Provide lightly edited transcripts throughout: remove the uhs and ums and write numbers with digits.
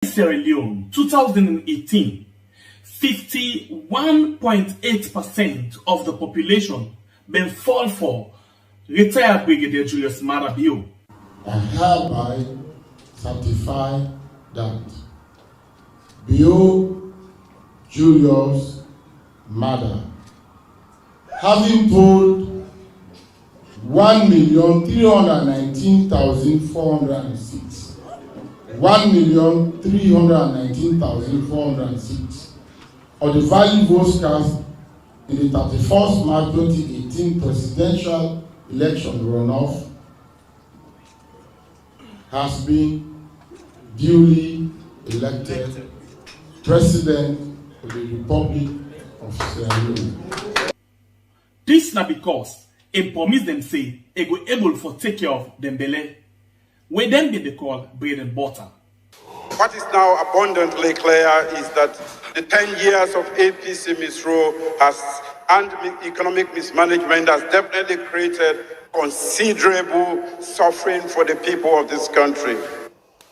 Sierra Leone, 2018, 51.8% of the population been fall for retired Brigadier Julius Maada Bio. I hereby certify that Bio Julius Maada, having polled 1,319,406, 1,319,406 of the valid votes cast in the 31st March 2018 presidential election runoff has been duly elected President of the Republic of Sierra Leone. This na because it promise them say it go able for take care of them belle, where them they call bread and butter. What is now abundantly clear is that the 10 years of APC misrule and economic mismanagement has definitely created considerable suffering for the people of this country.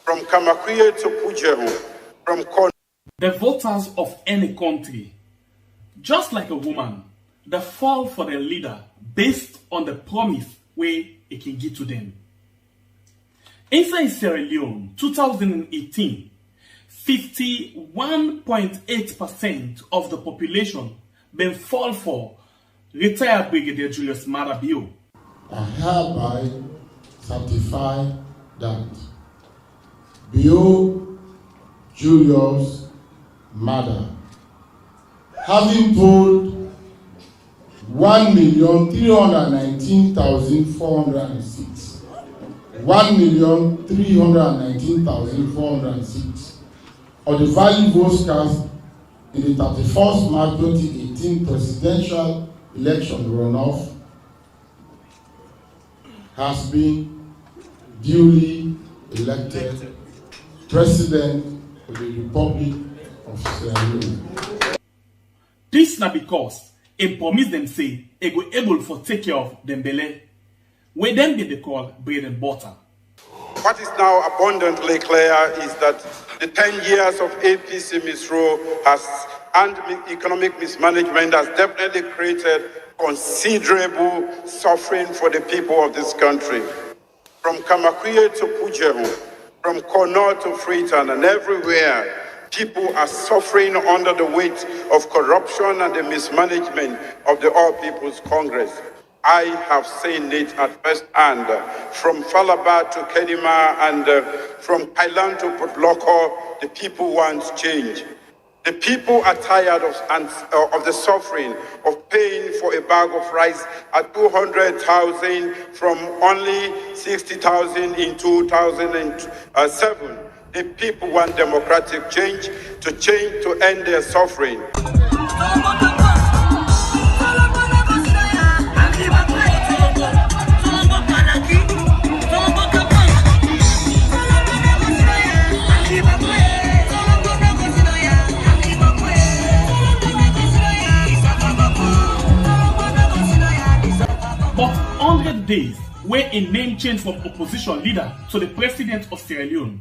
From Kamakwie to Pujehu, from the voters of any country, just like a woman, they fall for their leader based on the promise way it can give to them. Inside Sierra Leone, 2018, 51.8% of the population been fall for retired Brigadier Julius Maada Bio. I hereby certify that Bio Julius Maada, having polled 1,319,406, 1,319,406 of the valid votes cast in the 31st March 2018 presidential election runoff has been duly elected President of the Republic of Sierra Leone. This na because it promise them say it go able for take care of them belle, where them they call bread and butter. What is now abundantly clear is that the 10 years of APC misrule and economic mismanagement has definitely created considerable suffering for the people of this country. From Kamakwie to Pujehu, from Kono to Freetown, and everywhere, people are suffering under the weight of corruption and the mismanagement of the All People's Congress. I have seen it at first hand, from Falaba to Kenima and from Kailan to Putloko. The people want change. The people are tired of the suffering of paying for a bag of rice at 200,000 from only 60,000 in 2007. The people want democratic change to end their suffering. But 100 days where a name change from opposition leader to the president of Sierra Leone,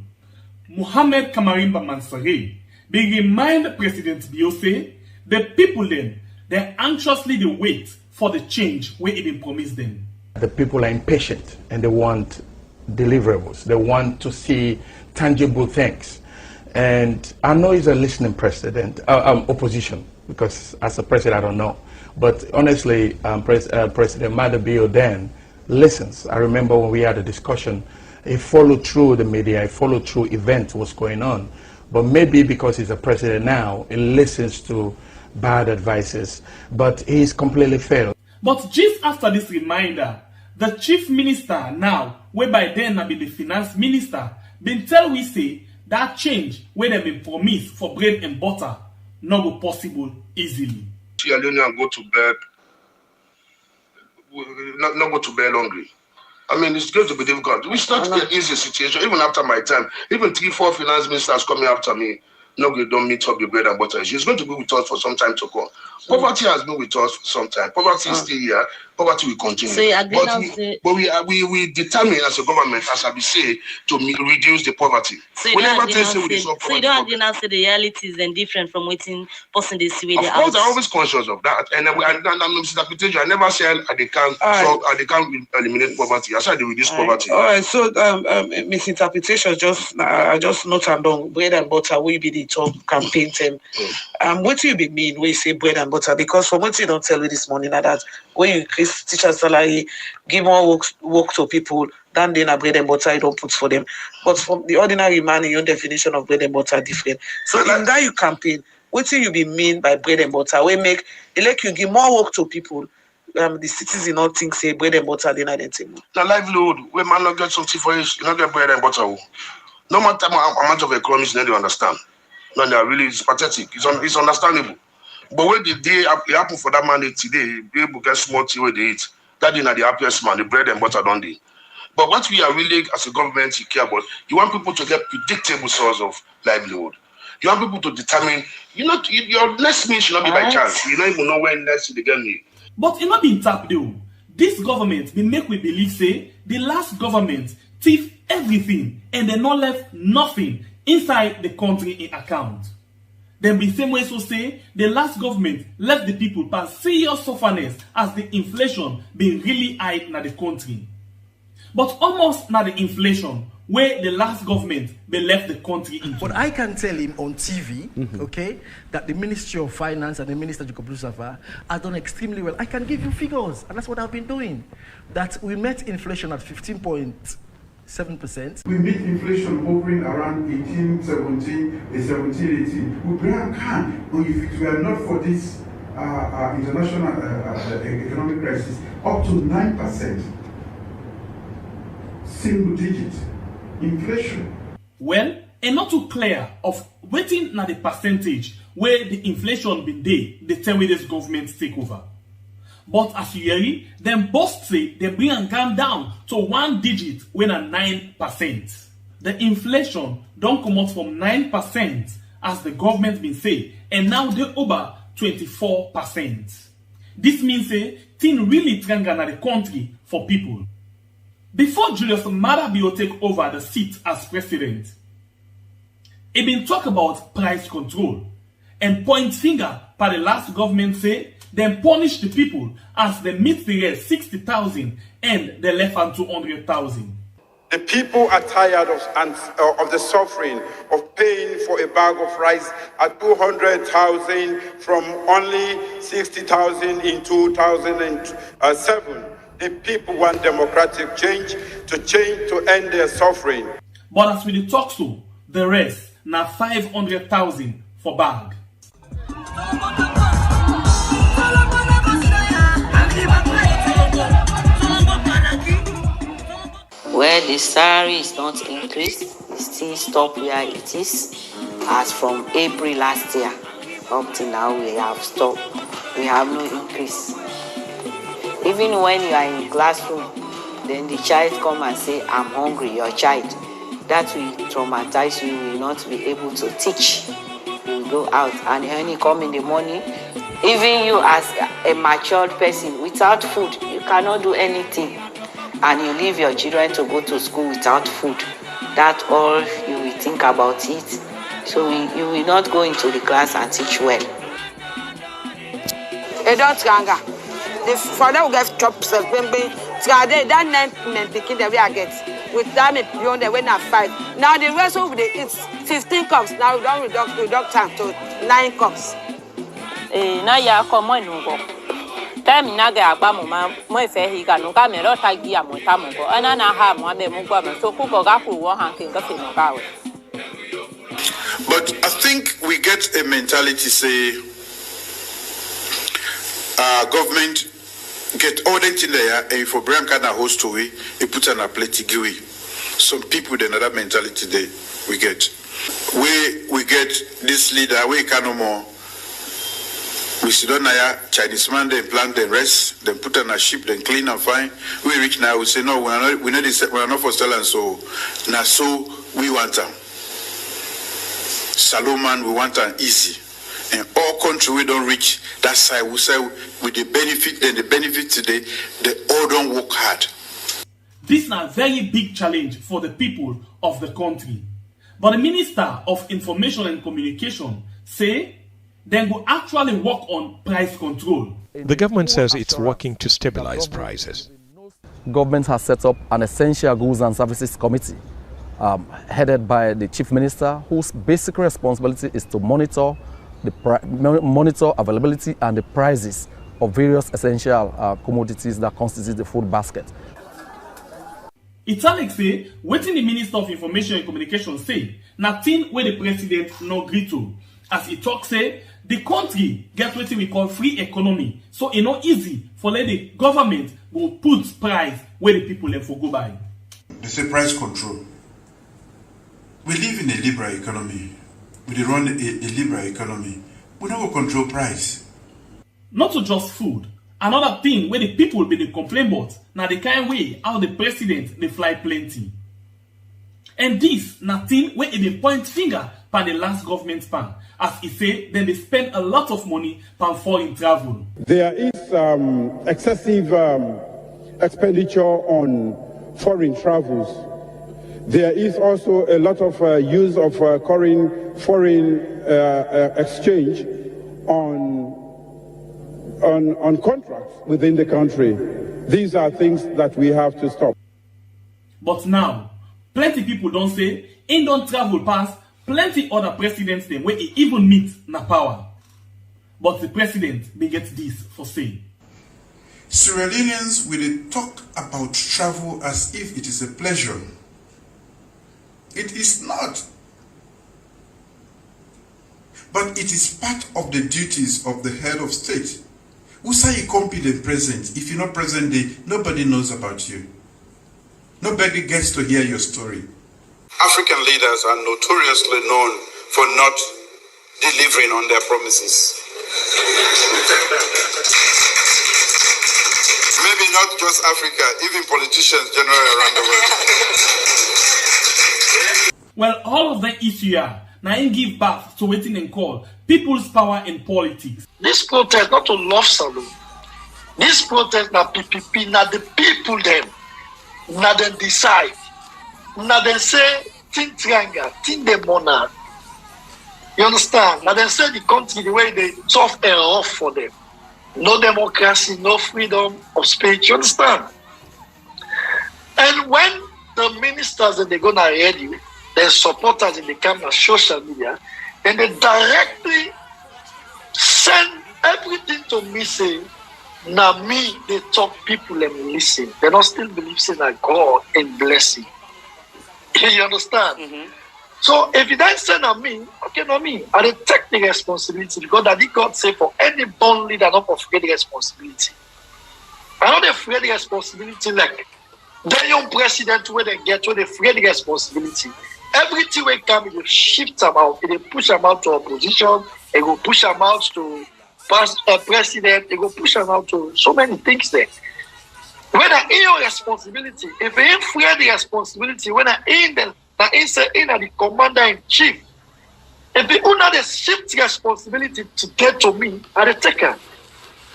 Mohamed Kamarimba Mansouri, they remind President Bio say the people then they anxiously wait for the change where it been promised them. The people are impatient and they want deliverables. They want to see tangible things. And I know he's a listening president, opposition, because as a president I don't know. But honestly, President Maada Bio then listens. I remember when we had a discussion, he followed through the media, he followed through events, what's going on. But maybe because he's a president now, he listens to bad advices, but he's completely failed. But just after this reminder, the chief minister now, whereby then I be the finance minister, been tell we say that change where they been promised for bread and butter not go possible easily. Sierra Leonean go to bed, not go to bed hungry. I mean, it's going to be difficult. It's not an easy situation, even after my time. Even 3-4 finance ministers coming after me, no, we don't meet up the bread and butter issue. It's going to be with us for some time to come. Poverty has been with us for some time. Poverty is still here. Poverty will continue. So we determine as a government, as I be say, to reduce the poverty. So you don't see the realities and different from waiting person they see. Of course, I'm always conscious of that. And I never said they can't eliminate poverty. I said they reduce poverty. All right. So misinterpretation I just note and down bread and butter will be the top campaign term. What do you mean when you say bread and butter? Because from what you don't tell me this morning that when you increase teachers' salary, give more work to people, then a bread and butter you don't put for them. But from the ordinary man, your definition of bread and butter are different. So in that you campaign, what do you mean by bread and butter? We make like you give more work to people. The citizens not think say bread and butter they not anything. The livelihood, when man not get something for it, you not get bread and butter. No matter how much of economics they understand. No, they are really it's pathetic. It's understandable. But when the day it happen for that man today, be able to get small tea where they eat. That is not the happiest man, the bread and butter don't they? But what we are really as a government you care about, you want people to get predictable source of livelihood. You want people to determine, your next meal should not be by chance. You don't even know when next they get me. But it not been tapped though. This government will make we believe say the last government thief everything and they not left nothing inside the country in account. Then the same way so say the last government left the people past serious sufferness as the inflation been really high in the country. But almost not the inflation where the last government they left the country in. But I can tell him on TV, okay, that the Ministry of Finance and the Minister Jacob Lucifer are done extremely well. I can give you figures, and that's what I've been doing. That we met inflation at 15.7%. We meet inflation hovering around 18, 18. We can, if it were not for this international economic crisis, up to 9%. Single digit inflation. Well, and not too clear of waiting na the percentage where the inflation been day the time with this government take over. But as you hear, them both say they bring and come down to 1 digit when at 9%. The inflation don't come out from 9% as the government been say, and now they over 24%. This means say thing really tranga na the country for people. Before Julius Maada Bio take over the seat as president, he been talk about price control and point finger by the last government say then punish the people as they meet the rest 60,000 and they left on 200,000. The people are tired of the suffering of paying for a bag of rice at 200,000 from only 60,000 in 2007. The people want democratic change to end their suffering. But as we talk to, the rest now 500,000 for bag. Where the salary is not increased, it still stop where it is. As from April last year, up to now we have stopped. We have no increase. Even when you are in classroom, then the child come and say, I'm hungry, your child. That will traumatize you, you will not be able to teach. You will go out, and when you come in the morning, even you as a matured person, without food, you cannot do anything. And you leave your children to go to school without food. That's all you will think about it. So you will not go into the class and teach well. For them, we get chops of baby. That 9 men picking the way I get. With them, beyond the way now 5. Now the rest of the it's 15 cups. Now we don't reduct time to 9 cups. Now you are common. Time na ga agba mo ife hi ga no ka me rota gi amota mo go ana na ha mo be mo gwa me so ku go ga ku wo han kin ga fe no ga we. But I think we get a mentality say government get all that in there and for Branca na host to we put on a plate giwi. Some people with another mentality they we get this leader we can no more. We sit down here, Chinese man, they plant, they rest, then put on a ship, then clean and fine. We reach now, we say, no, we are not for selling, so now so we want them. Salomon, we want an easy. And all country we don't reach that side, we say with the benefit and the benefit today, they all don't work hard. This is a very big challenge for the people of the country. But the Minister of Information and Communication say they will actually work on price control. The government says it's working to stabilize prices. Government has set up an Essential Goods and Services Committee headed by the Chief Minister, whose basic responsibility is to monitor availability and the prices of various essential commodities that constitute the food basket. Italic say, waiting the Minister of Information and Communication say, nothing where the President no agree to. As he talk say, the country get what we call free economy. So it's not easy for the government will put price where the people have for go buy. They say price control. We live in a liberal economy. We run a liberal economy. We don't control price. Not to just food. Another thing where the people be the complain about, now the kind way how the president they fly plenty. And this nothing where they point finger by the last government pan. As he say, then they spend a lot of money per foreign travel. There is excessive expenditure on foreign travels. There is also a lot of use of foreign exchange on contracts within the country. These are things that we have to stop. But now, plenty people don't say, in don't travel past plenty other presidents them where he even meet na power. But the president may get this for say. Sierra Leoneans will talk about travel as if it is a pleasure. It is not. But it is part of the duties of the head of state. Who say you can't be the president? If you're not present there, nobody knows about you. Nobody gets to hear your story. African leaders are notoriously known for not delivering on their promises. Maybe not just Africa, even politicians generally around the world. Well, all of that issue here, now give back to waiting and call people's power in politics. This protest not to love salute. This protest na PPP, na the people them, na them decide. Now they say, think triangle, think the monarch. You understand? Now they say the country, the way they tough and rough for them. No democracy, no freedom of speech. You understand? And when the ministers and they're going to ready, their supporters in the camera, social media, and they directly send everything to me saying, now me, they talk people and listen. They don't still believe in God and blessing. You understand? Mm-hmm. So if you don't send on me, okay, not me, I take the responsibility because that God say for any born leader not afraid the responsibility. I don't afraid the responsibility like the young president where they get to the afraid the responsibility. Everything will come, they shift them out, they push them out to opposition, they go push them out to president, they go push them out to so many things there. When I in your responsibility, if you ain't free the responsibility, when I in the commander-in-chief, if you not the shift responsibility to get to me, I take her.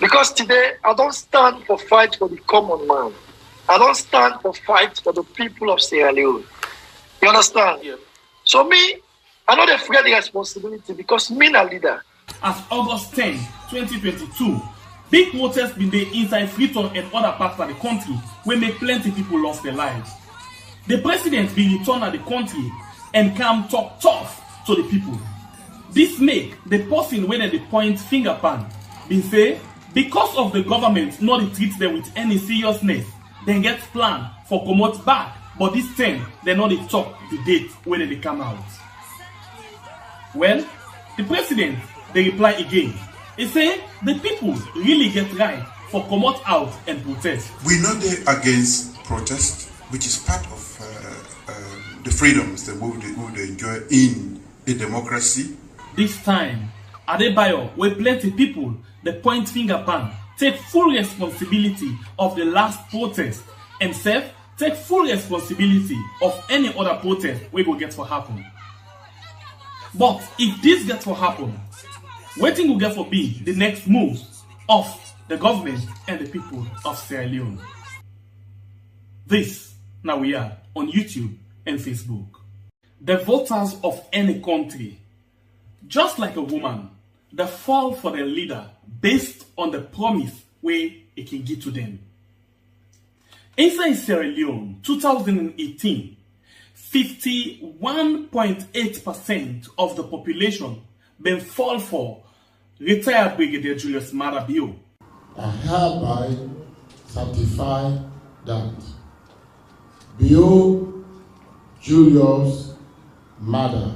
Because today, I don't stand for fight for the common man. I don't stand for fight for the people of Sierra Leone. You understand? Yeah. So me, I know they forget the responsibility because me a leader. As August 10, 2022, big protests been there inside Freetown and other parts of the country where make plenty people lost their lives. The president be returned at the country and come talk tough to the people. This make the person when they point finger pan been say because of the government not treat them with any seriousness, then get plan for come out back. But this time they not talk the date when they come out. Well, the president they reply again. He say the people really get right for come out and protest. We know they against protest, which is part of the freedoms that we would enjoy in a democracy. This time, Adebayo, where plenty people, the point finger pan, take full responsibility of the last protest and self take full responsibility of any other protest we will get for happen. But if this gets to happen, waiting will get for be the next move of the government and the people of Sierra Leone. This now we are on YouTube and Facebook. The voters of any country, just like a woman, they fall for the leader based on the promise way it can give to them. Inside Sierra Leone, 2018, 51.8% of the population been fall for retired Brigadier Julius Maada Bio. I hereby certify that Bio Julius Maada,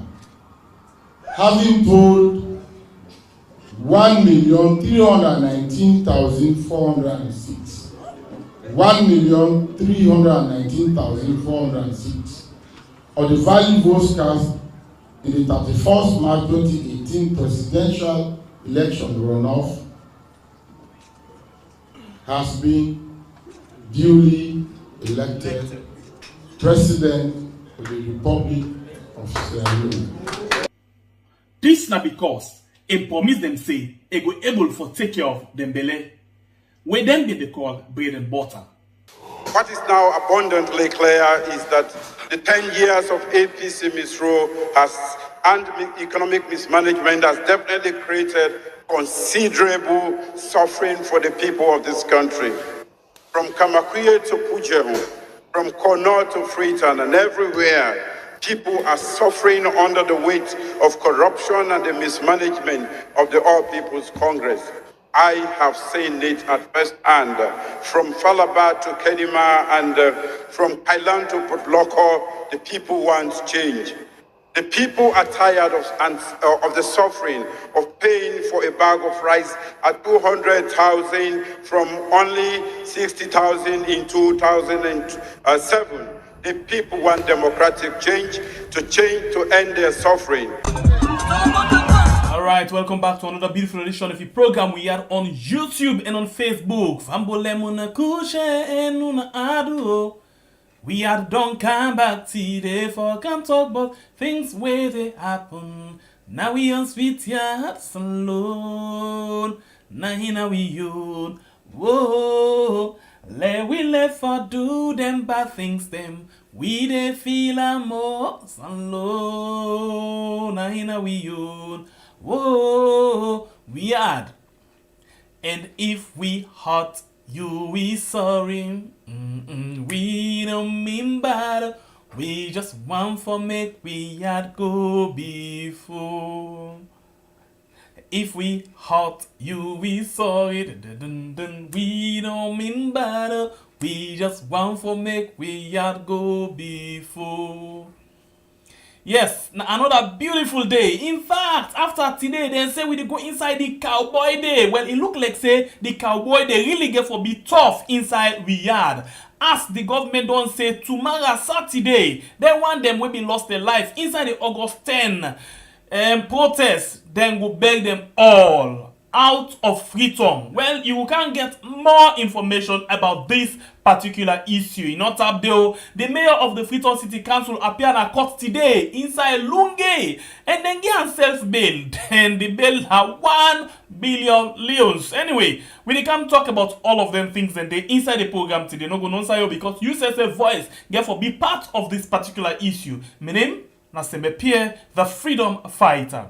having told 1,319,406, 1,319,406 of the valid votes cast in the 31st March 2018 presidential election runoff has been duly elected President of the Republic of Sierra Leone. This na because it promise them say it go able for take care of them belle, where them they call bread and butter. What is now abundantly clear is that the 10 years of APC misrule and economic mismanagement has definitely created considerable suffering for the people of this country. From Kamakwie to Pujehu, from Kono to Freetown, and everywhere, people are suffering under the weight of corruption and the mismanagement of the All People's Congress. I have seen it at first hand, from Falaba to Kenima and from Kailan to Putloko. The people want change. The people are tired of the suffering of paying for a bag of rice at 200,000 from only 60,000 in 2007. The people want democratic change to end their suffering. Alright, welcome back to another beautiful edition of the program we are on YouTube and on Facebook. We are don't come back today for come talk about things where they happen. Now we on sweet yards alone. Now we own. Whoa. We left for do them bad things them. We they feel most alone. Now we own. Whoa, we had. And if we hurt you, we sorry. We don't mean bad. We just want for make we had go before. If we hurt you, we sorry. We don't mean bad. We just want for make we had go before. Yes, another beautiful day. In fact, after today, they say we go inside the cowboy day. Well, it look like say the cowboy day really get for be tough inside Riyadh. As the government don't say tomorrow Saturday, they want them will be lost their life inside the August 10 protest. Then go beg them all out of Freetown. Well, you can get more information about this particular issue. In Otabdeo, the mayor of the Freetown City Council appeared at court today inside Lungi and then get self-bail. And the bail have 1 billion leons. Anyway, we can talk about all of them things and they inside the program today. No go non sayo because you say a voice get for be part of this particular issue. My name Nasembe Pierre, the freedom fighter.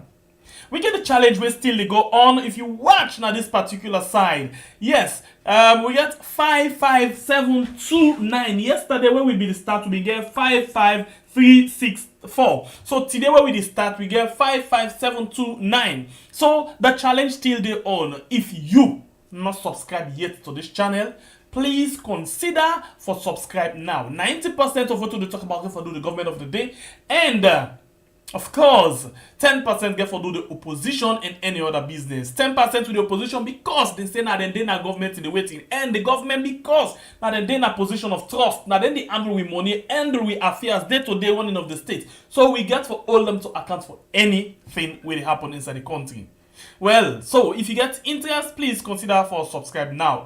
We get the challenge where still they go on. If you watch now this particular side, yes, we get 55729. Yesterday when we be the start, we get 55364. So today when we the start, we get 55729. So the challenge still they on. If you not subscribed yet to this channel, please consider for subscribe now. 90% of what we talk about for do the government of the day, and of course, 10% get for do the opposition and any other business. 10% to the opposition because they say now then government in the waiting, and the government because now then a position of trust. Now then they handle with money, handle with affairs day to day running of the state. So we get for all them to account for anything will happen inside the country. Well, so if you get interest, please consider for subscribe now.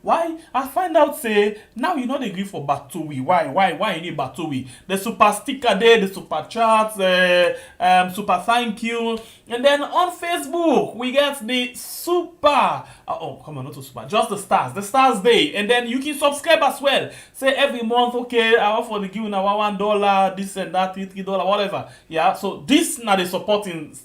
Why? I find out say now you not agree for Batowi. Why you need Batowi? The super sticker there, the super chats, super thank you, and then on Facebook we get the super. Come on, not to super, just the stars day, and then you can subscribe as well. Say every month, okay, I offer the give now $1, this and that, $3, whatever. Yeah, so this now the supporting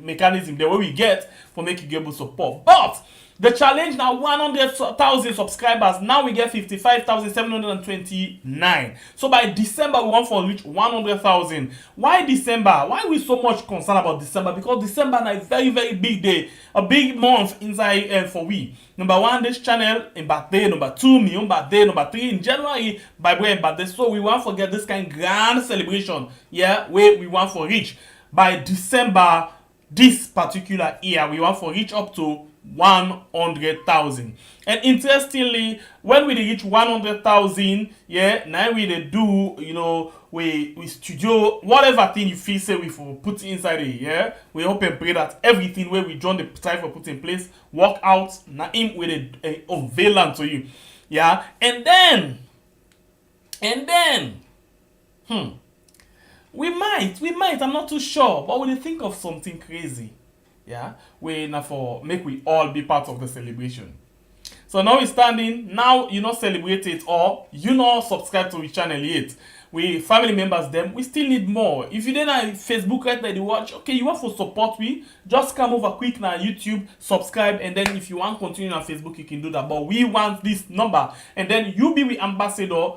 mechanism the way we get for making you able support. But the challenge now 100,000 subscribers. Now we get 55,729. So by December we want to reach 100,000. Why December? Why we so much concerned about December? Because December is a very, very big day, a big month inside for we. Number 1, this channel in birthday. Number 2, me on birthday. Number 3, in January by way in birthday. So we want to get this kind of grand celebration. Yeah, where we want to reach by December this particular year. We want to reach up to 100,000. And interestingly, when we reach 100,000, yeah, now we do, you know, we studio whatever thing you feel say we for put inside it, yeah. We hope and pray that everything where we join the time for put in place work out now in with a unveiling to you, yeah. And then we might, I'm not too sure, but we think of something crazy. Yeah, we now for make we all be part of the celebration. So now we standing, now you not celebrate it or you not subscribe to the channel yet. We family members them, we still need more. If you didn't have Facebook right now, you watch, okay, you want to support me, just come over quick now YouTube, subscribe, and then if you want to continue on Facebook, you can do that. But we want this number, and then you be with ambassador,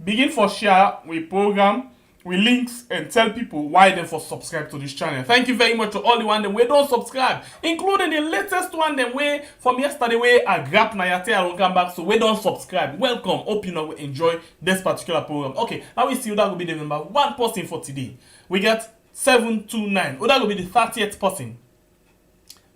begin for share with program, with links, and tell people why they for subscribe to this channel. Thank you very much to all the one that we don't subscribe, including the latest one that way from yesterday where I grab Nayate I will come back. So we don't subscribe. Welcome. Hope you know we enjoy this particular program. Okay, now we see who that will be the number 1 person for today. We get 729. Who that will be the 30th person?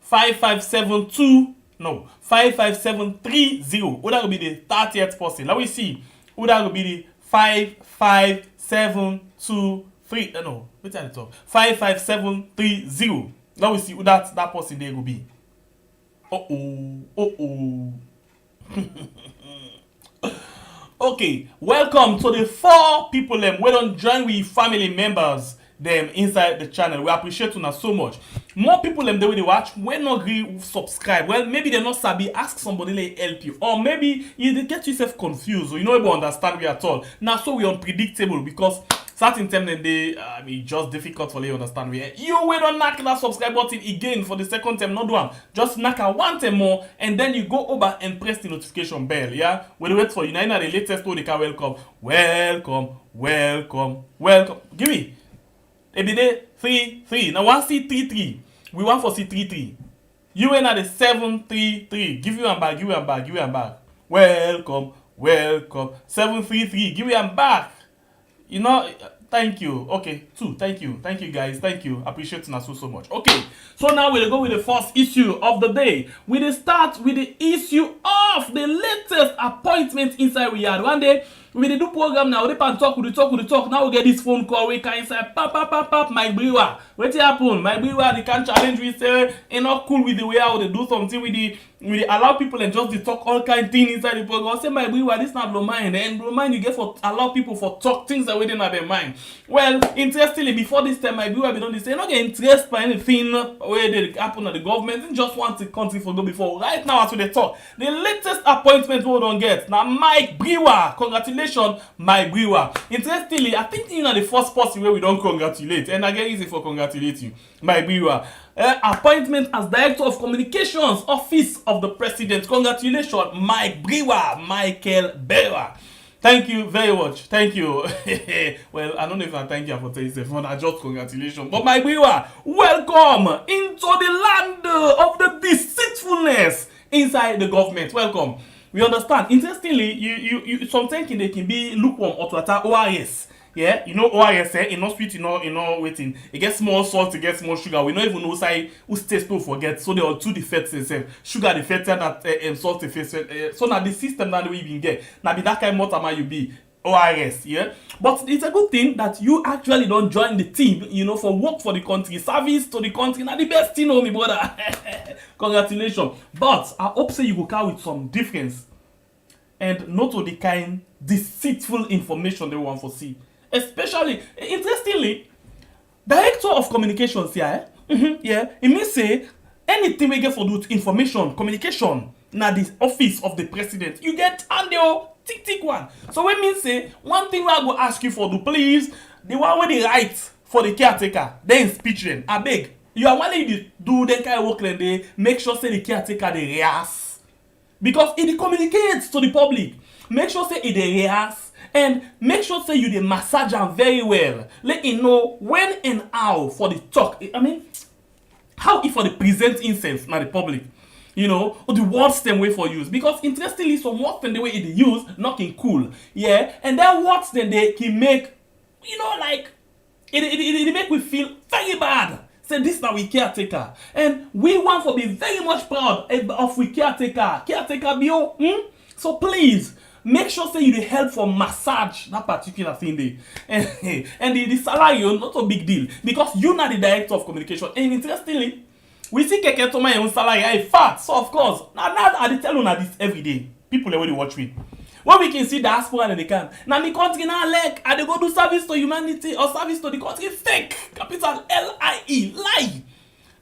55730. Who that will be the 30th person? Now we see who that will be the 55723. No, wait at the top. 55730. Now we see who that person there will be. Okay, welcome to the 4 people we don't join with family members them inside the channel. We appreciate you so much. More people them the way they watch, when not agree subscribe. Well, maybe they're not sabi, ask somebody like help you. Or maybe you get yourself confused or you know able understand we at all. Now so we unpredictable because certain time then they just difficult for you understand we. You will not knock that subscribe button again for the second time, not one. Just knock a 1 time more and then you go over and press the notification bell. Yeah, we'll wait for you. Now the latest one they can welcome. Give me. Ebide 3. Now one C33. We want for C33. You went at the 733. Give you and back. Welcome. 733. Give you and back. You know, thank you. Okay, 2. Thank you guys. Thank you. Appreciate you so much. Okay, so now we'll go with the first issue of the day. We'll start with the issue of the latest appointment inside we had. One day we do program now. We talk. Now we get this phone call. We can say, pap, my brewer. What happen? My brewer, they can challenge. We say, ain't not cool with the way how they do something with the. We allow people and just to talk all kind of things inside the program. Say, my brewer, this not blow mind. And blow mind you get for allow people for talk things that within their mind. Well, interestingly, before this time, my brewer, we don't say, not get interest by anything where they happen at the government. And just want the country for go before. Right now, as we talk, the latest appointment we don't get. Now, Mike Brewer, congratulations. My brewer. Interestingly, I think you know the first person where we don't congratulate, and again easy for congratulate you, my brewer. Appointment as Director of Communications, Office of the President. Congratulations, Mike Brewer, Michael Brewer. Thank you very much. Thank you. Well, I don't know if I thank you for saying this, I just congratulations. But my brewer, welcome into the land of the deceitfulness inside the government. Welcome. We understand. Interestingly, you sometimes they can be lukewarm or to attack ORS. Yeah, you know ORS, in no sweet, you know waiting. It gets more salt, it gets more sugar. We don't even know who states people forget. So there are 2 defects themselves. Sugar defected that salt defected. So now the system that we even get. Now be that kind of water you be. ORS, yeah. But it's a good thing that you actually don't join the team, you know, for work for the country, service to the country. Now the best thing, my brother. Congratulations. But I hope say you go carry with some difference and not to the kind deceitful information they want to see. Especially, interestingly, Director of Communications here, yeah, it means say anything we get for do information, communication, now the office of the president, you get and the tick one. So when me say one thing I go ask you for do, please, the one with the right for the caretaker, then speech them. I beg. You are wanting to do the kind of work and they make sure say the caretaker the rehearse. Because it communicates to the public. Make sure say it the rehearse and make sure say you the massage them very well. Let it know when and how for the talk. I mean, how if for the present instance now the public. You know, or the words them way for use. Because interestingly, some words then the way it use, not in cool. Yeah. And then words then they can make, you know, like it make we feel very bad. Say this now we caretaker. And we want to be very much proud of we caretaker. Caretaker bio. So please make sure say you help for massage that particular thing there. And the salary not a big deal. Because you're not the director of communication. And interestingly, we see Keke Toma and salary are fat, so of course. Now I tell you this every day. People already watch me. When we can see diaspora and they can. Now the country now like they go do service to humanity or service to the country. Fake. Capital L-I-E. Lie.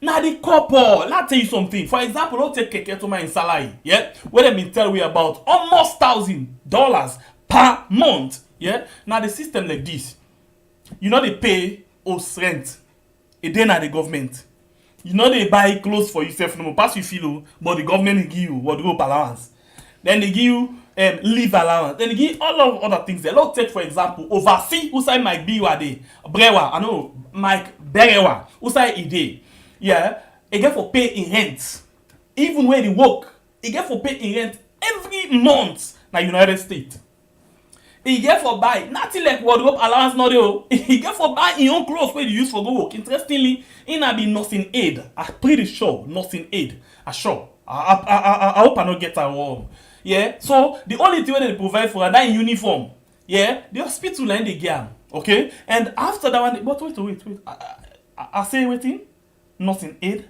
Now the couple. Let's tell you something. For example, let's take Keke Toma and salary. Yeah. Where they been tell we about almost $1,000 per month. Yeah. Now the system like this. You know they pay us rent. And then at the government. You know they buy clothes for yourself, no more pass you feel, but the government give you wardrobe allowance. Then they give you leave allowance. Then they give all of other things. They don't take, for example, oversee who say Mike Biwade, Brewa, I know Mike Berewa, who say Ide. Yeah, they get for pay in rent. Even when they work, they get for pay in rent every month in the United States. He get for buy nothing like wardrobe allowance no dey. He get for buy his own clothes where he use for go work. Interestingly, he na be nursing aid. I'm pretty sure nursing aid. I'm sure. I hope I not get that wrong. Yeah. So the only thing they provide for that in uniform. Yeah. The hospital line they get. Okay. And after that one, but wait. I say waiting. Nursing aid.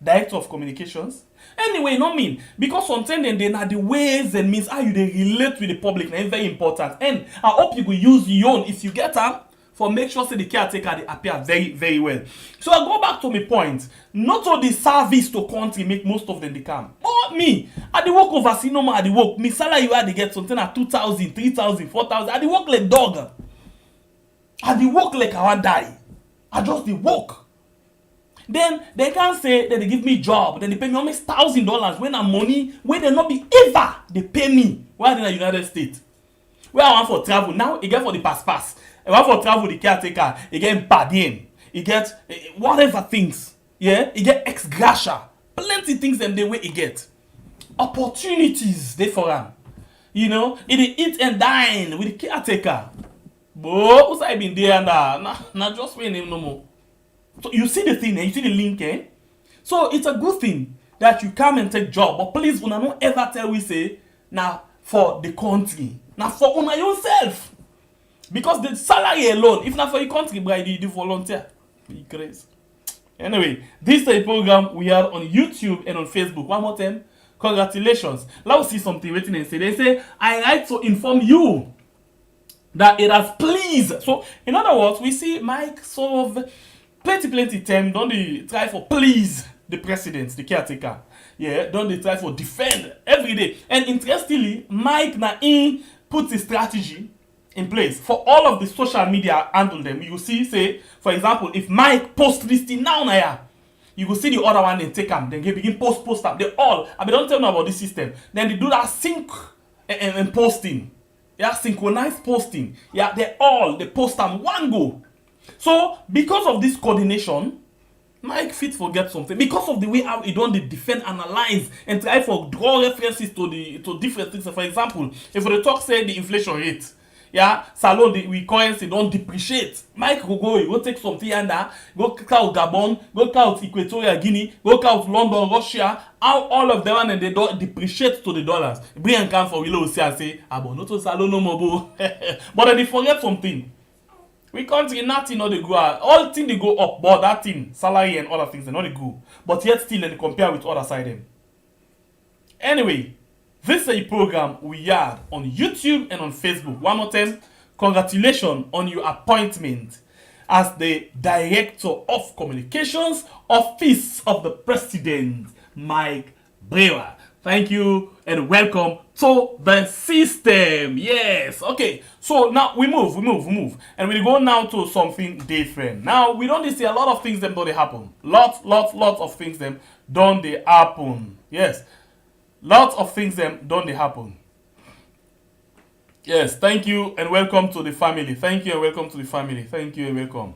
Director of Communications. Anyway, not mean because sometimes then are the ways and means how you they relate with the public. That's very important. And I hope you will use your own if you get them for make sure say the caretaker they appear very, very well. So I go back to my point. Not all the service to country make most of them they come. But me, at the work overseas no more at the work. Me salary you had to get something at 2,000, 3,000, 4,000. At the work like dog. At the work like I want die. I just the work. Then they can't say that they give me job, then they pay me almost $1,000 when I'm money, when they not be ever they pay me while in the United States. Where I want for travel, now you get for the pass. I want for travel the caretaker, you get padding, you get whatever things. Yeah, you get ex gratia. Plenty things them they way you get. Opportunities they for them. You know, it eat and dine with the caretaker. But who's I been there now just wait him no more. So you see the thing, you see the link, eh? So it's a good thing that you come and take job, but please, una don't ever tell we say now for the country, now for una yourself, because the salary alone, if not for your country, but you do volunteer, be crazy. Anyway, this is a program we are on YouTube and on Facebook. One more time, congratulations. Let's see something written and say. They say I like to inform you that it has pleased. So in other words, we see Mike solve. Plenty time, don't they try for please the president, the caretaker. Yeah, don't they try for defend every day. And interestingly, Mike Nain puts a strategy in place for all of the social media handle them. You see, say, for example, if Mike post this thing now, you will see the other one and take them. Then they begin post them. They all, I mean, don't tell me about this system. Then they do that sync and posting. Yeah, synchronized posting. Yeah, they post them one go. So, because of this coordination, Mike fit forget something. Because of the way how he don't defend, analyze, and try for draw references to different things. For example, if we talk say the inflation rate, Yeah, salon we currency don't depreciate. Mike go take something and go out Gabon, go out Equatorial Guinea, go out London, Russia. How all of them and they don't depreciate to the dollars. Bring come for Willow say, but not to salon no more. But they forget something. We country nothing not they go out. All things they go up, but that thing, salary and other things, they not they go. But yet still they compare with other side them. Anyway, this is a program we had on YouTube and on Facebook. One more time, congratulations on your appointment as the Director of Communications, Office of the President, Mike Brewer. Thank you and welcome to the system. Yes. Okay. So now we move. And we go now to something different. Now we don't see a lot of things them don't they happen. Lots of things them don't they happen. Yes. Lots of things them don't they happen. Yes. Thank you and welcome to the family. Thank you and welcome to the family. Thank you and welcome.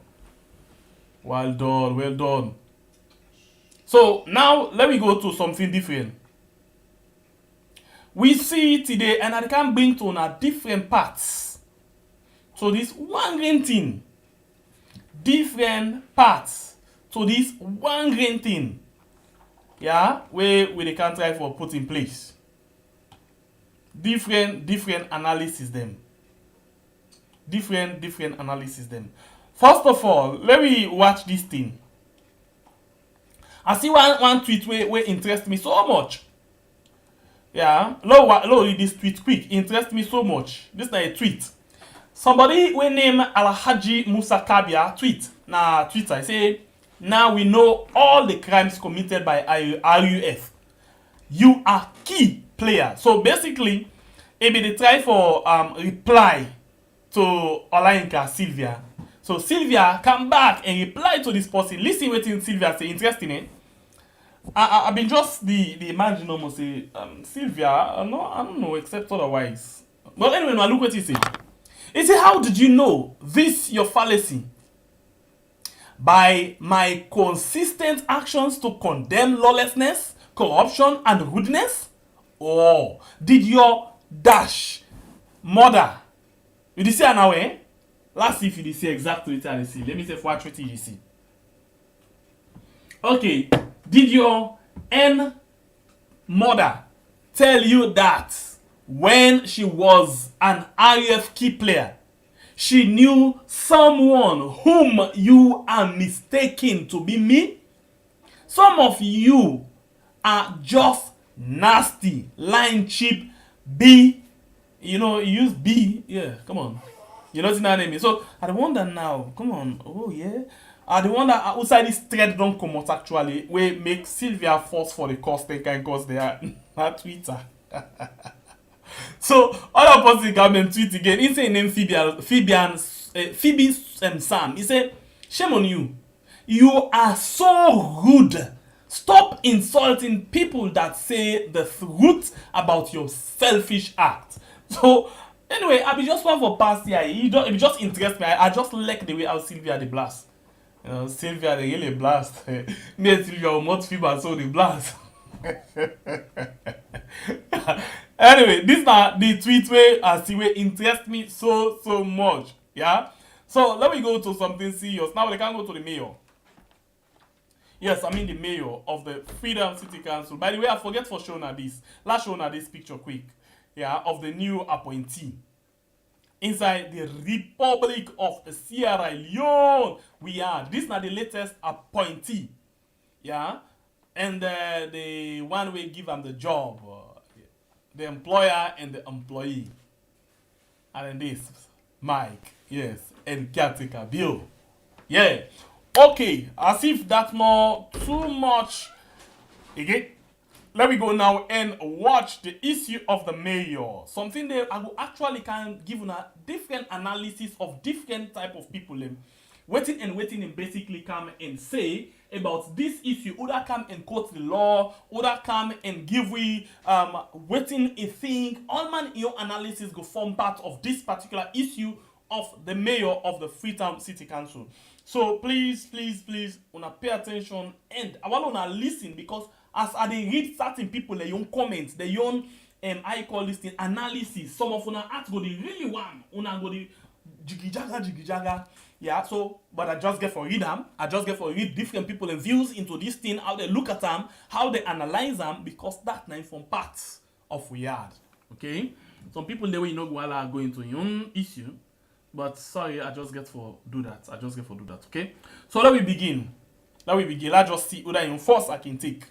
Well done. Well done. So now let me go to something different. We see today, and I can bring to a different parts. So this one green thing, different parts. So this one green thing, yeah, where they can try for put in place. Different analysis them. Different analysis them. First of all, let me watch this thing. I see one tweet where interests me so much. Yeah, low read this tweet quick. Interests me so much. This is a tweet. Somebody we name Alhaji Musa Kabia tweet. Na Twitter. I say, now we know all the crimes committed by RUF. You are key player. So basically, maybe they try for reply to Olainka Sylvia. So Sylvia come back and reply to this person. Listen what Sylvia say. Interesting, eh? I've been just the imagine almost say Sylvia, I don't know except otherwise. But anyway, now look what he said. He said, how did you know this your fallacy? By my consistent actions to condemn lawlessness, corruption, and rudeness? Or did your dash mother? You see now, eh? Let's see if you see exactly what I see. Let me say what you see. Okay. Did your mother tell you that when she was an RF key player, she knew someone whom you are mistaken to be me? Some of you are just nasty, lying cheap, B. You know, you use B. Yeah, come on. You know what I mean? So I wonder now, come on. Oh, yeah. The one that outside this thread don't come out actually, we make Sylvia force for the cost they can cause they are not Twitter. So other person come and tweet again. He say name Phoebe Sam. He said, shame on you. You are so rude. Stop insulting people that say the truth about your selfish act. So anyway, I be just one for past year. It just interests me. I just like the way how Sylvia the blast. You know, Sylvia they really blast. Me and Sylvia will not feel so the blast. Anyway, these are the tweets where I see where interest me so much. Yeah. So let me go to something serious. Now they can go to the mayor. Yes, I mean the mayor of the Freetown City Council. By the way, I forget for showing her this. Let's show her this picture quick. Yeah, of the new appointee. Inside the Republic of Sierra Leone, we are. This is not the latest appointee. Yeah. And the one we give them the job. The employer and the employee. And then this, Mike. Yes. And caretaker Bill. Yeah. Okay. As if that's not too much. Again. Let me go now and watch the issue of the mayor. Something that I will actually can give you a different analysis of different type of people. Waiting and basically come and say about this issue. Either come and quote the law, either come and give we waiting a thing. All man your analysis go form part of this particular issue of the mayor of the Freetown City Council. So please, wanna pay attention and I want to listen because as I read certain people, their own comments, their own I call this thing analysis. Some of una act go the really one, una go the jiggy jaga. Yeah, so but I just get for read them. I just get for read different people and views into this thing, how they look at them, how they analyze them, because that now from parts of we are. Okay? Some people they will not go into your own issue. But sorry, I just get for do that. Okay? So let we begin. Let's just see who that in force I can take.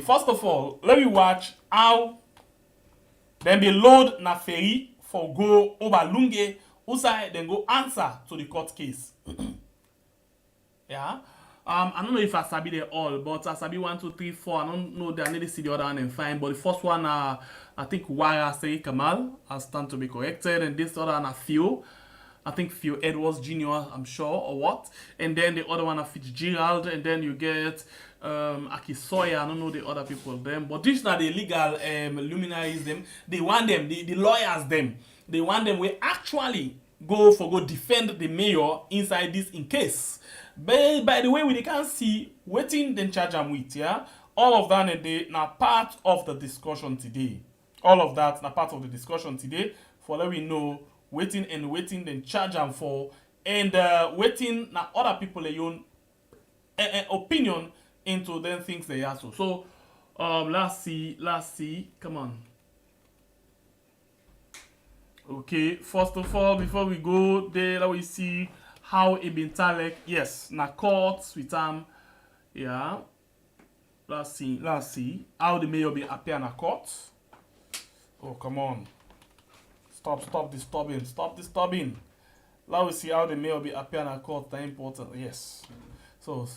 First of all, let me watch how then they load na ferry for go over Lungi, outside then go answer to the court case. Yeah. I don't know if I sabi they all, but I sabi 1, 2, 3, 4. I don't know. I need to see the other one and fine. But the first one, I think Wara Seri Kamal has stand to be corrected, and this other one, Theo. I think Theo Edwards Jr. I'm sure, or what. And then the other one, Fitzgerald, and then you get Aki-Sawyerr. I don't know the other people them, but these are the legal luminaries them. They want them, the lawyers them. They want them. We actually go defend the mayor inside this in case. By the way, we can see waiting then charge them with, yeah. All of that now part of the discussion today. For let we know waiting then charge them for, and waiting now other people their own opinion into them things they are so. Let's see. Come on. Okay, first of all, before we go there, let we see how it been talek. Yes, na courts with yeah. Let's see how the mayor be appear na court. Oh, come on. Stop disturbing. Let we see how the mayor be appear na court. That's important. Yes. So,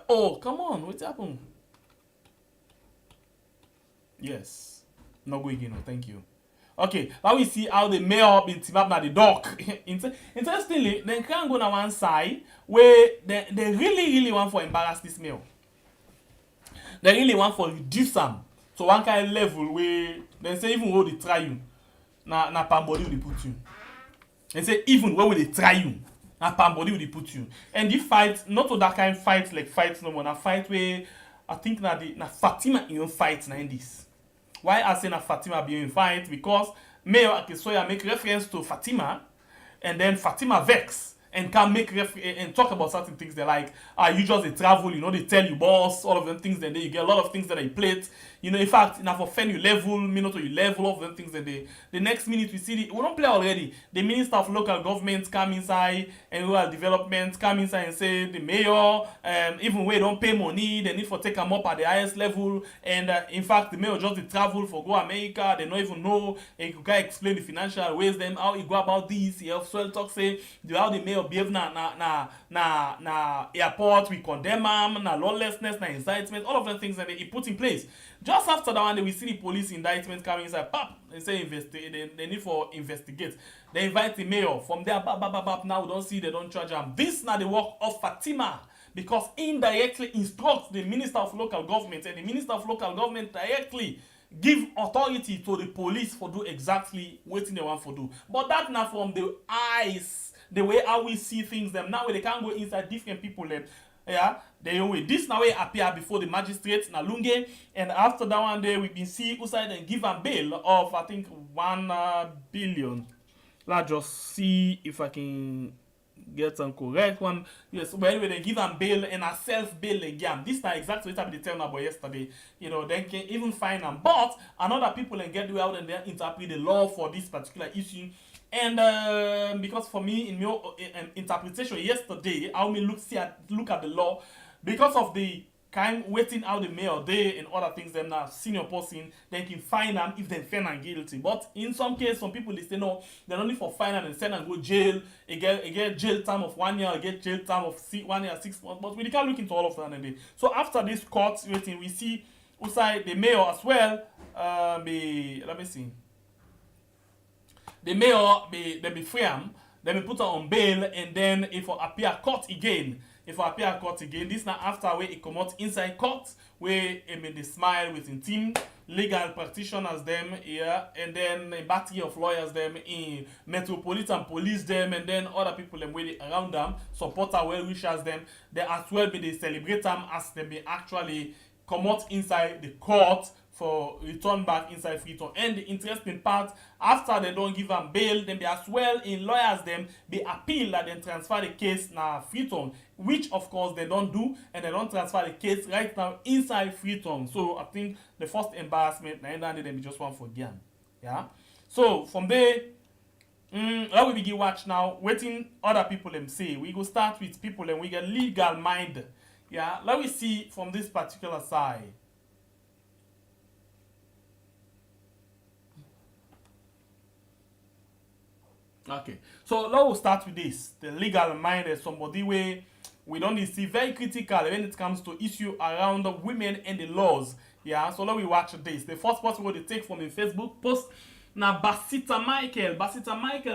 oh, come on. What's happened? Yes. No going in. Thank you. Okay, now we see how the mayor been team up na the dock. Interestingly, they can't go na one side where they really want to embarrass this mayor. They really want to reduce them to one kind of level where they say even when they try you, na pambody will they put you. They say even when they try you, na pambody will they put you. And this fight, not to that kind of fight like fights no more, na fight where I think na Fatima in fight na in this. Why I say na Fatima being fight? Because Mayor Aki-Sawyerr make reference to Fatima, and then Fatima vex and can make and talk about certain things. They're like, you just they travel, they tell you boss, all of them things. Then you get a lot of things that they plate. In fact, now for fan you level, minute you level, all of them things. That the next minute we see we don't play already. The Minister of Local Government come inside and rural development come inside and say the mayor, even when they don't pay money, they need for take them up at the highest level. And in fact, the mayor just they travel for go America. They don't even know. And you can explain the financial ways them how he go about this. He also talk say how the mayor behave na airport, we condemn him, na lawlessness, na incitement, all of the things that he put in place. Just after that one, we see the police indictment coming inside. Pap, they say they need for investigate. They invite the mayor. From there, now we don't see, they don't charge him. This now the work of Fatima, because indirectly instructs the Minister of Local Government, and the Minister of Local Government directly give authority to the police for do exactly what they want for do. But that now from the eyes, the way how we see things them now, they can't go inside different people them. Yeah, they way this now way appear before the magistrates na Lungi, and after that one day we been see outside and give a bail of I think 1 billion. Let's just see if I can get some correct one. Yes, but anyway, they give them bail and a self-bail again. This is exactly what they tell about yesterday. They can even find them. But another people and get out and they interpret the law for this particular issue. And because for me, in my interpretation yesterday, how me look at the law, because of the kind waiting out the mayor day and other things, them now senior person, they can fine them if they found them guilty. But in some cases, some people they say no, they're only for fine and send and go jail. They get jail time of 1 year, they get jail time of 1 year, 6 months. But we can't look into all of that today. So after this court waiting, we see outside the mayor as well. Let me see. The mayor they be free him, then be put on bail, and then if I appear court again, this now after where he come out inside court, where they smile with his team, legal practitioners them here, and then a battery of lawyers them in metropolitan police them, and then other people them where around them, supporter well wishers them, they as well be they celebrate them as they be actually come out inside the court for return back inside Freetown. And the interesting part, after they don't give them bail, then they as well in lawyers them be appeal that then transfer the case now Freetown, which of course they don't do, and they don't transfer the case right now inside Freetown. So I think the first embarrassment now then be just one for again. Yeah. So from there, let we begin watch now, waiting other people them say. We go start with people and we get legal mind. Yeah, let me see from this particular side. Okay, so let's start with this. The legal mind is somebody where we don't see very critical when it comes to issue around the women and the laws. Yeah, so let me watch this. The first person we take from a Facebook post. Now Basita Michael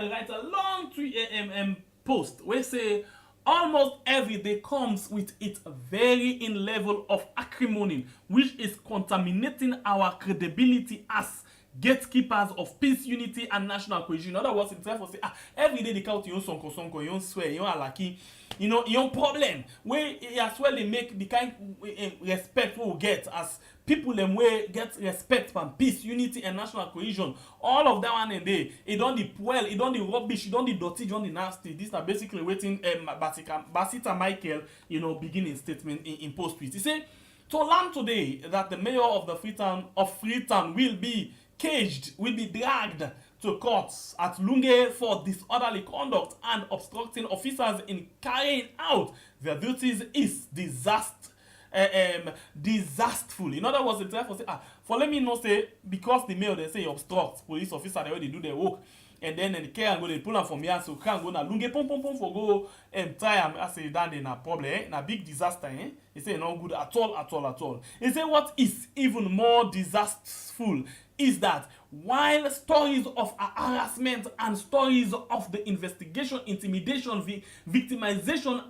writes a long 3 a.m. post where say almost every day comes with its varying level of acrimony, which is contaminating our credibility as gatekeepers of peace, unity, and national cohesion. In other words, it's therefore say, every day they count your sonko, your swear, your alaki, your problem. Where as well they make the kind respect we will get as people them way get respect from peace, unity, and national cohesion. All of that one and day, it don't the well, it don't the rubbish, it don't the dirty, it don't the nasty. These are basically waiting Basita Michael, beginning statement in post tweet. He say, to learn today that the mayor of the Freetown will be caged, will be dragged to courts at Lungi for disorderly conduct and obstructing officers in carrying out their duties is disastrous. Disasterful. In other words, therefore say, for let me know say because the mayor they say obstruct police officer they already do their work, and then the care and go they pull them from here so can go na Lungi pom for go try am. I say that they na problem, na big disaster. He say no good at all. He say what is even more disastrous is that while stories of harassment and stories of the investigation, intimidation, victimization,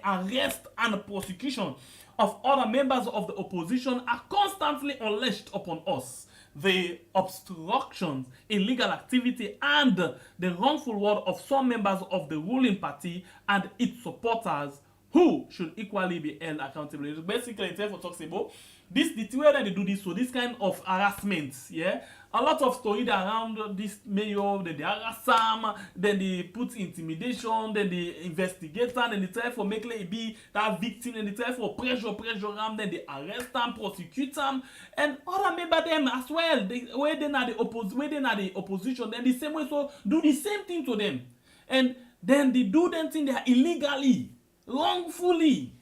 arrest and prosecution of other members of the opposition are constantly unleashed upon us, the obstructions, illegal activity, and the wrongful word of some members of the ruling party and its supporters who should equally be held accountable. Basically, it's for talks about this, the way that they do this, so this kind of harassment, yeah. A lot of story around this mayor, then they harass them, then they put intimidation, then they investigate them, then they try for make it be that victim, then they try for pressure them, then they arrest them, prosecute them, and other member them as well. Where they are the opposition, then the same way so do the same thing to them, and then they do them thing they are illegally, wrongfully,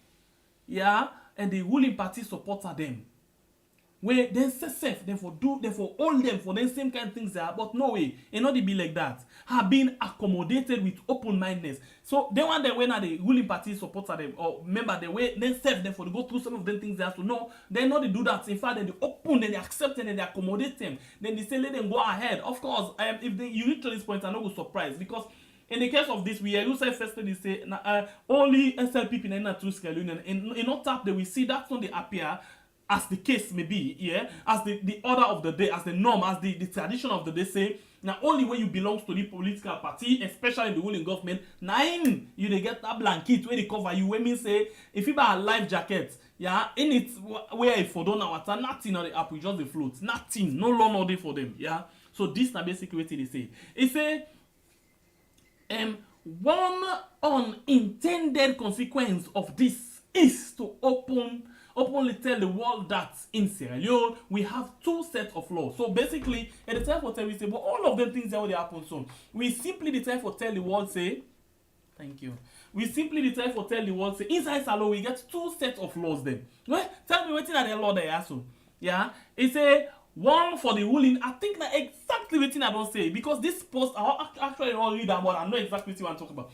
yeah, and the ruling party supporter them. Where then say safe, then for hold them for the same kind of things there, but no way, it not be like that. Have been accommodated with open-mindedness. So they want the when the ruling party supporter them or member the way then safe them for to go through some of them things there. So no, they not they do that. In fact, then they open, then they accept and then they accommodate them. Then they say let them go ahead. Of course, if you reach to this point, I'm not surprised because in the case of this, we are using first they say only SLPP in the Sierra Leone and in not tap that we see that's when they appear. As the case may be, yeah, as the order of the day, as the norm, as the tradition of the day say, now only when you belong to the political party, especially the ruling government, you they get that blanket where they cover you. When me say, if you buy a life jacket, yeah, in it where if for don't water, nothing on the app, we just the float, nothing, no law no day for them, yeah. So this is basically what they say. It say, one unintended consequence of this is to openly tell the world that in Sierra Leone we have two sets of laws. So basically, at the time for tell we say, but all of them things that will happen soon. We simply the time for tell the world say, thank you. We simply the time for tell the world say, inside Salo we get two sets of laws then. Well, tell me what in the law they are so. Yeah, it's a one for the ruling. I think that exactly what I don't say because this post I actually don't read that, but I know exactly what I'm talking about.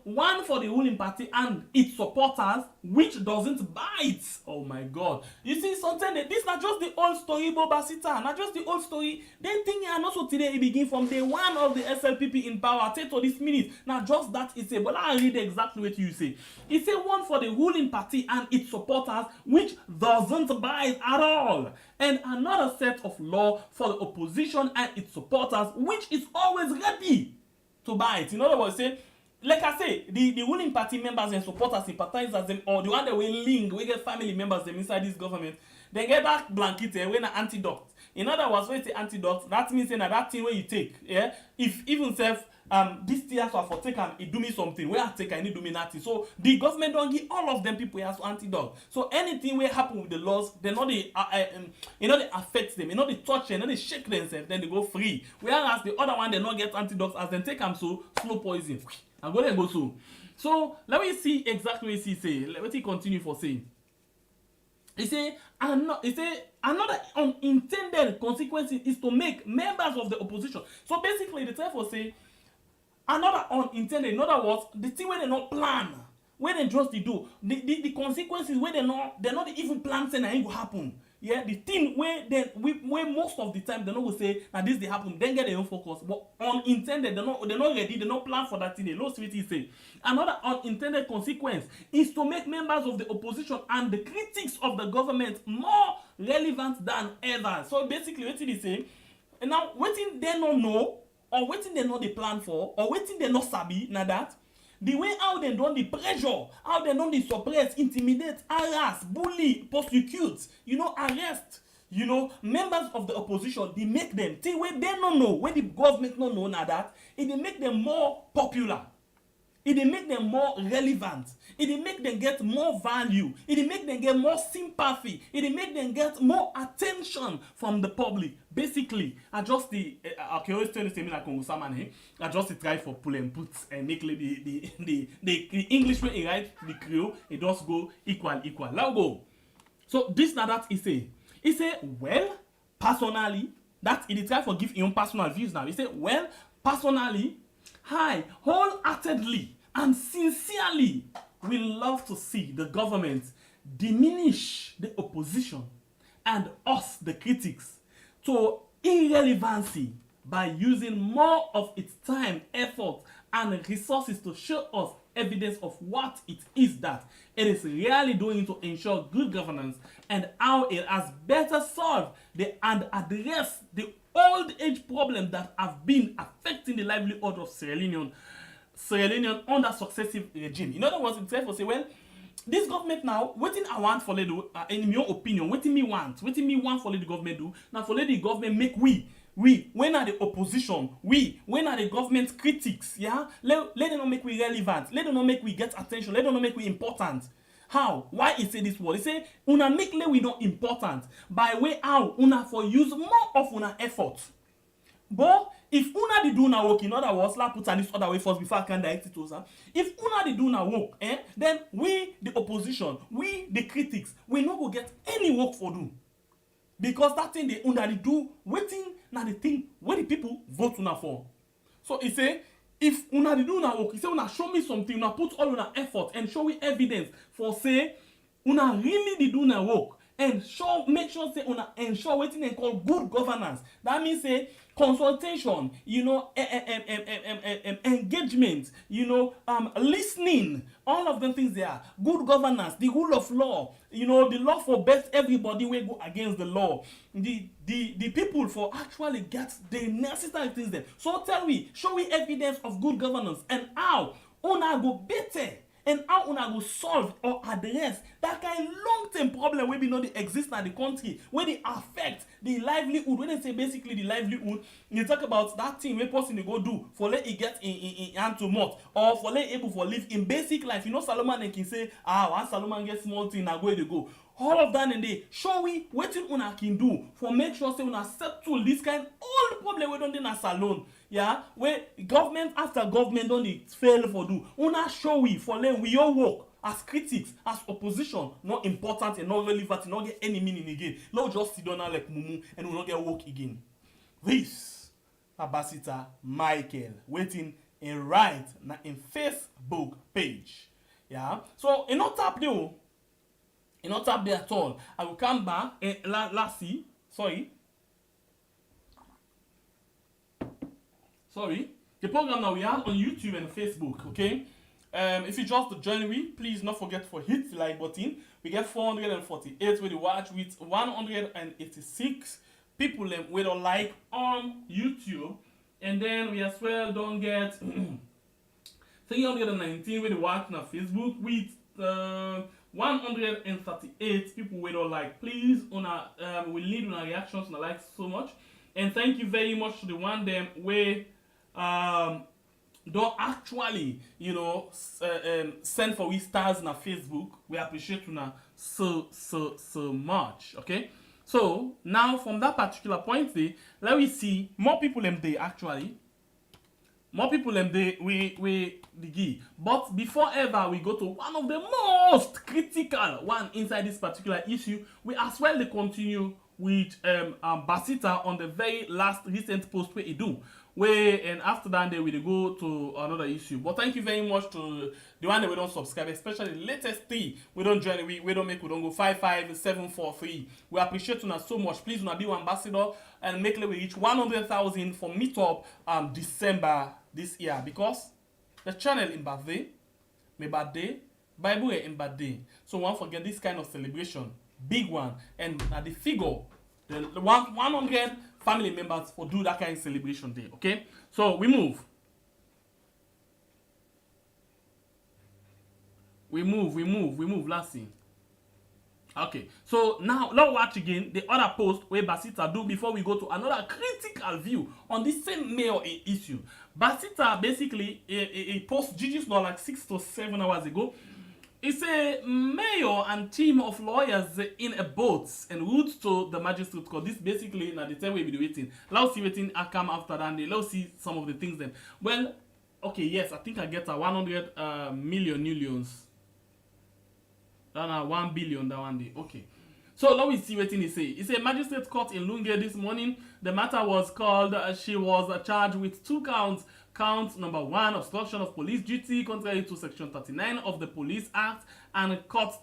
One for the ruling party and its supporters, which doesn't bite. Oh my God. You see something that this not just the old story, Bobasita, not just the old story. Then thing and also today it begin from the one of the SLPP in power till to this minute. Now just that it say, but I read exactly what you say. It say one for the ruling party and its supporters, which doesn't bite at all. And another set of law for the opposition and its supporters, which is always ready to bite. In other words, say like I say, the ruling party members and supporters, sympathizers, them, or the one that will link, we get family members them inside this government, they get that blanket when an antidote. In other words, when you say antidote, that means that thing where you take, yeah. If even self this tears are for take it do me something, where I take I need do me nothing. So the government don't give all of them people as antidote. So anything will happen with the laws, they know they they affect them, they touch them, they shake themselves, then they go free. Whereas the other one they not get antidotes as then take them so slow poison. And go there and go so. So let me see exactly what he say. Let me continue for saying. He say another unintended consequence is to make members of the opposition. So basically the therefore say another unintended, in other words, the thing where they not plan, where they just they do, the consequences where they're not even plan saying that it will happen. Yeah, the thing where most of the time they not go say that this they happen, then get their own focus. But unintended, they're not ready, they not plan for that thing. They lost what he say. Another unintended consequence is to make members of the opposition and the critics of the government more relevant than ever. So basically, what did he say? And now, what they don't know, or what they know they plan for, or what they not sabi, now that. The way how they don't the pressure, how they don't the suppress, intimidate, harass, bully, persecute, arrest, members of the opposition, they make them, till where they don't know, where the government don't know now that, it they make them more popular. It they make them more relevant. It they make them get more value. It they make them get more sympathy. It they make them get more attention from the public. Basically, I just I can always tell the same like Congressman. I just try for pull and put and make the English way he write the Creole. It does go equal. Now go. So this now that he say well personally that it try for give him personal views now. He say well personally. I wholeheartedly and sincerely will love to see the government diminish the opposition and us, the critics, to irrelevancy by using more of its time, effort, and resources to show us evidence of what it is that it is really doing to ensure good governance and how it has better solved and addressed the old age problem that have been affecting the livelihood of Sierra Leone under successive regime. In other words, it's therefore say, well, this government now, what I want for do, in your opinion, what me want for the government do, now for the government make we, when are the opposition, when are the government critics, yeah? Let them not make we relevant, let them not make we get attention, let them not make we important. How? Why he say this word? He say, una make we not important by way how una for use more of una effort. But if una di do na work, in other words, let's put on this other way first before I can direct it to us. If una di do na work, then we, the opposition, we, the critics, we not go get any work for do. Because that thing they una di do, waiting na the thing where the people vote una for. So he say, if una di do una work, he say una show me something, una put all una effort and show me evidence for say una really di do una work and make sure say una ensure wetin they call good governance. That means say consultation, engagement, listening, all of them things there. Good governance, the rule of law, the law for best everybody will go against the law. The people for actually get the necessary things there. So show me evidence of good governance and how una go better and how una go solve or address that kind of long-term problem where we know they exist in the country, where they affect the livelihood. When they say basically the livelihood, you talk about that thing where person they go do for let it get in hand to mouth or for let able for live in basic life. Solomon and can say, once Solomon gets small thing, now where they go. All of that and they show we what una can do for make sure say una settle this kind old problem we don't in a salon. Yeah, where government after government don't fail for do. Una show we for them we all work as critics, as opposition, not important and not relevant, not get any meaning again. Not just sit down like mumu and we not get work again. This Abasita Michael waiting and write na in Facebook page. Yeah, so in not tap there. You're not up there at all. I will come back and lastly, sorry. The program now we are on YouTube and Facebook, okay? If you just join me, please not forget to hit the like button. We get 448 with the watch with 186 people with a like on YouTube. And then we as well don't get 319 when they watch on Facebook with 138 people we don't like. Please, we need on our reactions and like so much. And thank you very much to the one them where don't actually, send for we stars on Facebook. We appreciate you now so much. Okay. So now from that particular point there, let me see more people them there actually. More people them there we the key. But before ever we go to one of the most critical one inside this particular issue, we as well they continue with Basita on the very last recent post where he do. And after that, they will go to another issue. But thank you very much to the one that we don't subscribe, especially the latest 3. We don't join, we don't go 55743. We appreciate you so much. Please be one ambassador and make sure we reach 100,000 for meetup December this year, because the channel in birthday, my birthday, Bible in birthday. So don't forget this kind of celebration, big one, and the figure, the 100 family members for do that kind of celebration day. Okay, so we move, let's see. Okay, so now let's watch again the other post where Basita do before we go to another critical view on this same mayor issue. Basita basically a post just not like 6 to 7 hours ago. It's a mayor and team of lawyers in a boat en route to the magistrate court. This basically now the time we be waiting. Let's see waiting I come after that. Let's see some of the things then. Well, okay, yes, I think I get a 100 million millions. Then 1 billion that one day. Okay. So let me see what he say. It's a magistrate court in Lungi this morning. The matter was called. She was charged with 2 counts. Count number 1, obstruction of police duty contrary to section 39 of the Police Act, and count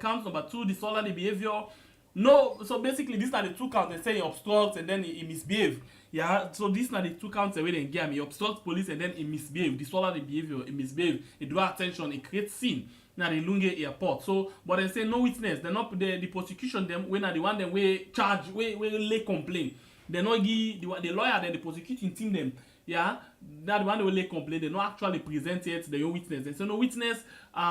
number 2, disorderly behavior. No, so basically these are the 2 counts. They say he obstructs and then he misbehave. Yeah, so these are the 2 counts where they get me. He obstructs police and then he misbehave. Disorderly behavior, he misbehave. He draw attention, he creates scene. Now the Lungi airport. So, but they say no witness. They're not the prosecution them when are the one them we charge, we lay complaint. They not give the lawyer then the prosecuting team them. Yeah, that one will lay complaint. They not actually present it the witness. They say no witness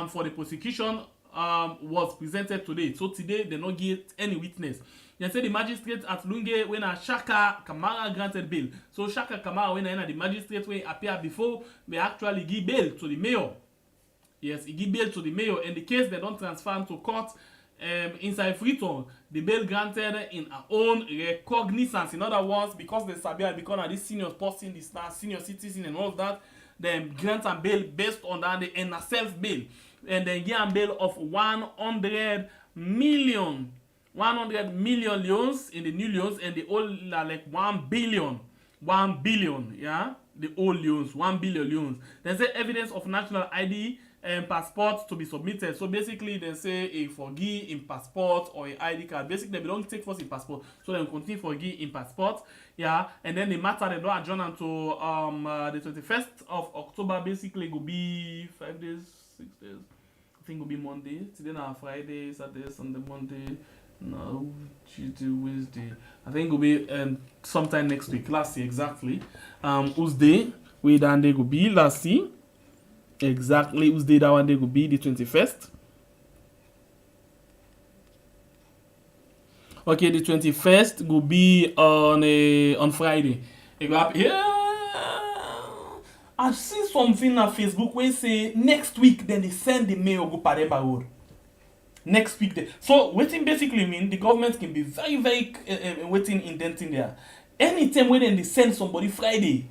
for the prosecution was presented today. So today they not get any witness. They say the magistrate at Lungi when a Shaka Kamara granted bail. So Shaka Kamara when the magistrate when appear before they actually give bail to the mayor. Yes, he give bail to the mayor. In the case they don't transfer him to court inside Freetown, the bail granted in our own recognizance. In other words, because the Sabia become this senior person, this senior citizen and all of that, then grant a bail based on that and a self bail. And then give a bail of 100 million loans in the new loans, and the old like 1 billion. 1 billion, yeah? The old loans, 1 billion loans. They say evidence of national ID and passport to be submitted. So basically they say a forgive in passport or an ID card. Basically they don't take first in passport, so they continue forgive in passport. Yeah, and then the matter they don't adjourn until the 21st of October. Basically will be 5 days, 6 days. I think will be Monday. Today now Friday, Saturday, Sunday, Monday. No, Tuesday, Wednesday. I think will be sometime next week. Last year exactly. Whose day? We then they will be last year. Exactly whose day that one day will be the 21st. Okay, the 21st will be on Friday. I've seen something on Facebook where say next week then they send the mail go Pademba Road. Next week. So waiting basically mean the government can be very, very waiting indenting there. Anytime when they send somebody Friday,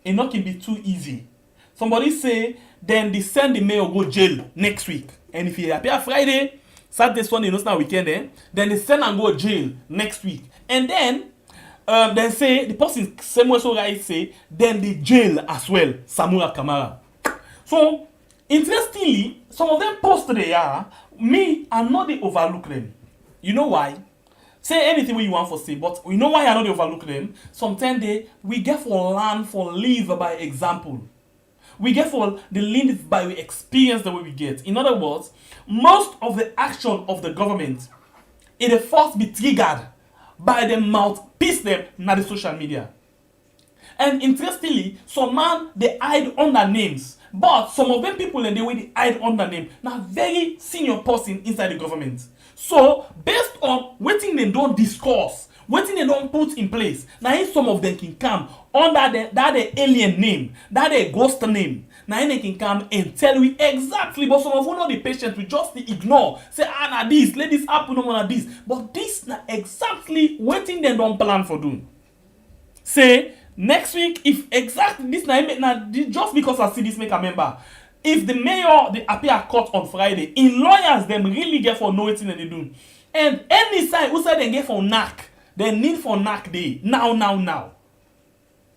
it not can be too easy. Somebody say, then they send the mail go jail next week. And if he appear Friday, Saturday, Sunday, no not weekend, then they send and go jail next week. And then say, the person, same way so right say, then they jail as well, Samura Kamara. So, interestingly, some of them post there, me, I know they overlook them. You know why? Say anything you want for say, but you know why I know they overlook them? Sometimes we get for learn, for live by example. We get for the live by experience the way we get. In other words, most of the action of the government, it first be triggered by the mouthpiece them na the social media. And interestingly, some man they hide under names. But some of them people and the way they hide under them, now very senior person inside the government. So based on what they don't discuss, what they don't put in place, now some of them can come under the alien name, that the ghost name. Now they can come and tell you exactly, but some of you know the patient will just ignore. Say, na this, let this happen, no this. But this na exactly what they don't plan for doing. Say next week, if exactly this now just because I see this make a member, if the mayor they appear court on Friday, in lawyers them really get for know what they do, and any side who say they get for knack, they need for knack day now.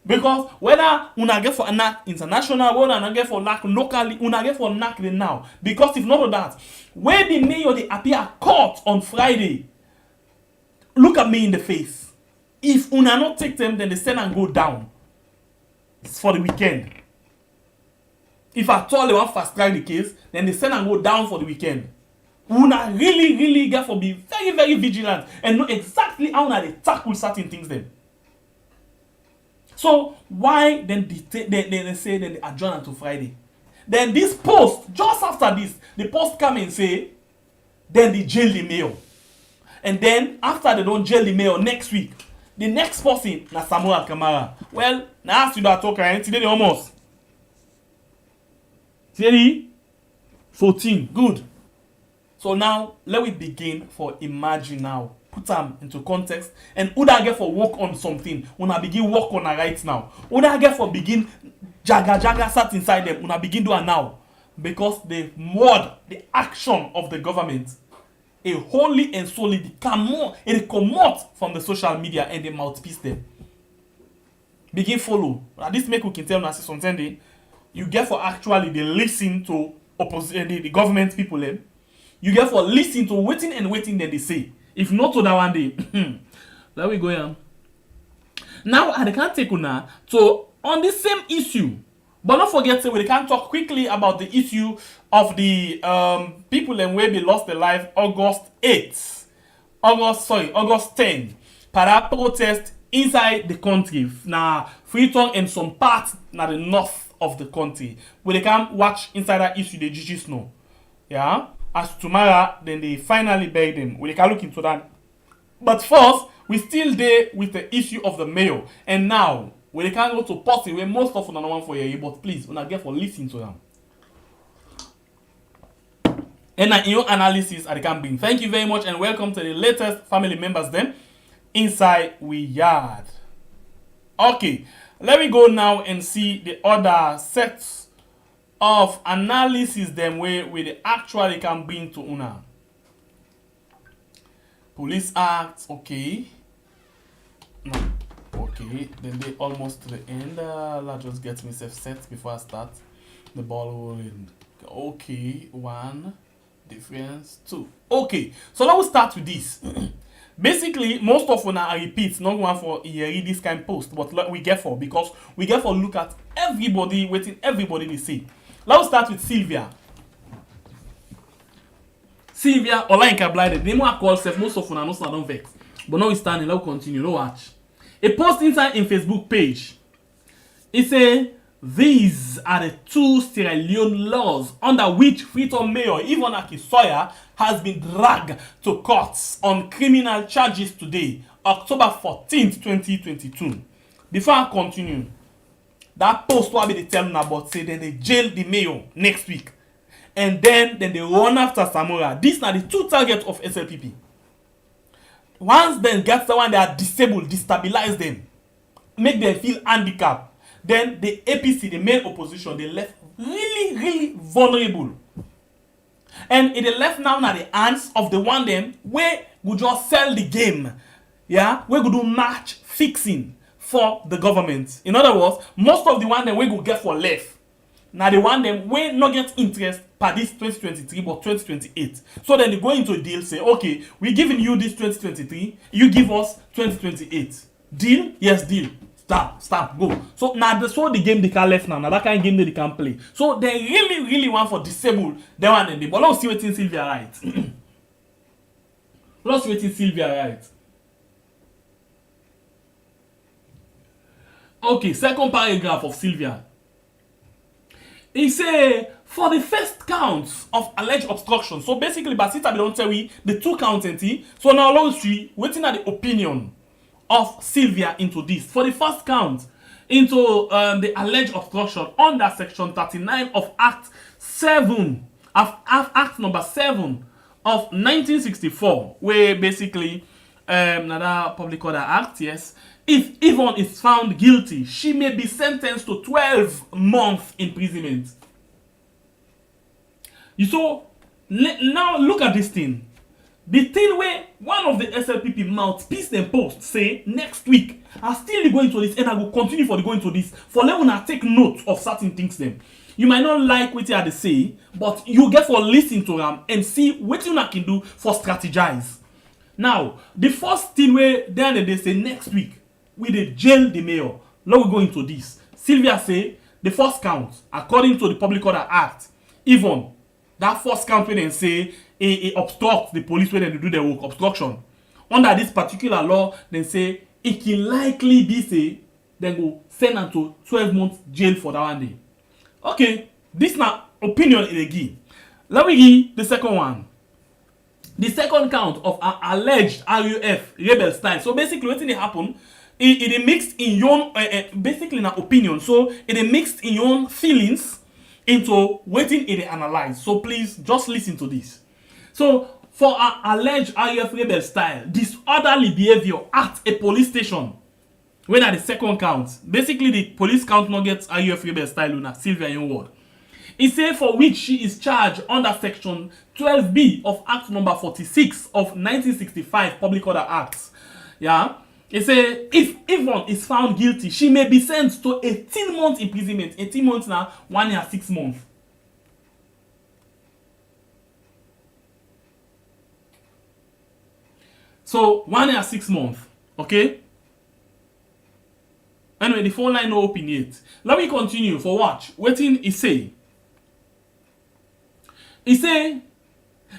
Because whether una get for knack international, whether una get for knack locally, una get for knack day now. Because if not of that, when the mayor they appear court on Friday, look at me in the face. If una not take them, then they send and go down. It's for the weekend. If at all they want fast track the case, then they send and go down for the weekend. Una really get for be very vigilant and know exactly how una they tackle certain things then. So why then they say then they adjourn until Friday? Then this post, just after this, the post come and say, then they jail the mayor. And then after they don't jail the mayor next week, the next person na Samuel Kamara. Well, now you don't talk right today almost. Today 14. Good. So now let me begin for imagine now. Put them into context and who that get for work on something. Una begin work on a right now. Who that get for begin jaga sat inside them. Una begin do it now. Because the word, the action of the government, a wholly and solely it come out from the social media and the mouthpiece them. Begin follow. This make we can tell us something. You get for actually they listen to the government people them. You get for listen to waiting that they say. If not to that one day, let me go here. Now I can't take una so on the same issue, but don't forget that we can talk quickly about the issue of the people and where they lost their life August 10. Para protest inside the country. Now Freetown and some parts na the north of the country. Where they can watch inside that issue the judges know. Yeah. As tomorrow, then they finally bury them. We can look into that. But first, we still there with the issue of the mayor. And now, we can go to party where most of them are one for you, but please, when I get for listen to them. And in your analysis, I can bring. Thank you very much and welcome to the latest family members then inside we yard. Okay, let me go now and see the other sets of analysis them where we actually can bring to una. Police Act, okay. No, okay. Then they almost to the end. Let's just get myself set before I start the ball rolling. Okay, 1 difference 2. Okay, so let us start with this. Basically, most of una I repeat, not one for read this kind of post, but we get for because we get for look at everybody waiting, everybody they say. Let's start with Sylvia. Sylvia, online can blinded. Name what I call self. Most of us don't vex. But now we standing. Let's continue. No watch. A post inside in Facebook page. It say these are the 2 Sierra Leone laws under which Freetown Mayor Yvonne Aki-Sawyerr has been dragged to courts on criminal charges today, October 14th, 2022. Before I continue. That post will be telling about say then they jail the mayor next week. And then they run after Samora. These are the 2 targets of SLPP. Once then get the one they are disabled, destabilize them, make them feel handicapped. Then the APC, the main opposition, they left really vulnerable. And it left now in the hands of the one them where we just sell the game. Yeah, we go do match fixing for the government. In other words, most of the one that we go get for left. Now the one them we not get interest per this 2023 but 2028. So then they go into a deal, say, okay, we're giving you this 2023, you give us 2028. Deal? Yes, deal. Stop, go. So now that's what the game they can left now. Now that kind of game they can play. So they really want for disabled that one and they. But let's see what in Sylvia right. Let's see what in Sylvia right. Okay, second paragraph of Sylvia. He say for the first counts of alleged obstruction. So basically, Basita be don't tell we the 2 counts empty. So now let's see waiting at the opinion of Sylvia into this. For the first count into the alleged obstruction under section 39 of Act 7 of Act number 7 of 1964, where basically another public order act, yes. If Yvonne is found guilty, she may be sentenced to 12 months imprisonment. You saw, now look at this thing. The thing where one of the SLPP mouthpiece and post say next week, I still go into this and I will continue for the going to this. For let I take note of certain things then. You might not like what they say, but you get for listen to them and see what you can do for strategize. Now, the first thing where then they say next week, we dey jail the mayor. Now we go into this. Sylvia say the first count, according to the Public Order Act, even that first count when they say it obstructs the police when they do their work, obstruction. Under this particular law, they say it can likely be say then go send them to 12 months jail for that one day. Okay, this now opinion in again. Let me give the second one. The second count of alleged RUF rebel style. So basically, what did happen? It mixed in your basically an opinion. So it mixed in your feelings into waiting it analyze. So please just listen to this. So for alleged RUF rebel style, disorderly behavior at a police station. When at the second count, basically the police count not gets RUF rebel style Luna Sylvia in word. It say for which she is charged under section 12B of Act number 46 of 1965 Public Order Acts. Yeah. It say if Yvonne is found guilty, she may be sent to 18 months imprisonment. 18 months now, 1 year 6 months. So 1 year 6 months. Okay. Anyway, the phone line no open yet. Let me continue for watch. Waiting is say. He say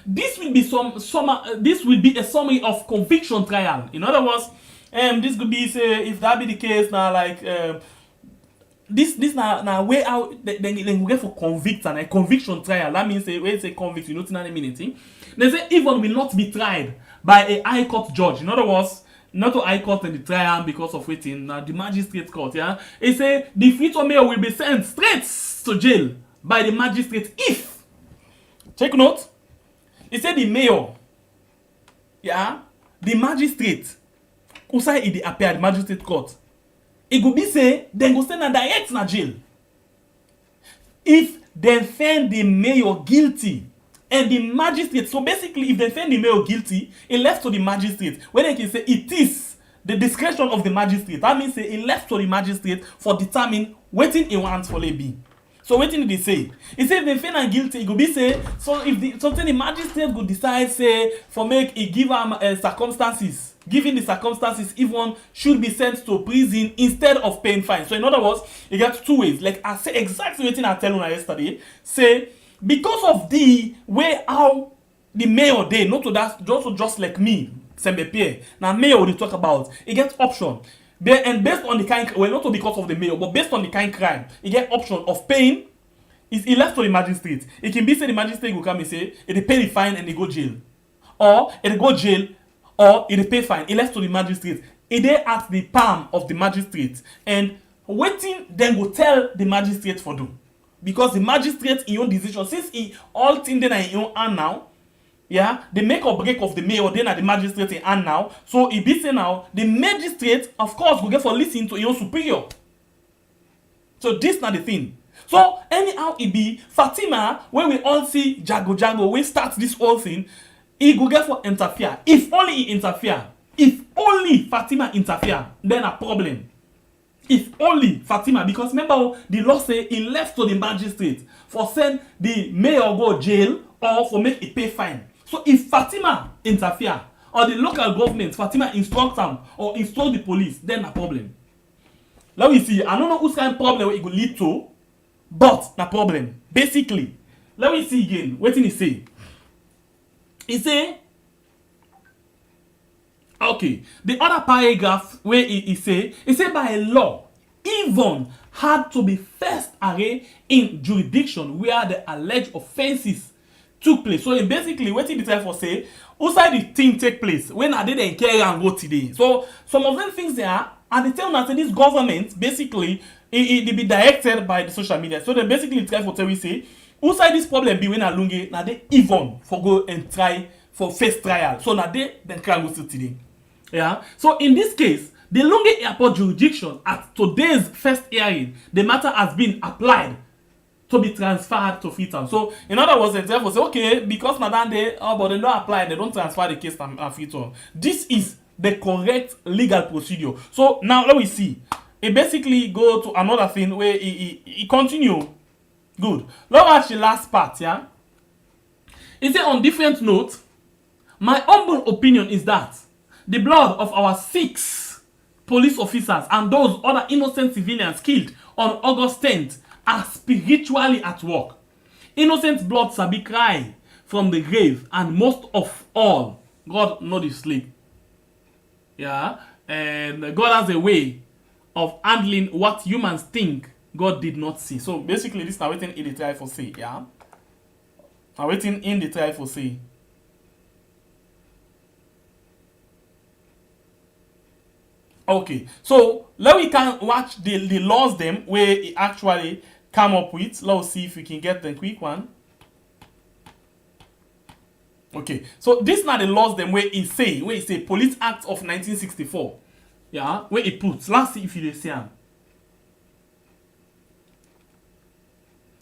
this will be this will be a summary of conviction trial. In other words, this could be say if that be the case now, like this now way out then we get for convict and a conviction trial. That means when you say convict, you know not anything. They say Yvonne will not be tried by a high court judge. In other words, not to high court in the trial because of waiting the magistrate court. Yeah, he say the Freetown mayor will be sent straight to jail by the magistrate if. Take note. He said the mayor, yeah, the magistrate, who say it appear at the magistrate court. It could be say then go send a direct na jail. If they find the mayor guilty and the magistrate, so basically if they find the mayor guilty, it left to the magistrate. When they can say it is the discretion of the magistrate, that means say it left to the magistrate for determine waiting he wants for be. So what did they say? He said if they find guilty, it could be say so if the something the magistrate could decide say for make it give them circumstances. Given the circumstances, Yvonne should be sent to prison instead of paying fine. So in other words, you get 2 ways. Like I say exactly what I tell you yesterday. Say because of the way how the mayor they not to that just like me, Sembe Pierre. Now mayor will talk about it gets option. And based on the kind, well, not because of the mayor, but based on the kind crime, you get option of paying. It left to the magistrate. It can be say the magistrate will come and say, it pay the fine and they go jail, or it go jail, or it pay fine. It left to the magistrate. It they at the palm of the magistrate, and waiting then go tell the magistrate for do, because the magistrate in your decision since he all thing then in your hand now. Yeah, the make or break of the mayor then at the magistrate in hand now. So it be say now the magistrate, of course, will get for listening to your superior. So this not the thing. So anyhow it be Fatima, when we all see Jago, we start this whole thing, he will get for interfere. If only he interfere, if only Fatima interfere, then a problem. If only Fatima, because remember the law say he left to the magistrate for send the mayor go jail or for make it pay fine. So if Fatima interfere or the local government, Fatima instruct them or instruct the police, then a problem. Let me see. I don't know whose kind of problem it will lead to, but a problem. Basically, let me see again. What did he say? He say, okay, the other paragraph where he say by law, Yvonne had to be first arraigned in jurisdiction where the alleged offenses took place. So basically, what did the trial for say? Outside the thing take place when I didn't care and go today. So some of them things there, and they tell us that this government basically it be directed by the social media. So they basically try for tell we say, outside this problem be when a Lungi now they Yvonne for go and try for first trial. So now they then try go to today. Yeah. So in this case, the Lungi Airport jurisdiction at today's first hearing, the matter has been applied to be transferred to Freetown. So in other words, the therefore say, okay, because Madame they but they don't apply, they don't transfer the case to Freetown. This is the correct legal procedure. So now let me see. It basically go to another thing where it continue. Good. Let's watch the last part, yeah. It said on different note, my humble opinion is that the blood of our 6 police officers and those other innocent civilians killed on August 10th are spiritually at work. Innocent blood shall be cry from the grave, and most of all, God not is sleep. Yeah, and God has a way of handling what humans think God did not see. So basically, this is now waiting in the trial for say. Yeah, now waiting in the trial for say. Okay, so let we can watch the laws them where it actually come up with. Let's see if we can get the quick one. Okay, so this now the laws them where it say Police Act of 1964. Yeah, where it puts. Let's see if you see them.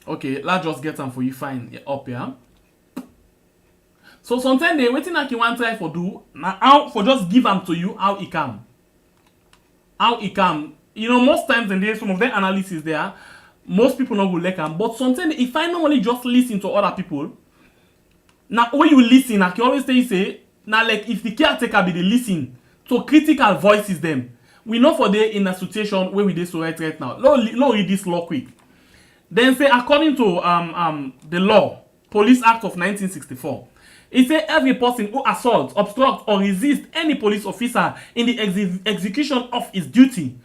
Okay, let's just get them for you fine up here. So sometimes they waiting like you want try for do now how for just give them to you how it come. How it come. You know, most times in there, some of the analysis there, most people not go like them. But sometimes if I normally just listen to other people, now when you listen, I can always say, now like if the caretaker be the listen to critical voices them, we know for they in a situation where we do so right now. Let's read this law quick. Then say according to the law, Police Act of 1964. It says every person who assaults, obstructs, or resists any police officer in the execution of his duty,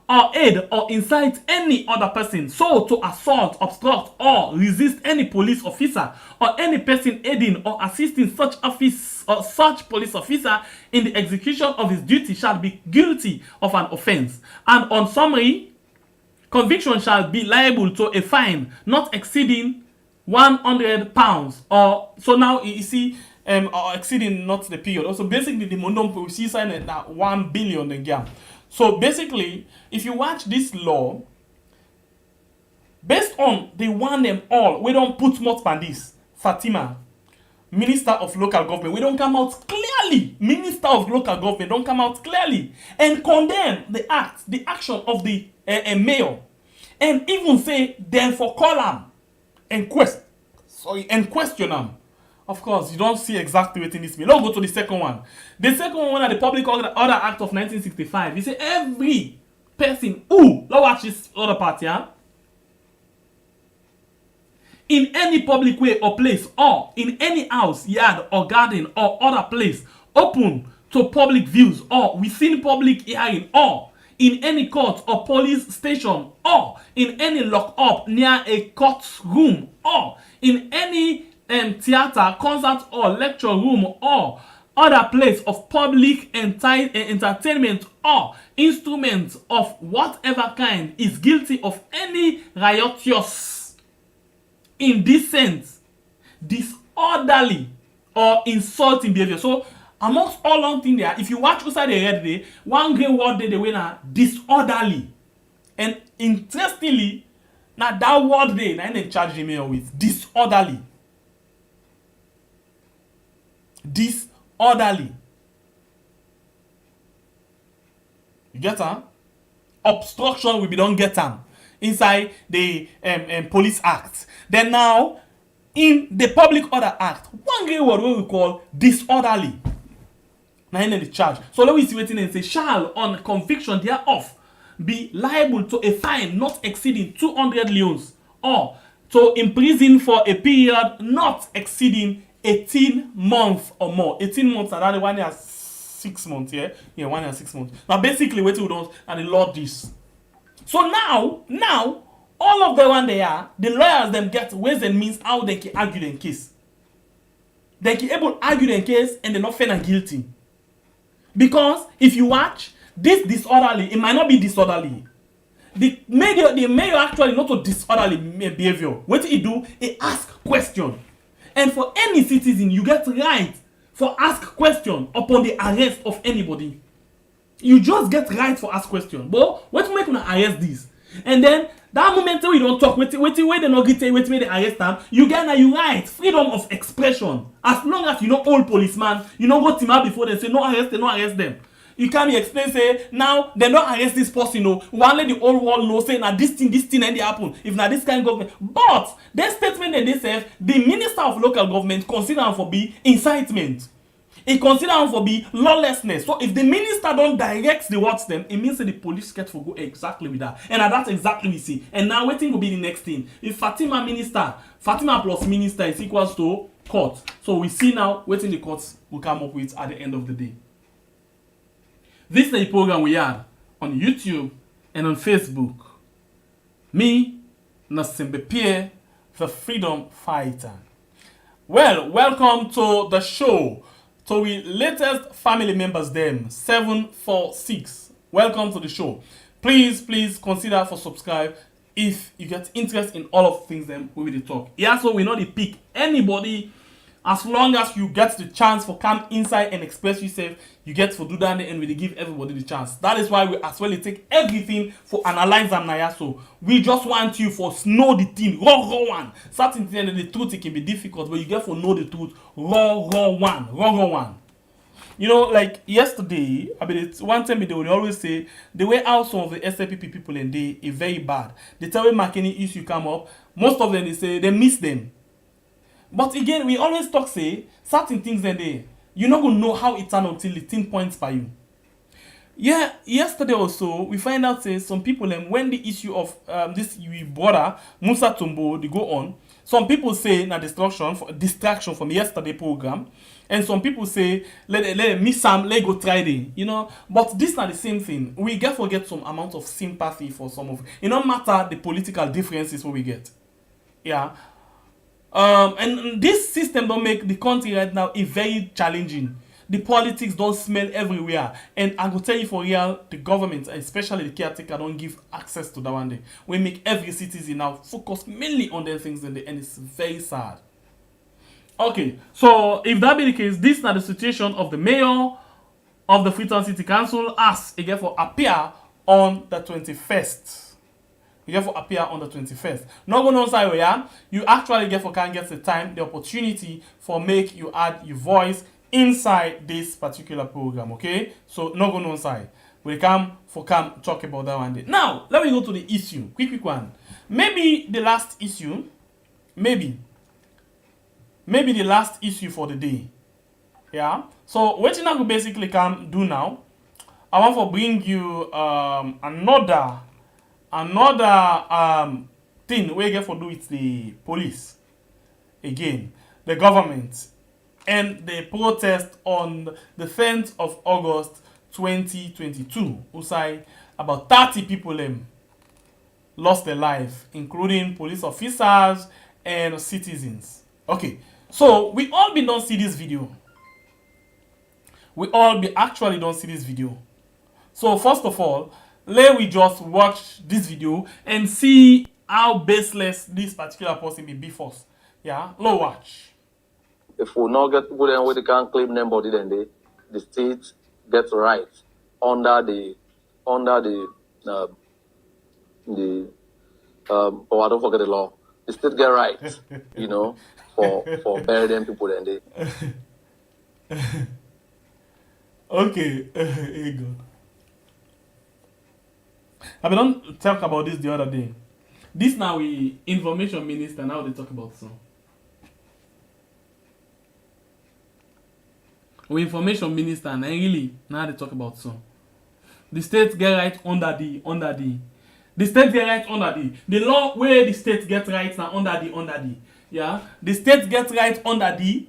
or aid or incite any other person so to assault, obstruct, or resist any police officer, or any person aiding or assisting such office or such police officer in the execution of his duty shall be guilty of an offense, and on summary, conviction shall be liable to a fine not exceeding £100, or so now you see or exceeding not the period. Also basically the money we see sign at 1 billion again. So basically if you watch this law based on the one them all, we don't put much on this. Fatima, Minister of Local Government, we don't come out clearly. Minister of Local Government don't come out clearly and condemn the act, the action of the mayor, and even say then for call them and question them. Of course, you don't see exactly what in this means. Let's go to the second one. The second one at the Public Order Act of 1965. You say every person who, let's watch this other part here. In any public way or place, or in any house, yard, or garden, or other place open to public views, or within public hearing, or in any court or police station, or in any lock-up near a courtroom, or in any theater, concert, or lecture room, or other place of public entertainment, or instruments of whatever kind, is guilty of any riotous, indecent, disorderly, or insulting behavior. So amongst all long things there, if you watch outside the red day, one great word they win disorderly. And interestingly, now that word they then charge the mayor with disorderly. Disorderly. You get them? Obstruction will be don't get them inside the Police Act. Then now in the Public Order Act, one great word we call disorderly. Now in the charge. So let me see what it say. Shall on conviction thereof be liable to a fine not exceeding 200 leons, or to imprison for a period not exceeding 18 months or more. 18 months, and that 1 year 6 months, yeah? Yeah, 1 year 6 months. Now basically what we do and the law this. So now, all of the one they are, the lawyers them get ways and means how they can argue their case. They can able to argue their case and they're not found guilty. Because if you watch, this disorderly, it might not be disorderly. The mayor actually not a disorderly behavior. What he do, he ask question. And for any citizen, you get right for ask question upon the arrest of anybody. You just get right for ask question. But what make you arrest this? And then that moment we don't talk, wait they not get wait they arrest them, you get now you right, freedom of expression. As long as you know all policeman, you know go team out before they say no arrest them. You can't explain say now they don't arrest this person, no. One let the whole world know say now this thing and they happen. If now this kind of government, but their statement that they say the minister of local government consider them for be incitement. He consider them for be lawlessness. So if the minister don't direct the words them, it means that the police get for go exactly with that. And that's exactly we see. And now waiting will be the next thing. If Fatima plus minister is equals to court. So we see now waiting the courts will come up with at the end of the day. This is the program we had on YouTube and on Facebook. Me, Nasimbe Pierre, the freedom fighter. Well, welcome to the show. So we latest family members them 746. Welcome to the show. Please consider for subscribe if you get interest in all of things them we will talk. Yeah, so we not pick anybody as long as you get the chance for come inside and express yourself, you get to do that and we give everybody the chance. That is why we as well take everything for analyze them now. So we just want you for know the thing, raw one. Certain things the truth it can be difficult, but you get for know the truth, raw one. You know, like yesterday, I mean, it's one time they would always say the way out some of the SLPP people and they is very bad. The time when McKinney issue come up, most of them they say they miss them. But again, we always talk say certain things and they you're not gonna know how it turned until the thing points by you. Yeah, yesterday also we find out say some people when the issue of this border Musa Tumbo they go on. Some people say na distraction from yesterday program, and some people say let miss some let go try it, you know. But this not the same thing. We get some amount of sympathy for some of it. No matter the political differences what we get. Yeah. And this system don't make the country right now is very challenging. The politics don't smell everywhere. And I will tell you for real, the government, especially the caretaker, don't give access to that one day. We make every citizen now focus mainly on their things and it's very sad. Okay, so if that be the case, this is not the situation of the mayor of the Freetown City Council as again for appear on the 21st. You get for appear on the 21st. Not going on side where you actually can get the time, the opportunity for make you add your voice inside this particular program, okay? So not going on side. We come talk about that one day. Now, let me go to the issue. Quick one. Maybe the last issue, maybe the last issue for the day. Yeah? So what you now basically can do now, I want to bring you another thing we get for do with the police again, the government, and the protest on the 10th of August 2022. Usai about 30 people lost their life, including police officers and citizens. Okay, so we all don't see this video. Don't see this video. So first of all, let we just watch this video and see how baseless this particular person be first. Yeah, let's watch. If we not get people then where they can't claim them body, then the state gets right under the oh I don't forget the law. The state get right, you know, for burying people then they. Okay, here you go. I don't talk about this the other day. This now we information minister, now they talk about some. We information minister and really now they talk about some. The state get right under the state get right under the law where the state get right now under the yeah. The state get right under the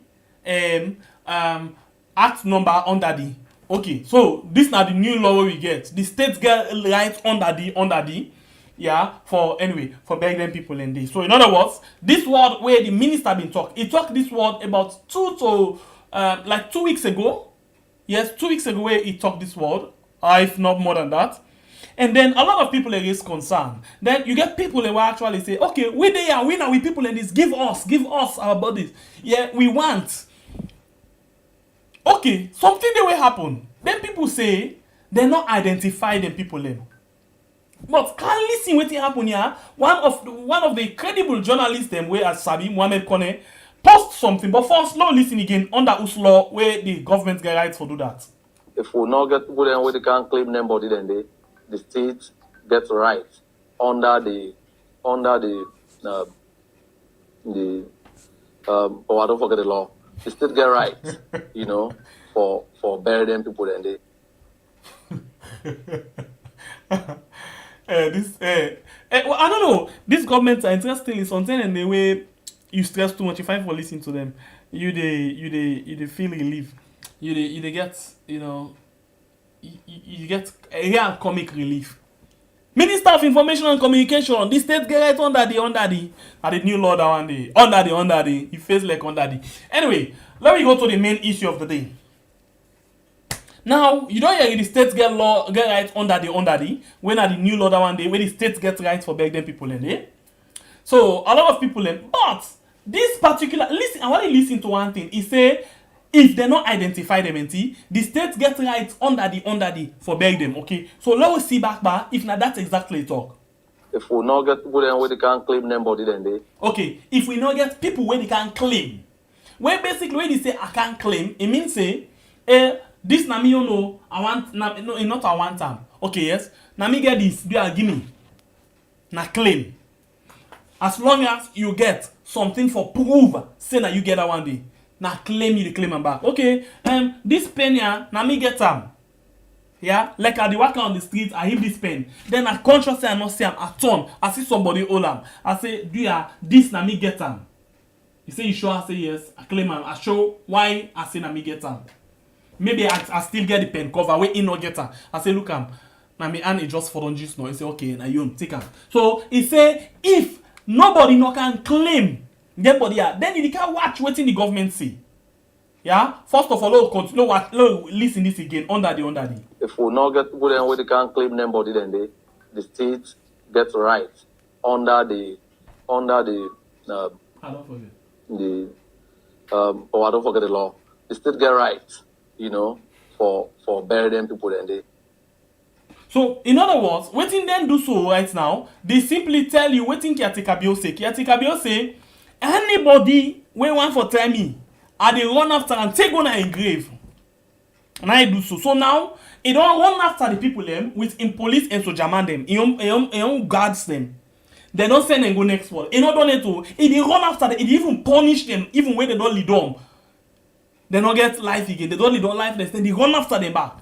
act number under the. Okay, so this now the new law we get. The states get right under the yeah, for bury them people in this. So in other words, this word where the minister been talk, he talked this word about 2 weeks ago. Yes, 2 weeks ago where he talked this word, if not more than that. And then a lot of people raise concern. Then you get people who will actually say, okay, we now we people in this, give us our bodies. Yeah, we want. Okay, something that will happen. Then people say they not identify them people them. But can listen what happen here. One of the credible journalists them where as Sabi Mohamed Kone post something, but first now listen again under US law where the government get rights for do that. If we not get people then where they can't claim them body then the state gets right under the I don't forget the law. The state get right, for bury them people then well, I don't know. These governments are interested in something and the way you stress too much. If I for listening to them, you feel relief. You get you get a real comic relief. Minister of Information and Communication, the state get right under the new law that one day. Under the. He feels like under the. Anyway, let me go to the main issue of the day. Now, you don't hear the states get right under the when are the new law that one day, where the states get right for back them people in there. So a lot of people but this particular I want to listen to one thing. He say if they not identify them, the states get right under the for beg them. Okay, so let us see back if not that's exactly talk. If we not get people where they can't claim them body then they. Okay, if we not get people where they can claim, where basically when they say I can't claim, it means say this na me I want not I want time. Okay, yes. Na me get this, do give me. Na claim. As long as you get something for prove, say that you get that one day. Now claim you the claim and back. Okay, this pen here, now me get them. Yeah, like I walk on the street, I hit this pen. Then I consciously I not see him. I turn, I see somebody hold him. I say, do ya this now me get them. You say you sure? I say yes. I claim him. I show why I say now me get them. Maybe I still get the pen cover where he not get them. I say look him. Now me hand it just for on just now. He say okay, now you take him. So he say if nobody no can claim. Then you can watch what the government say. Yeah? First of all, continue watch listen this again under the. If we not get people then where they can't claim them body then the state gets right under the I don't forget the law. The state get right, for bury them people then they. So, in other words, what in them do so right now, they simply tell you what in Kiatikabio say. Kiatikabio say anybody we want for tell me, I they run after and take on a grave. And I do so. So now, it don't run after the people them with in police and soldier man them. It guards them. They don't send and go next world. It not done to. It they run after them. It even punish them even when they don't lead on. They don't get life again. They don't lead on lifeless. Then they run after them back.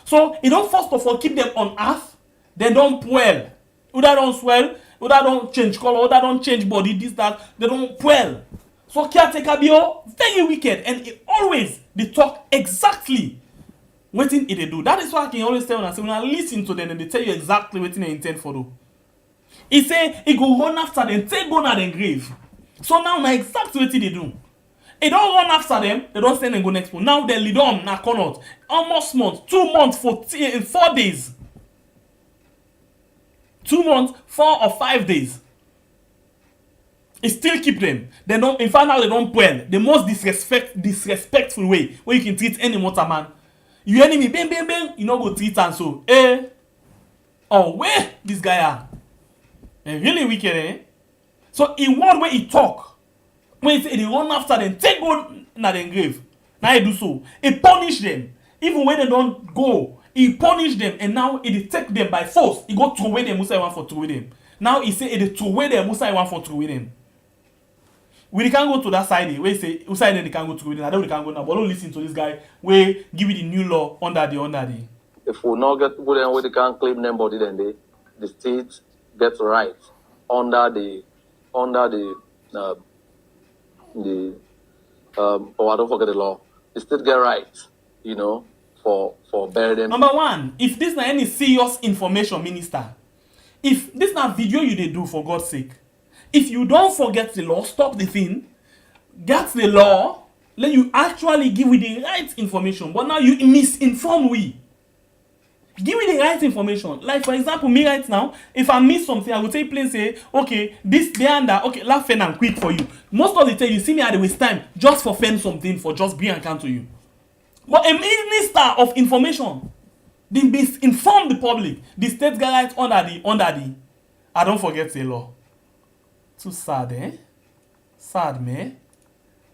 So it don't first of all keep them on earth. They don't swell. Either don't swell. Oda don't change color, Oda don't change body, this, that, they don't well. So caretaker bio, very wicked, and it always they talk exactly what they do. That is why I can always tell them, I say, when I listen to them and they tell you exactly what they intend for do. He say he go run after them, take go na them grave. So now exactly what they do. He don't run after them, they don't send and go next month. Now they lead on na corner. Almost month, 2 months, 4 days. 2 months, 4 or 5 days. It still keep them. They don't. In fact, now they don't well. The most disrespectful way where you can treat any mortal man. You enemy, bang, bang, bang. You know go treat and so. Where this guy are? Really wicked, eh? So in one way he talk, when he say they run after them, take go na them grave. Now he do so. He punish them, even when they don't go. He punish them and now he take them by force. He go throw away them Musa want for throw away them. Now he say he throw away them Musa want for throw away them. We can go to that side where he say Musa they can go through them. I don't can go now, but don't listen to this guy where give you the new law under the. If we not get people then where they can't claim them body then the state gets right under the I don't forget the law. The state get right, for bury them. Number one, if this is any serious information, minister, if this na video you dey do, for God's sake, if you don't forget the law, stop the thing, get the law, let you actually give me the right information. But now you misinform we. Give me the right information. Like for example, me right now, if I miss something, I would say plain say, okay, this, there and that, okay, laugh and quick for you. Most of the time you see me at the waste time just for fen something for just bring account to you. But a minister of information, they misinform the public. The state guidelines under the I don't forget the law. Too sad, eh? Sad, man.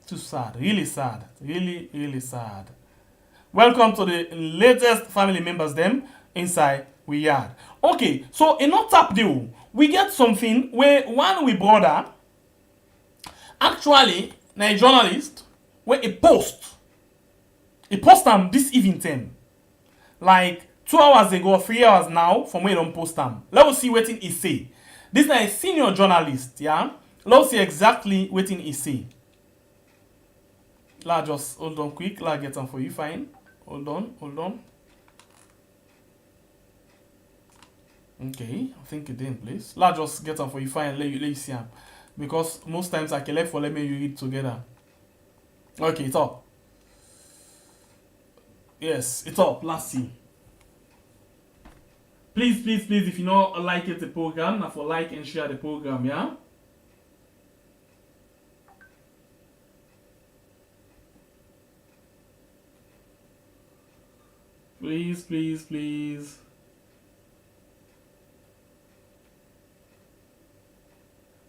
Too sad. Really sad. Really, really sad. Welcome to the latest family members them inside we yard. Okay, so in not tap deal, we get something where one we brother actually a journalist where a post them this evening time. Like 2 hours ago, 3 hours now from where don't post them. Let's see what he say. This is a senior journalist, yeah. Let's see exactly what he say. Let's just hold on quick. Let's get them for you fine. Hold on. Okay, I think it in place. Let's just get them for you fine. Let you see them. Because most times I can let me you read together. Okay, it's up. Yes, it's up. Let's see. Please, if you not like the program, now for like and share the program, yeah? Please.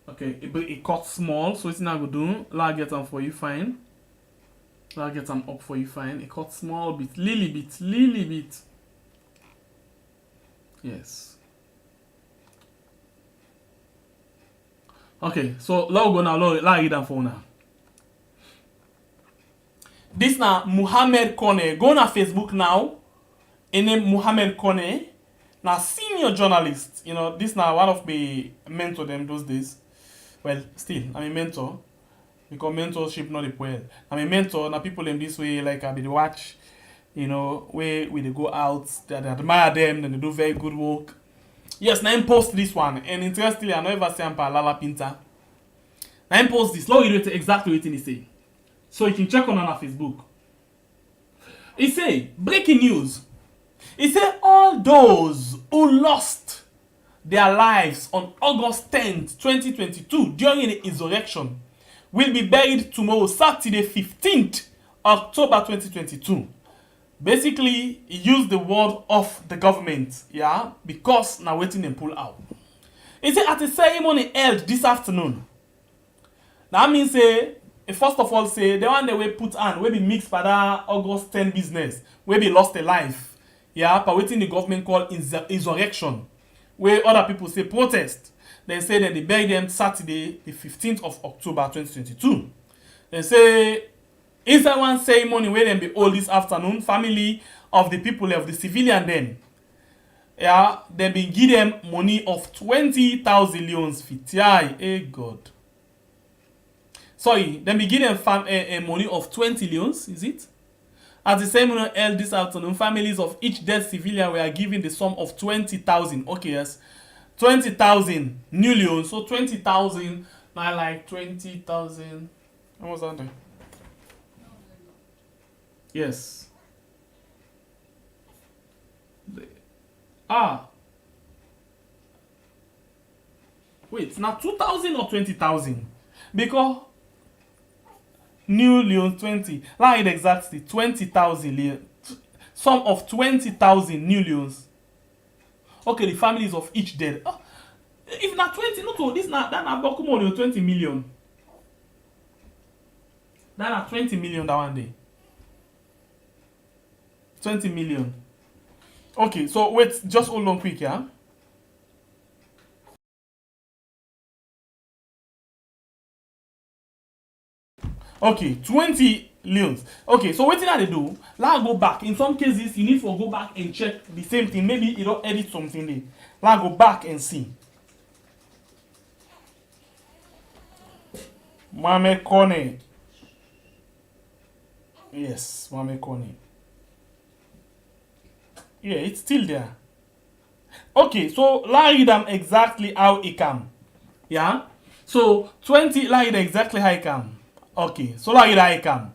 Okay, it cut small, so it's not gonna do. Let's get them for you fine. Let's get them up for you fine. It cut small bit, lily bit. Yes. Okay, so let's go now. Let's read them for now. This now Muhammad Kone. Go on Facebook now. In name Muhammad Kone. Now senior journalist. You know, this now one of the mentor them those days. Well, still, I'm a mentor. Because mentorship not a well. I'm a mentor. Now people them this way like I be the watch. You know, where they go out, they admire them, then they do very good work. Yes, now I post this one. And interestingly, I never say I'm Lala Pinta. Now I post this. Let me read exactly what he say. So you can check on our Facebook. He say, breaking news. He say, all those who lost their lives on August 10th, 2022 during the insurrection will be buried tomorrow, Saturday, 15th October 2022. Basically, he used the word of the government, yeah, because now waiting and pull out. He said at a ceremony held this afternoon. That means first of all say the one they will put on will be mixed by that August 10 business, will be lost a life, yeah, by waiting the government called insurrection, where other people say protest. They say that they bury them Saturday, the 15th of October 2022. They say inside one ceremony where them be hold this afternoon, family of the people of the civilian then, yeah, they be give them money of 20,000 leons fit. Yeah, hey God. Sorry, they be give them a money of 20 leons, is it? At the ceremony held this afternoon, families of each dead civilian were given the sum of 20,000. Okay, yes. 20,000 new leons. So 20,000, not like 20,000. What was that there? Yes. Wait, not 2,000 or 20,000? Because new leons 20. Like exactly 20,000 leons. Sum of 20,000 new leons. Okay, the families of each dead. Oh, if not 20, no, this not that not about 20 million. That not 20 million that one day. 20 million. Okay, so wait, just hold on quick, yeah? Okay, 20 leons. Okay, so what did I do? Let's go back. In some cases, you need to go back and check the same thing. Maybe you don't edit something there. Let's go back and see. Mame Kone. Yes, Mame Kone. Yeah, it's still there. Okay, so let's read them exactly how it come. Yeah? So 20, let's read exactly how it come. Okay, so let's read how it come.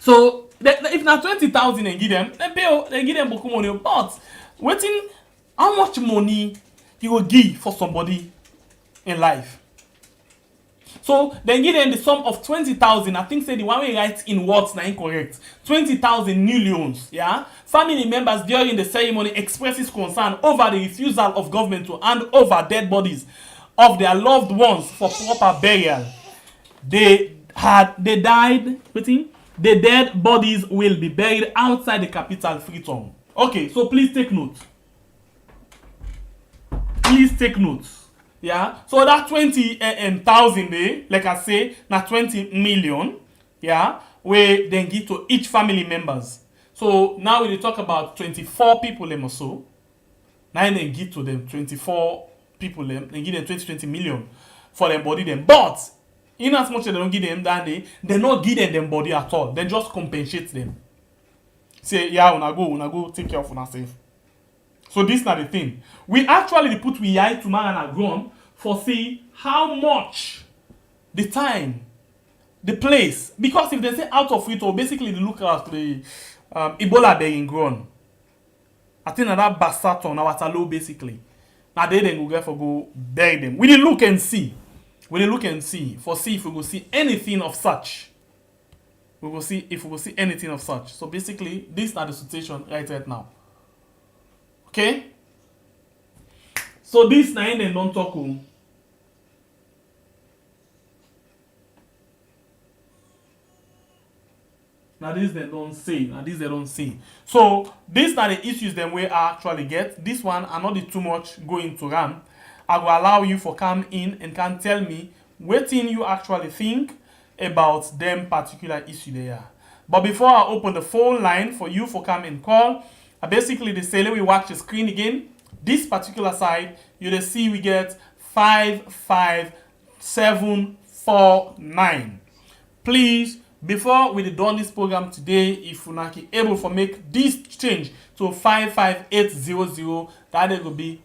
So if now 20,000 they give them, they give them beaucoup money. But waiting, how much money you will give for somebody in life? So they give them the sum of 20,000. I think say the one we write in words now incorrect. 20,000 new loans. Yeah. Family members during the ceremony expresses concern over the refusal of government to hand over dead bodies of their loved ones for proper burial. They died. Waiting. The dead bodies will be buried outside the capital, Freetown. Okay, so please take note. Please take note. Yeah, so that 20,000 like I say, na 20 million. Yeah, where then give to each family members. So now we talk about 24 people them or so. Now they give to them 24 people them. They give them 20 million for them body them. But in as much as they don't give them that they not give them body at all. They just compensate them. Say, yeah, una go take care of una self. So this is not the thing. We actually put we eye to man and grown for see how much the time, the place. Because if they say out of it, or basically they look at the Ebola being grown. I think that Bassaton, Waterloo basically. Now they then go bury them. We didn't look and see. We didn't look and see if we go see anything of such. We will see if we will see anything of such. So basically, this is the situation right now. Okay? So this nine they don't talk. Now this they don't say. Now this they don't say. So these are the issues them we actually get. This one are not too much going to RAM. I will allow you for come in and can tell me what thing you actually think about them particular issue there. But before I open the phone line for you for come and call, basically the say we watch the screen again. This particular side, you see we get 55749. Please, before we done this program today, if you're not able to make this change to 55800, that will be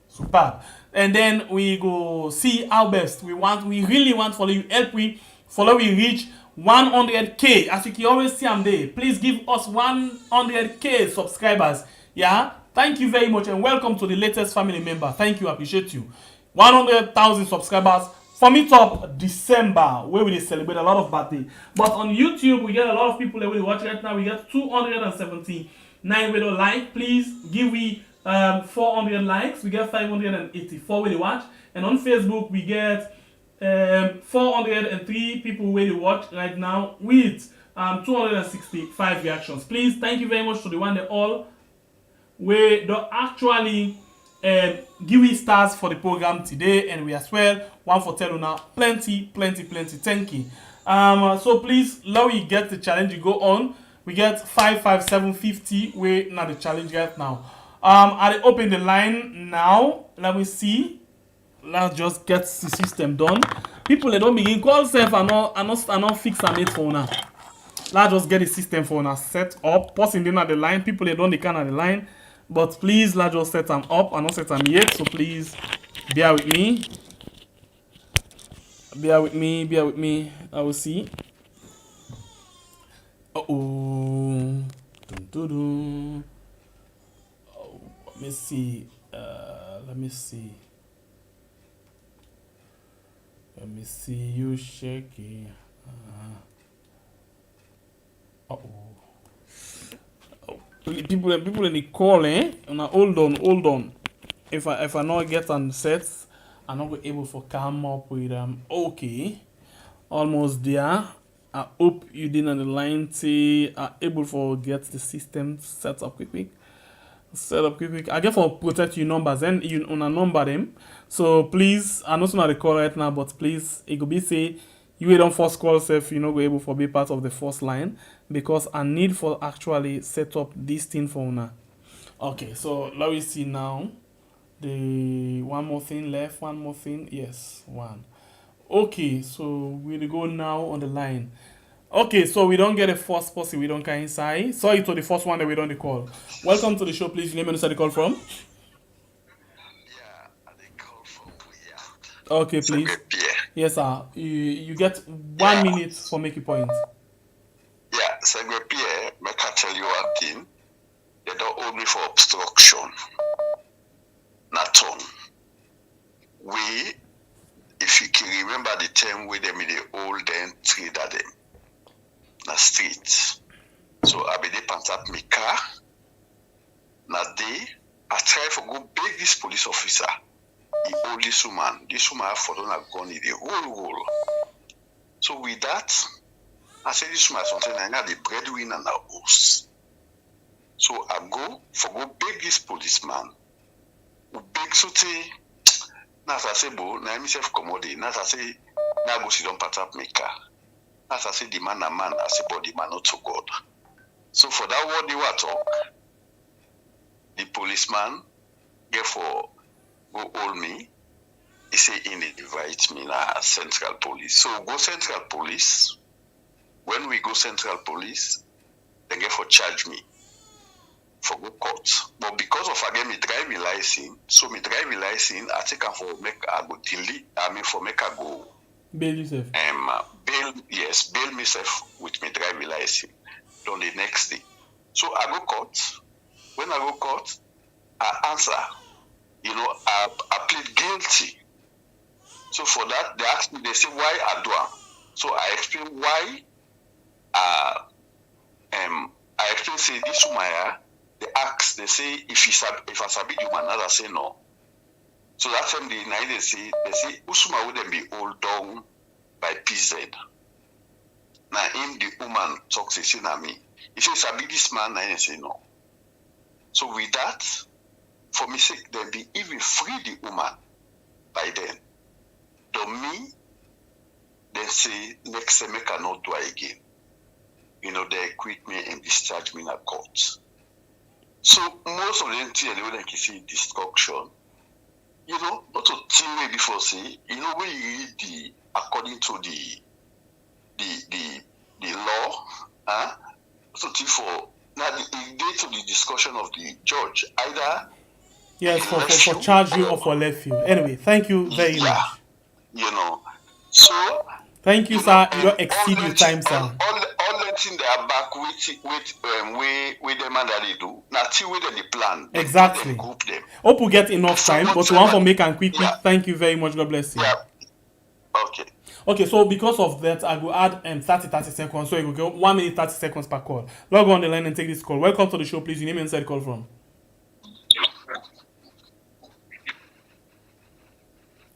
superb. And then we go see our best. We really want follow you help we reach 100k. As you can always see I'm there. Please give us 100k subscribers. Yeah. Thank you very much and welcome to the latest family member. Thank you, appreciate you. 100,000 subscribers. For me top December where we celebrate a lot of birthday. But on YouTube we get a lot of people that we watch right now. We get 279 with a like. Please give we 400 likes. We get 584 where they watch. And on Facebook we get 403 people where they watch right now with 265 reactions. Please, thank you very much to the one that all where they actually give me stars for the program today, and we as well one for tell you now plenty thank you. So please let me get the challenge you go on. We get 55750 where now the challenge right now. I open the line now. Let me see. Let's just get the system done. People they don't begin call self and not fix and make for now. Let's just get the system for now set up. Passing in at the line. People they don't can at the line. But please let's just set them up. I not set them yet. So please bear with me. Bear with me. I will see. Oh, let me see. Let me see you shaking. People in the call, Now hold on. If I not get on set, I'm not able to come up with okay. Almost there. I hope you didn't on the line say are able to get the system set up quick. I get for protect your numbers and you wanna number them. So please, I know it's not the call right now, but please, it could be say you don't first call self, you're not going able to be part of the first line because I need for actually set up this thing for now. Okay, so let me see now. The one more thing left, yes, one. Okay, so we'll go now on the line. Okay, so we don't get a first person, we don't can inside. Sorry to the first one that we don't call. Welcome to the show, please. Your name and where the call from? Okay, please. Yes, sir. You get 1 minute for make a point. Yeah, Segre Pierre, I can tell you one thing. They don't hold me for obstruction. Not on. We, if you can remember the time where they made the old then trader them. Na street. So I be dey pantap me car. Na day I try for go beg this police officer. He hold this woman. This woman for don have gone in the whole. So with that, I say this woman something I got the breadwinner and the host. So I go beg this policeman. Who beg so say na I say bo na myself commode. Na I say na go sit down pantap me car. As I say, the man a man, I say, but the man not to God. So for that word they were talk, the policeman, therefore, go hold me. He say, he invite me na Central Police. So go Central Police. When we go Central Police, they get for charge me for go court. But because of again me driving license, so me driving license, I take for make I go delete. I mean for make I go. Bail yourself. Bail myself with my driving license on the next day. So I go court. When I go court, I answer. I plead guilty. So for that, they ask me, they say, why I do it? So I explain why. I explain, say, this woman, they ask, they say, if I sabi you man, I say no. So that time they say, Usuma wouldn't be all down by PZ. Now him the woman talks, he say na me. He says, I be this man, I say no. So with that, for me sake, they be even free the woman by then. To me, they say next time I cannot do it again. They acquit me and discharge me in a court. So most of them tell you like you see destruction. Not to team way before say, when you read according to the law, so for now it get to the discussion of the judge either. Yes, for charge you or for left you. Anyway, thank you very much. So thank you, sir. You don't exceed your time, sir. All the things they are back with them and that they do. Now till with the plan. Exactly. Group them. Hope we get enough time, but we want to make and quick. Thank you very much. God bless you. Yeah. Okay. Okay, so because of that, I will add 30 seconds. So you will go 1 minute 30 seconds per call. Log on the line and take this call. Welcome to the show, please. Your name and inside call from.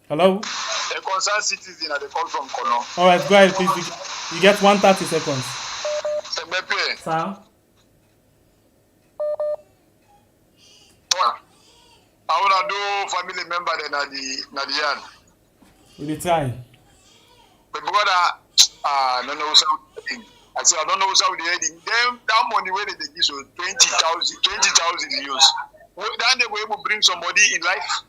Hello? A concerned citizen at the call from Kono. All right, go ahead, please. You get 130 seconds. Sir? I want to do family member then at the yard. We try. But brother, I don't know something. I said I don't know how they heading. Them that money where they give so 20,000 euros. Then they were able to bring somebody in life.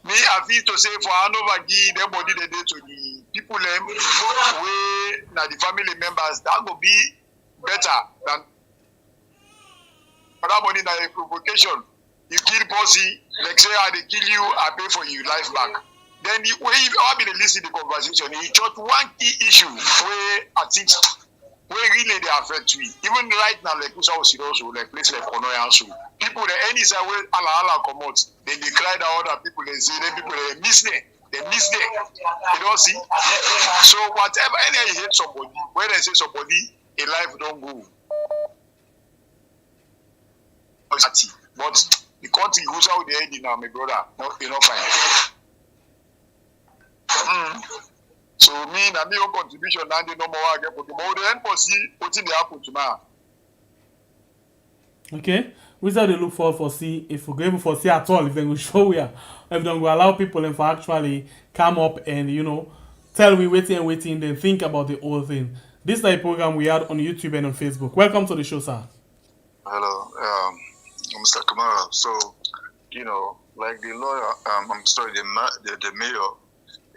Me, I feel to say for Hanover, give them body they did to the people them way now the family members that will be better than that money na a provocation. You kill bossy, like say they kill you, I pay for you life back. Then the way I be listen to the conversation, he chose one key issue where I think where really they affect me. Even right now, like Usa was also like place like Konoyansu. People the any side where Allah come out, then they cry down other people, they say them people they miss them. They miss them. You don't see? So whatever any you hate somebody, when they say somebody a life don't go. But the country who's out there now, my brother, you know fine. So me na me own contribution now they no more again for the more the end see what they happen tomorrow. Okay. We say they look forward for see if we go able for see at all if they will show we are if they will allow people and for actually come up and tell we waiting then think about the whole thing. This is a program we had on YouTube and on Facebook. Welcome to the show, sir. Hello, Mr. Kamara. So, like the lawyer, the mayor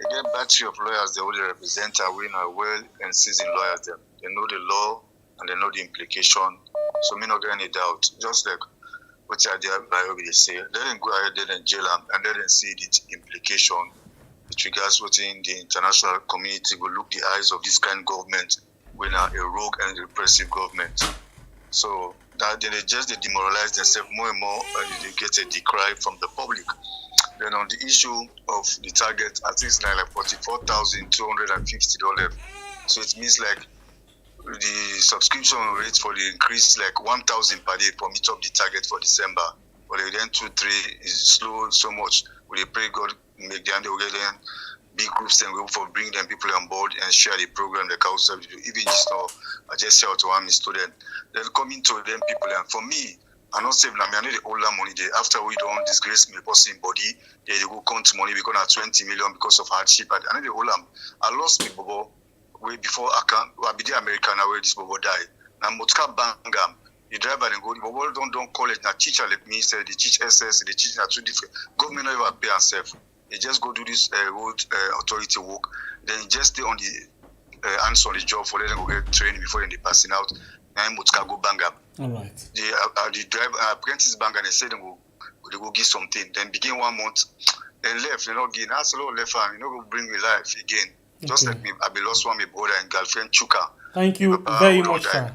Again, battery of lawyers, they only represent are well and seasoned lawyers. They know the law and they know the implication. So me not get any doubt. Just like what I did by they say, let them go ahead and jail them and let them see the implication with regards what in the international community will look the eyes of this kind of government when a rogue and repressive government. So that they demoralize themselves more and more and they get a decry from the public. Then on the issue of the target, I think it's like $44,250. So it means like the subscription rate for the increase like 1,000 per day for meet up the target for December. But then 2-3 is slow so much. We pray God make them, they will get them big groups and we hope for bring them people on board and share the program the council do. Even just now, I just say out to one student. Then coming to them people and for me, I not save I know the older money there. After we don't disgrace me person body, they go count money because I 20 million because of hardship. I know the older I lost me bobo way before I be the American where this bobo die. Now Motka Bangam, the driver and go the bobo don't call it now teacher like me say the teach SS, the teaching are two different. Government never pay themselves. They just go do this road authority work. Then just stay on the hands on the job for them go get training before they passing out. Now Motka go bang up. All right. The driver apprentice bank and they say they go give something. Then begin 1 month, then left. You know, again, that's a lot left hand. You know, go bring me life again. Okay. Just like me, I be lost one my brother and girlfriend Chuka. Thank you very much, sir.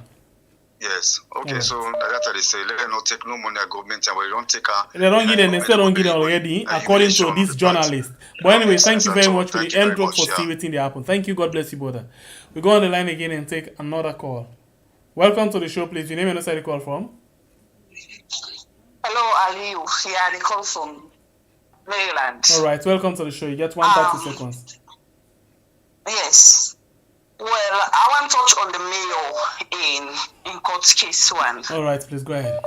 Yes. Okay. Right. So that's what they say. Let them not take no money at government, and we don't take her. They don't get it. They still don't get it already, according to this journalist. But anyway, thank you very much for the end drop for still waiting to happen. Thank you. God bless you, brother. We go on the line again and take another call. Welcome to the show, please. Your name and where you call from? Hello, Aliu. Yeah, they call from Maryland. All right, welcome to the show. You get 130 seconds. Yes. Well, I want to touch on the mayor in court case one. All right, please go ahead.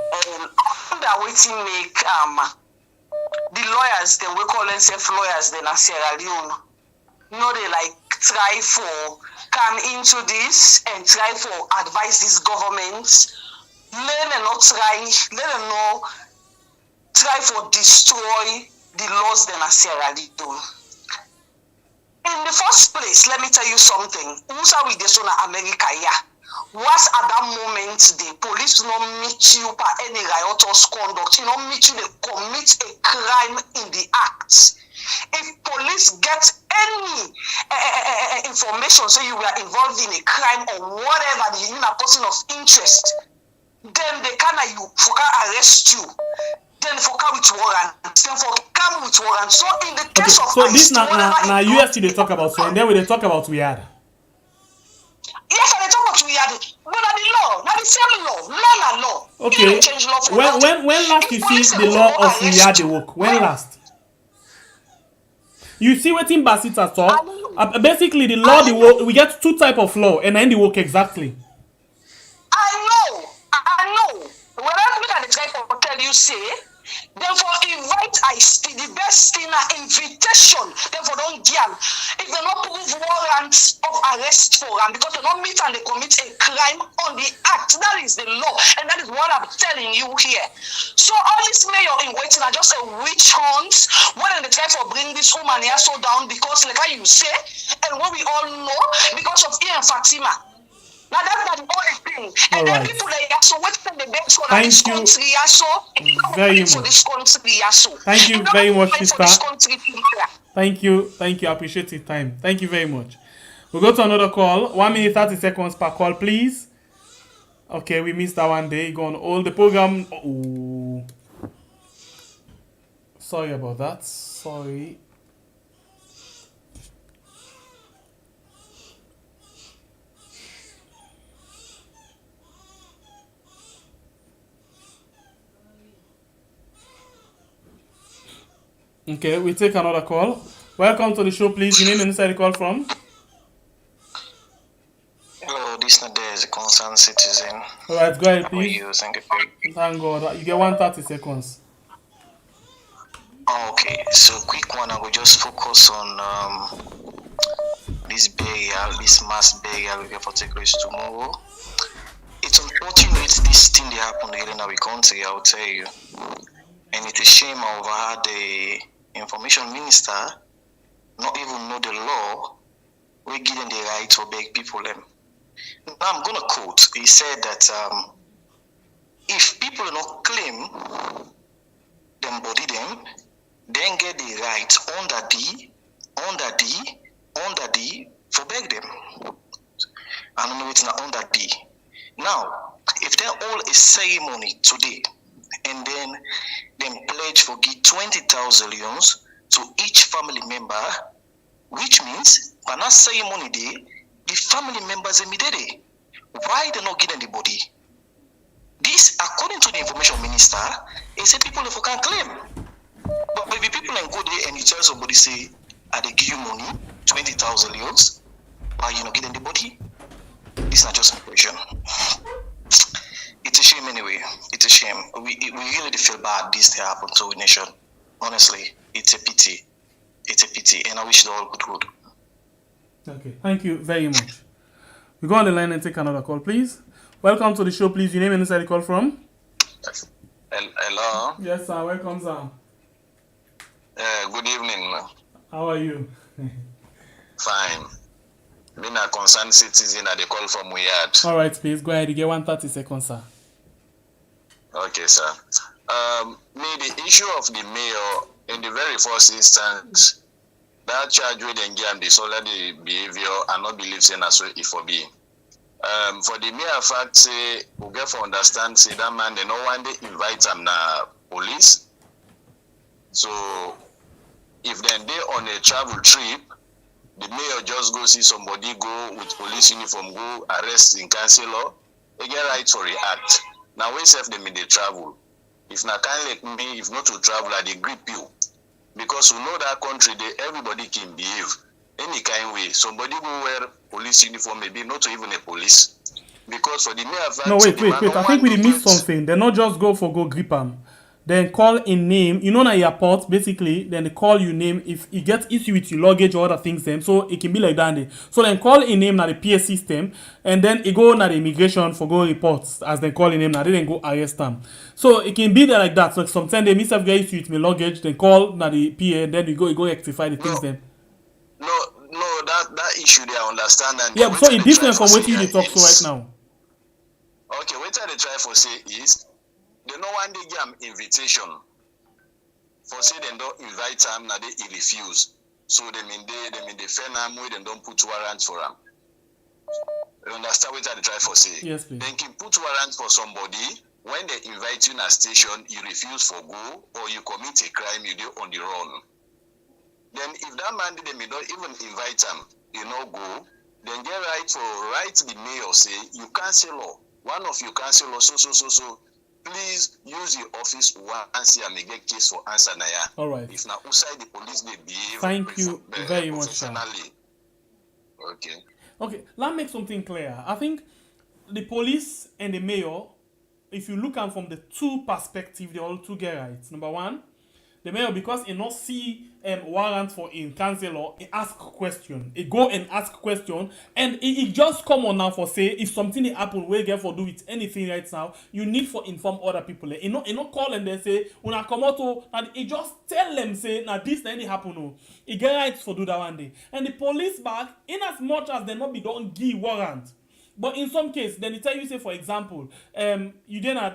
That waiting make the lawyers, then we call themselves lawyers, then in Sierra Leone. No, they like try for come into this and try for advise this government. Let them not try. Let them know try for destroy the laws then in Sierra Leone. In the first place, let me tell you something. Who's are we this on America? Yeah. Was at that moment the police do not meet you by any riotous conduct. You don't meet you, they commit a crime in the act. If police get any information say you were involved in a crime or whatever, you are a person of interest, then they can arrest you. Then for come with warrant. Then for come with warrant. So in the case of so this now USC they talk about so and then we they talk about Weird. Yes, they talk about Weird. But not the law, not the same law. Law and law. Okay. Change law for when last you see the law of Weird they work? When last? You see what in Basita talk? Basically the law they work, we get two type of law and then they work exactly. I know. When I look at the type of hotel you say, then for invite the best thing invitation, then for don't give. If they not prove warrants of arrest for them because they don't meet and they commit a crime on the act, that is the law, and that is what I'm telling you here. So all this mayor in waiting are just a witch hunt. When they try to bring this woman here so down because like how you say, and what we all know because of Ian Fatima. Now that's the only thing. And then people like so what can the best for this country so very much. Thank you very much, sister. Thank you. I appreciate your time. Thank you very much. We'll go to another call. 1 minute 30 seconds per call, please. Okay, we missed that one day. Go on all the program. Oh. Sorry about that. Sorry. Okay, we take another call. Welcome to the show, please. Your name and inside the call from? Hello, this is a concerned citizen. All right, go ahead, please. How are you? Thank God. You get 130 seconds. Okay, so quick one. I will just focus on this burial, this mass burial we get for take place tomorrow. It's unfortunate this thing that happened here in our country, I will tell you. And it's a shame of how the information minister not even know the law, we give them the right to beg people them. Now I'm gonna quote. He said that if people not claim them body them, then get the right under the for beg them. I don't know it's not under the. Now, if they're all a ceremony today, and then pledge for give 20,000 leons to each family member, which means by that ceremony day, the family members immediately. Why they not give them the body? This, according to the information minister, he said people if you can claim. But maybe people can go there and you tell somebody say, I they give you money, 20,000 leons, why you not getting the body? It's not just a question. It's a shame anyway. It's a shame. We really feel bad this thing happened to our nation. Honestly, it's a pity. It's a pity, and I wish they all good. Okay, thank you very much. We go on the line and take another call, please. Welcome to the show, please. Your name and inside the call from? Hello. Yes, sir. Welcome, sir. Good evening. How are you? Fine. Being a concerned citizen, they call from Wiyad. All right, please go ahead. You get 130 seconds, sir. Okay, sir. The issue of the mayor in the very first instance, that charge with the disorderly behavior and not believe saying as well if for be. For the mere fact, say we get for understand, say that man they no one day invite them na police. So if then they on a travel trip, the mayor just go see somebody go with police uniform, go arrest in councilor, they get right to react. Now we save them in the travel. If not can let me, if not to travel, I grip you. Because we know that country, everybody can behave any kind way. Somebody will wear police uniform, maybe not even a police. Because for the mere fact, no, wait. I think we missed something. They not just go grip them. Then call in name. You know, na airport basically. Then they call you name if you get issue with your luggage or other things. Then so it can be like that. So then call in name na the PS system, and then it go na the immigration for go reports as they call in name. Now they then go arrest them. So it can be there like that. So sometimes they miss have get issue with my luggage. Then call na the PA. And then you go rectify the things. Then no, that issue they understand. And yeah, so it's different from what you talk so right now. Okay, what they try for say is. They no one they give them invitation. For say they don't invite them, now they refuse. So they mean they fair them way they don't put warrants for them. You understand what they try for say? Yes, please. They can put warrants for somebody when they invite you in a station, you refuse for go, or you commit a crime, you do on the run. Then if that man they may not even invite them, you know go, then get right for write the mayor say you councillor, one of you councillor so. Please use your office once you may get case for answer na ya. All right. If not outside the police they behave. Thank you very much, sir. Okay, let's make something clear. I think the police and the mayor, if you look at from the two perspectives, they all two get right. Number one, the mayor, because he not see warrant for in councilor, he ask question. He go and ask question, and he just come on now for say if something happen, we get for do with anything right now, you need for inform other people. He not call and they say when I come out, and he just tell them say now this thing happen. No, he get right for do that one day. And the police back, in as much as they not be don't give warrant, but in some case, then they tell you say for example, you didn't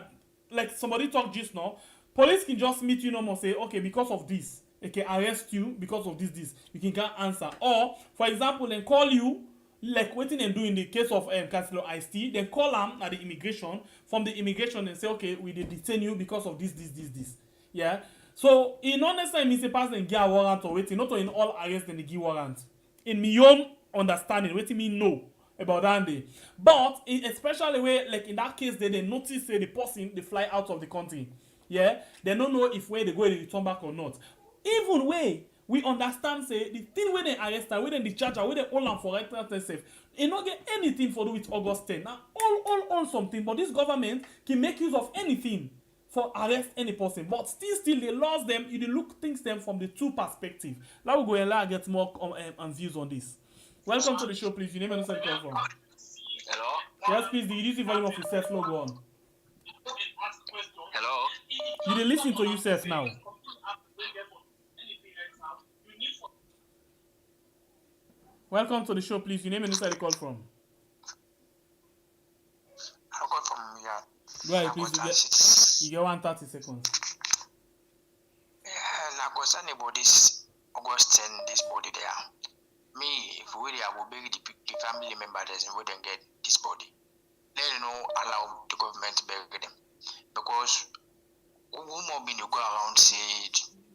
like somebody talk just now. Police can just meet you no more say, okay, because of this, they can arrest you because of this. You can get answer. Or, for example, then call you, like waiting and do in the case of Councilor IST, then call them at the immigration, from the immigration and say, okay, we detain you because of this. Yeah? So, in not necessarily means a person get a warrant or waiting, not in all arrests then they give warrant. In my own understanding, waiting me know about that day. But, especially where, like in that case, they notice the person, they fly out of the country. Yeah, they don't know if where they go they return back or not. Even way we understand say the thing where they arrest her, where they discharge her, where they hold her for right to safe. They not get anything for do with August 10. Now all something, but this government can make use of anything for arrest any person. But still they lost them. You look things them from the two perspectives. Now we go and get more views on this. Welcome to the show, please. Your name and where you come from. Hello. Yes, please. The reduce the volume of your self logo on. Hello. You dey listen to yourself now. Welcome to the show, please. Your name and where you call from? I call from Go ahead, please. You get 130 seconds. Now, concern about this Augustine, this body there. Me, if we will bury the family members and we don't get this body, let no allow the government to bury them. Because who more been you go around say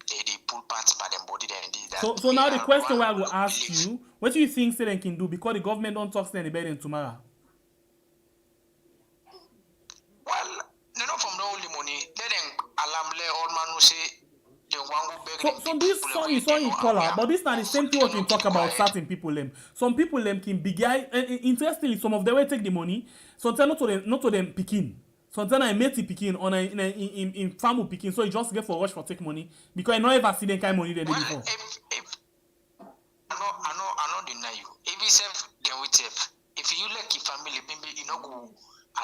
they pull parts by them body then that. So now the question where I will ask you, what do you think they can do because the government don't talk to anybody tomorrow? Well, you know from the only money, let them alarm let all man who say they want to bury them. So this song is on color, but this not the same thing we can talk about certain people them. Some people them can be guy. Interestingly, some of them will take the money. Sometimes not to them picking. Sometimes I met the picking on in farm picking, so you just get for rush for take money because I not ever see them kind of money they did before. I know deny you. If you self, then we self. If you like your family, maybe you know go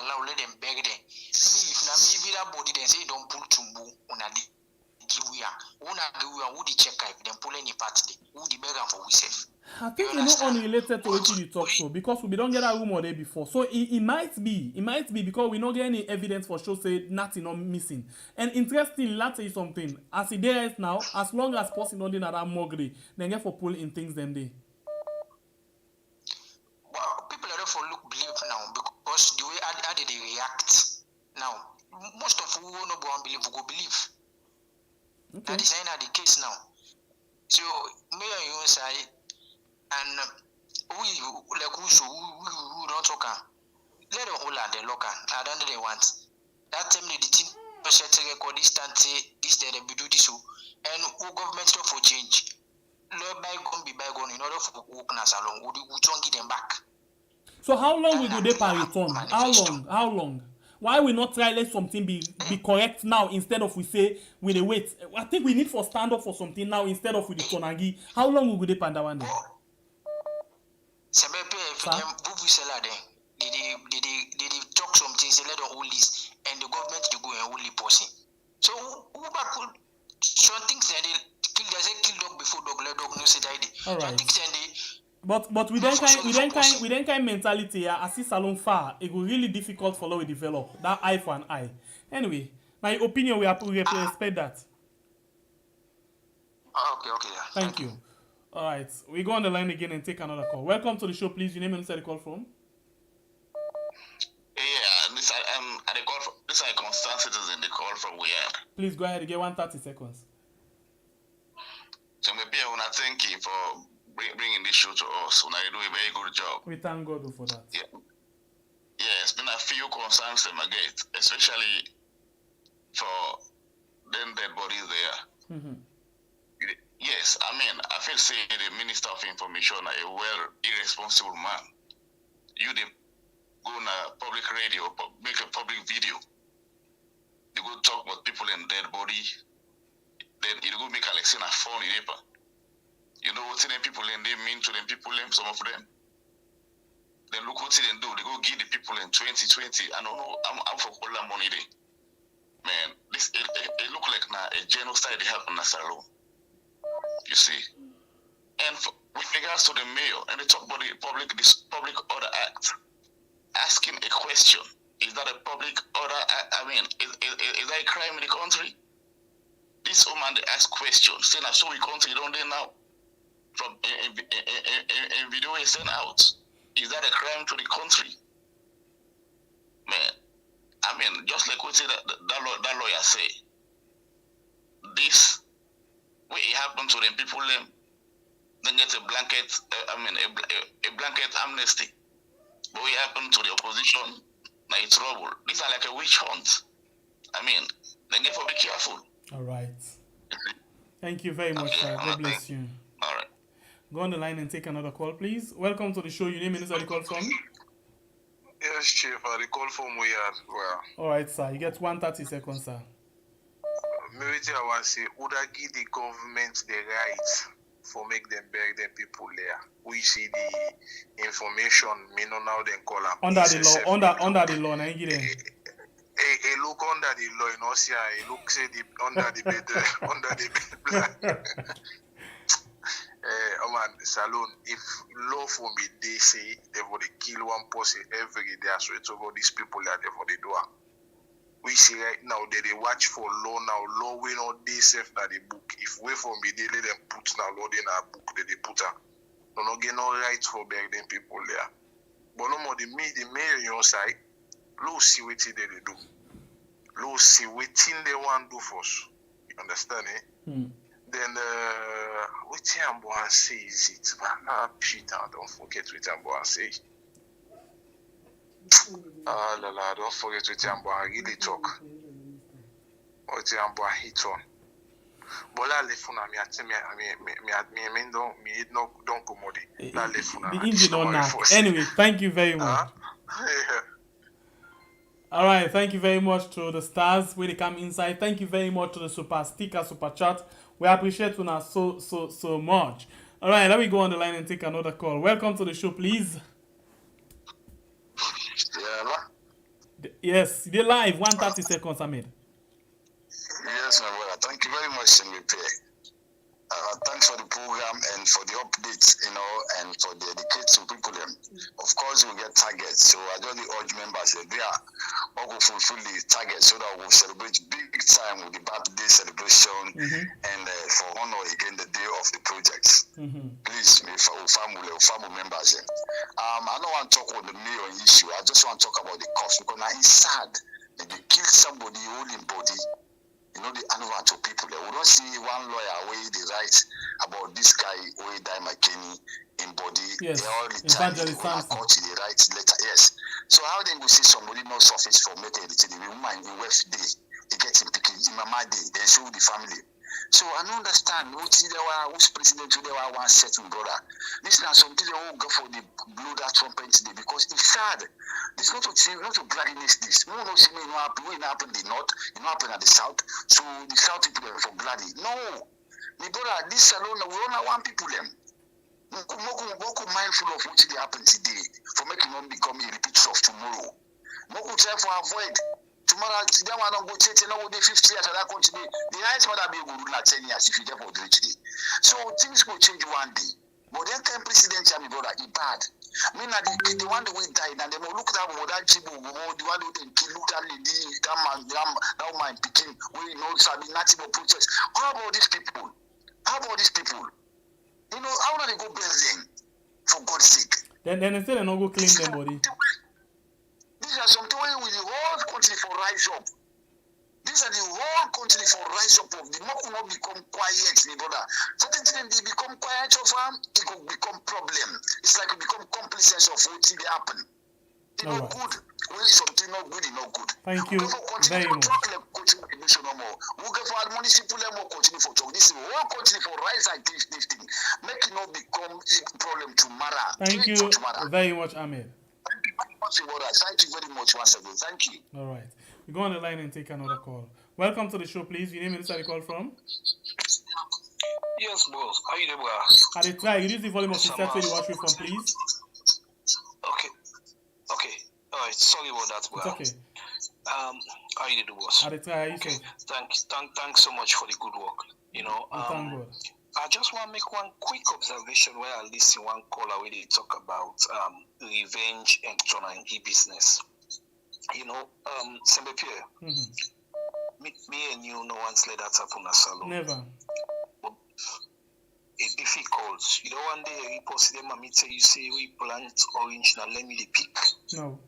allow let them beg them. Maybe that body they say don't pull tumbu on a who the check if them pull any part who the beggar for we self. I think it's not unrelated to what you talk so because we don't get a rumor there before. So it might be because we don't get any evidence for sure say nothing not missing. And interestingly, let's say something. As it there is now, as long as possible not that mogre, then get for pull in things them day. Well, people are for look believe now because the way how they react now. Most of who no go and believe will go believe. Okay. That is not the case now. So me and you say and we like who don't talk let them hold and they look I don't know they want that time the team set record this stand say this they do this and who government stuff for change let bygone be bygone in order for work na salon we don't give them back. So how long will they pay return? How long? Why we not try let something be correct now instead of we say we dey wait? I think we need for stand up for something now instead of with the tonagi. How long will they panda one day? They talk something, say let them hold this, and the government they go and hold the person. So who back some things they kill, they say kill dog before dog, let dog no say die. Some things they But we then kind mentality here, as this salon far, it will really difficult for us to develop that eye for an eye. Anyway, my opinion we respect that. Okay, yeah. Thank you. All right, we go on the line again and take another call. Welcome to the show, please. Your name and where you call from? Yeah, this is a constant citizen. They call from where? Please go ahead. You get 130 seconds. So maybe I want to thank you for bringing this show to us. Now you do a very good job. We thank God for that. Yeah, it's been a few concerns them again, especially for them dead bodies there. Mm-hmm. Yes, I mean, I feel say the Minister of Information are a well irresponsible man. You they go on a public radio, make a public video. They go talk about people in dead body. Then you go make a like a phone in paper. You know what them people in they mean to them people them, some of them. Then look what they do. They go give the people in 2020. I don't know. I'm for all that money there. Man, this it look like now a genocide happened in Salon. You see, and with regards to the mayor, and they talk about this public order act, asking a question: is that a public order? I mean, is that a crime in the country? This woman they ask questions, saying, "I saw we country don't they now?" From in video is sent out. Is that a crime to the country? Man, I mean, just like what that lawyer say, this. What it happened to them people then get a blanket a blanket amnesty. But what happened to the opposition, now it's trouble. These are like a witch hunt. I mean, then get to be careful. All right. Thank you very much, sir. God bless you. All right. Go on the line and take another call, please. Welcome to the show. Your name and where you call from? Yes, Chief. I call from where? All right, sir. You get 130 seconds, sir. Maybe I want to say, would I give the government the right for make them bury them people there? We see the information, me know now then call them. Under the law, now you get them. A look under the law, you know, see, a look say the under the bed, under the bed. Salon, if law for me, they say they would kill one person every day, so it's over these people that they for the door. We see right now they watch for law now. Law we know they safe that the book. If we for me, they let them put now law in our book that they put her. No, no get no rights for burden people there. But no more the mayor your side, law see what they do. Law see what they want to do for us. You understand it? Then what I'm going to say is it, shit, don't forget what I'm going to say. Don't forget what I'm going to really talk. What I'm going to hit on. But la lefuna mi don't commode. La lefuna. The engine on now. Anyway, thank you very much. All right, thank you very much to the stars where they come inside. Thank you very much to the super sticker, super chat. We appreciate you now so much. All right, let me go on the line and take another call. Welcome to the show, please. Yes, they're live. 130 seconds, Ahmed. Yes, my brother. Thank you very much, Singapore. Thanks for the program and for the updates, and for the educating people. Of course, we get targets. So I don't urge members that they are all go fulfill the targets so that we'll celebrate big time with the birthday celebration and for honor again the day of the projects. Please, family members. I don't want to talk about the mayor issue. I just want to talk about the cost because now it's sad that they kill somebody holding body. The animal to people there. We don't see one lawyer way they write about this guy who died McKinney in body. Yes. They all the time they write letter. Yes. So how they will see somebody no surface for making it the woman in West Day, they get him picking in Mama Day, they show the family. So I don't understand who's president today one certain brother. This now something they won't go for the blow that trumpet today because it's sad. It's not to gladness this. No see me happen in the north, it not happen at the south. So the south people are for gladdy. No. My brother, this alone we only want people them. Moku mindful of what happen today for making them become a repeat of tomorrow. Moku try for avoid. Tomorrow, today one don't go church, 50 years at that country. The highest mother be good like 10 years if you get for the today. So things will change one day. But then can president my brother, he bad. I mean, the one that we died, and they will look at that Chibu, the one who then kill that lady, that man picking, we Sabi Nazi protest. How about these people? How do they go bury them? For God's sake. Then they say they not go clean their body. These are some way with the whole country for rise up. These are the whole country for rise up of the more will not become quiet, my brother. Certain things they become quiet of it will become problem. It's like it become complacence of what they happen. It's not good. When something not good, it's not good. Thank you very much. We'll go for municipal level continue for talk. This is whole country for rise like this thing. Make it not become a problem tomorrow. Thank you very much, Ahmed. Thank you very much once again. Thank you. All right. We go on the line and take another call. Welcome to the show, please. Your name and where you call from? Yes, boss. How you doing, bro? At the try, reduce the volume of the set where you watch me from, please. Okay. Alright, sorry about that, bro. It's okay. How you doing, boss? At the try, you say. Thanks so much for the good work. Thank God. I just want to make one quick observation where I listen one caller where they talk about revenge and turning e-business. Sembe Pierre, me and you no one's let that happen at Salon. Never. It's difficult. You know, one day we post them and tell you say we plant orange now let me the pick. No.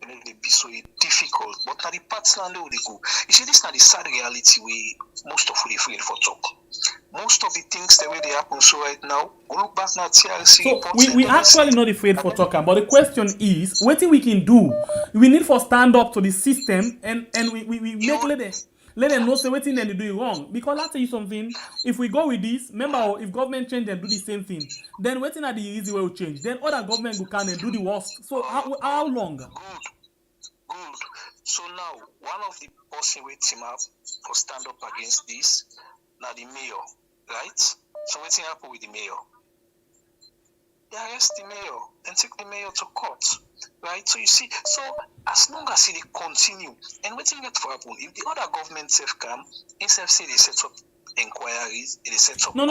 And it be so difficult. But now the parts now they go. You see, this is not the sad reality we most of we afraid for talk. Most of the things the way they happen so right now, look back now TRC. So we actually not afraid for talking, but the question is, what we can do? We need for stand up to the system and we make let them know say what thing they do wrong. Because I'll tell you something, if we go with this, remember if government change and do the same thing, then waiting at the easy way will change. Then other government will come and do the worst. So how long? Good. So now one of the person we team up for stand up against this, now the mayor, right? So what's happen with the mayor? They arrest the mayor and take the mayor to court, right? So you see, so as long as they continue, and what thing that for happen, if the other government self come, instead say they set up inquiries, it is set up. No,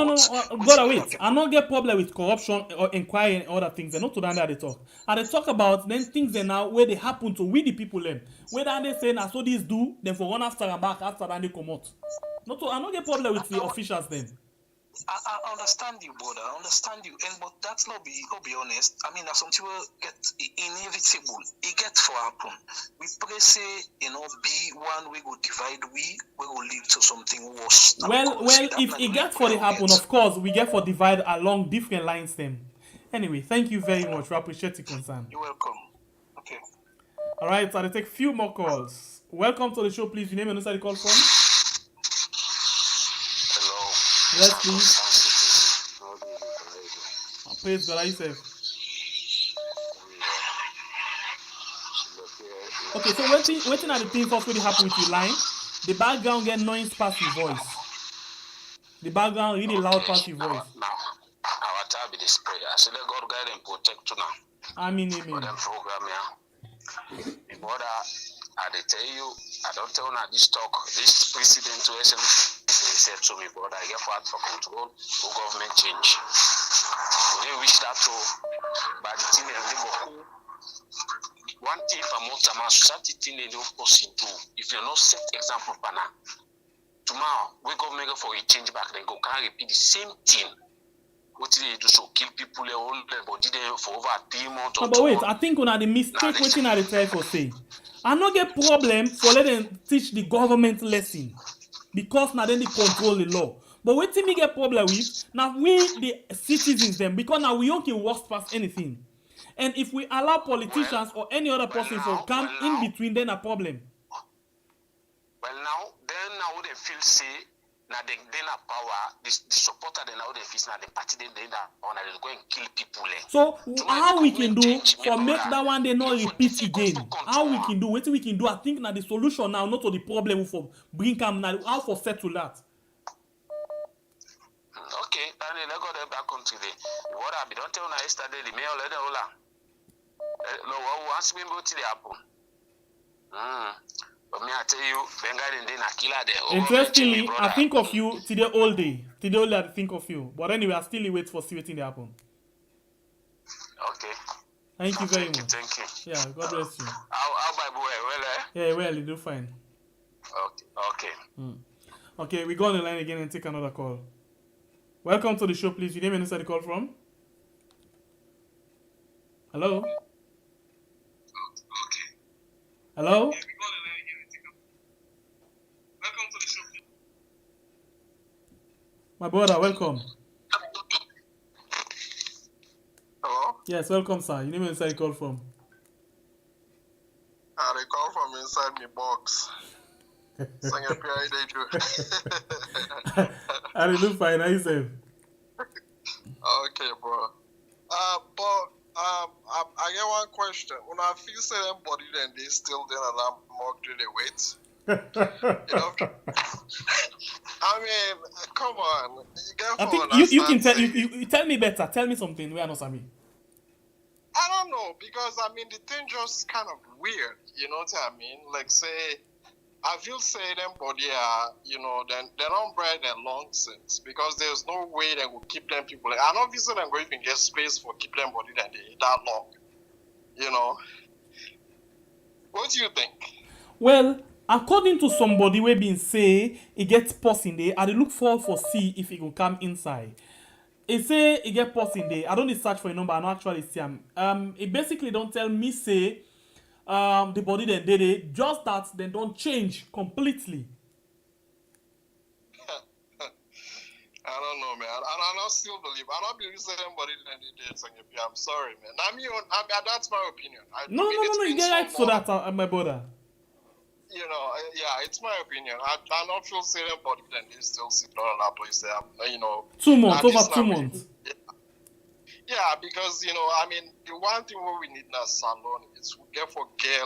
brother, wait. I not get problem with corruption or inquiry and other things. They're not to that they talk. And they talk about then things they now where they happen to we the people them. Whether they say now so this do, then for one after and back after then they come out. Not to, I not get problem with the officials then. I understand you, brother. I understand you, but that's not be honest. I mean, that's something will get inevitable. It gets for happen. We pray say, be one we go divide, we go lead to something worse. Well, if it gets for the happen, of course, we get for divide along different lines then. Anyway, thank you very much. We appreciate your concern. You're welcome. Okay. All right, so I'll take a few more calls. Welcome to the show, please. Your name and where you call from? Yes, please. Praise God, I say. Okay, so waiting at the things that's really happen with your line. The background get noise past your voice. The background really loud past your voice. Now, our time is prayer. So let God guide and protect you now. Amen. For them program here. Brother, I tell you, I don't tell now this talk, this president to SM said to me, brother, I get for control or government change. We didn't wish that to, but the thing is, one thing for most of my society thing they don't possible. If you're not set example for now, tomorrow we government for a change back, then go can't repeat the same thing. What did they do? So kill people their own body there for over 3 months. But wait, I think on the mistake waiting at the try for say. I not get problem for letting them teach the government lesson because now then they control the law. But what me get problem with now we the citizens them because now we okay worst past anything. And if we allow politicians or any other person to come in between, then a problem. Well now they feel say now they a power the supporter then now they feel now the party they go and kill people. So how we can do for make that one they not repeat again? How we can do? What we can do? I think now the solution now not to the problem for bring come now how for settle that. Okay, then let go back on today. What I don't tell now yesterday the mayor let all. No, once we go to the apple. But me, I tell you, Bengal and then Akila there. Interestingly, I think of you today all day. Today all day I think of you. But anyway, I still wait for see what thing happen. Okay. Thank you very much. Thank you. Yeah, God bless you. How my boy? Well, Yeah, well, you do fine. Okay. Okay, we go on the line again and take another call. Welcome to the show, please. Your name and where the call from? Hello? Hello? My brother, welcome. Hello? Yes, welcome, sir. Your name and where you call from? They call from inside my box. I look fine, how you say? Okay, bro. I get one question. When I feel say them body then they still then allow more to the weight. You know? I mean, come on. You get I think you can tell you tell me better. Tell me something. Where I know Sammy. I don't know, because I mean the thing just kind of weird, you know what I mean? Like say I feel say them body are, you know, then they don't breed their long since because there's no way they will keep them people. And obviously they're going to even get space for keep them body that long. You know. What do you think? Well, according to somebody we been say it gets pus in there, I look forward for see if it will come inside. It say it get pus in there. I don't need search for a number, I don't actually see them. It basically don't tell me say the body then did it, just that they don't change completely. I don't know, man. I don't still believe. I don't believe somebody then did it. I'm sorry, man. I mean, that's my opinion. No, you get right for that, my brother. You know, yeah, it's my opinion. I not feel say body then they still sit on that place there. You know, 2 months, over 2 months. Yeah, because, you know, I mean, the one thing what we need now, Salon, is we get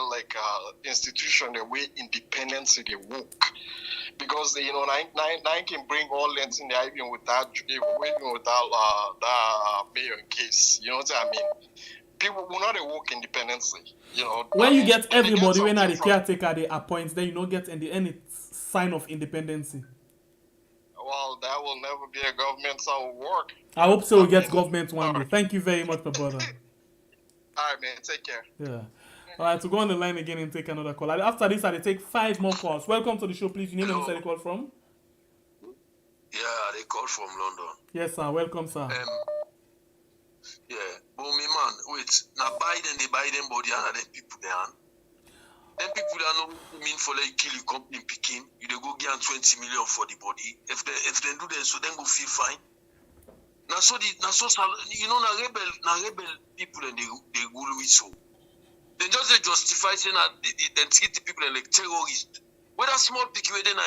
like institution the way independence they work. Because, you know, nine can bring all lengths in there even without that mayor case. You know what I mean? People will not work independently. You know, when you get everybody when the caretaker they appoint, then you don't get any sign of independency. Well, that will never be a government that will work. I hope so. We get government one day. Thank you very much, my brother. All right, man. Take care. Yeah. All right, so go on the line again and take another call. After this, I'll take 5 more calls. Welcome to the show, please. Your name and where you call from? Yeah, they call from London. Yes, sir. Welcome, sir. Yeah, but me man, wait. Now Biden body and them people there. Them people that know mean for like kill you company picking. You they go get 20 million for the body. If they do that, so then go feel fine. Now so you know na rebel people and they go with so. They just justify saying that they treat the people like terrorists. Whether small picky where they na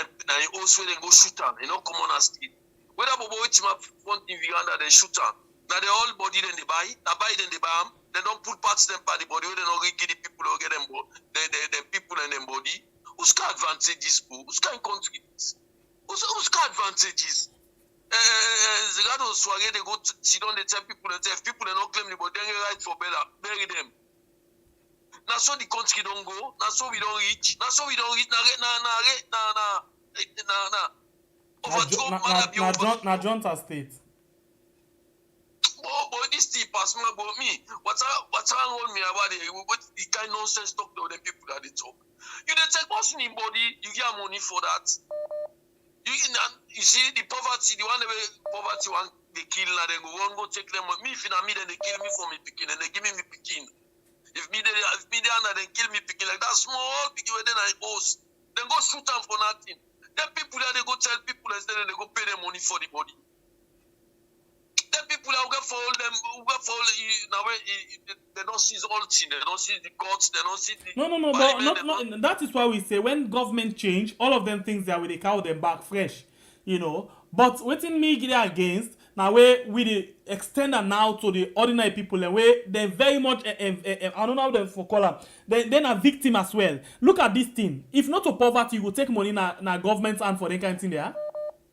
also they go shoot them, they not come on a street. Whether bobo with my front in veranda they shoot them. Now the whole body then they buy, then they buy them. They don't put parts them by the body. They don't give the people who get them the people and them body. Who's got advantages? Who's got countries? Who's got advantages? The guy those soiree they go sit down. They tell people that if people they not claim the body, then they right for better bury them. Now so the country don't go. Now so we don't reach. Now so we don't reach. Now Jonta State. Boy, this thing pass me about me. What's wrong me about it? What the kind of nonsense talk to the people that they talk? You they take person in body, you get money for that. You see the poverty, the one poverty one they kill now they go take them. Me if me then they kill me for me picking and they give me picking. If me there and they kill me picking like that small picking where then I host, then go shoot them for nothing. Then people that they go tell people instead they go pay them money for the body. The people that get for all them, they don't see all things, they don't see the courts, they don't see the... No, but not, that is why we say when government change, all of them things that we they call them back fresh, you know. But waiting me get against, now we extend that now to the ordinary people, and where they're very much, I don't know how they for call them, they're a victim as well. Look at this thing. If not to poverty, you will take money na government and for the kind of thing there.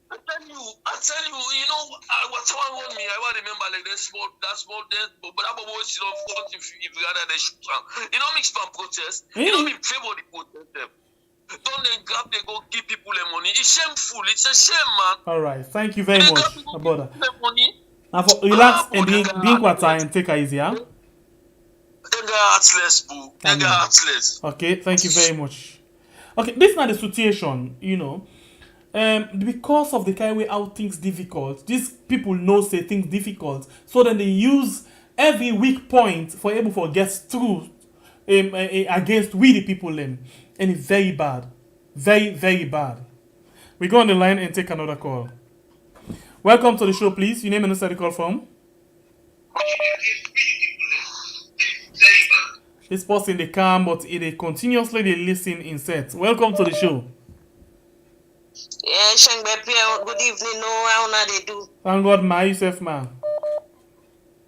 I tell you, you know, what someone want me, I remember like that small, but that always you know, if you rather they shoot down. You know, mix from protest. You know, me favor the protest them. Don't then grab, they go give people the money. It's shameful. It's a shame, man. All right, thank you very much, my brother. Now for relax and being quiet and take it easy, huh? Heartless, boo. Heartless. Okay, thank you very much. Okay, this is not the situation, you know. Because of the kind way how things difficult, these people know say things difficult, so then they use every weak point for able to get through against we the people them, and it's very bad, very bad. We go on the line and take another call. Welcome to the show, please. Your name and where you call from? This person they come, but they continuously they listen in sets. Welcome to the show. Yeah, good evening. No, how they do? Thank God, myself, man.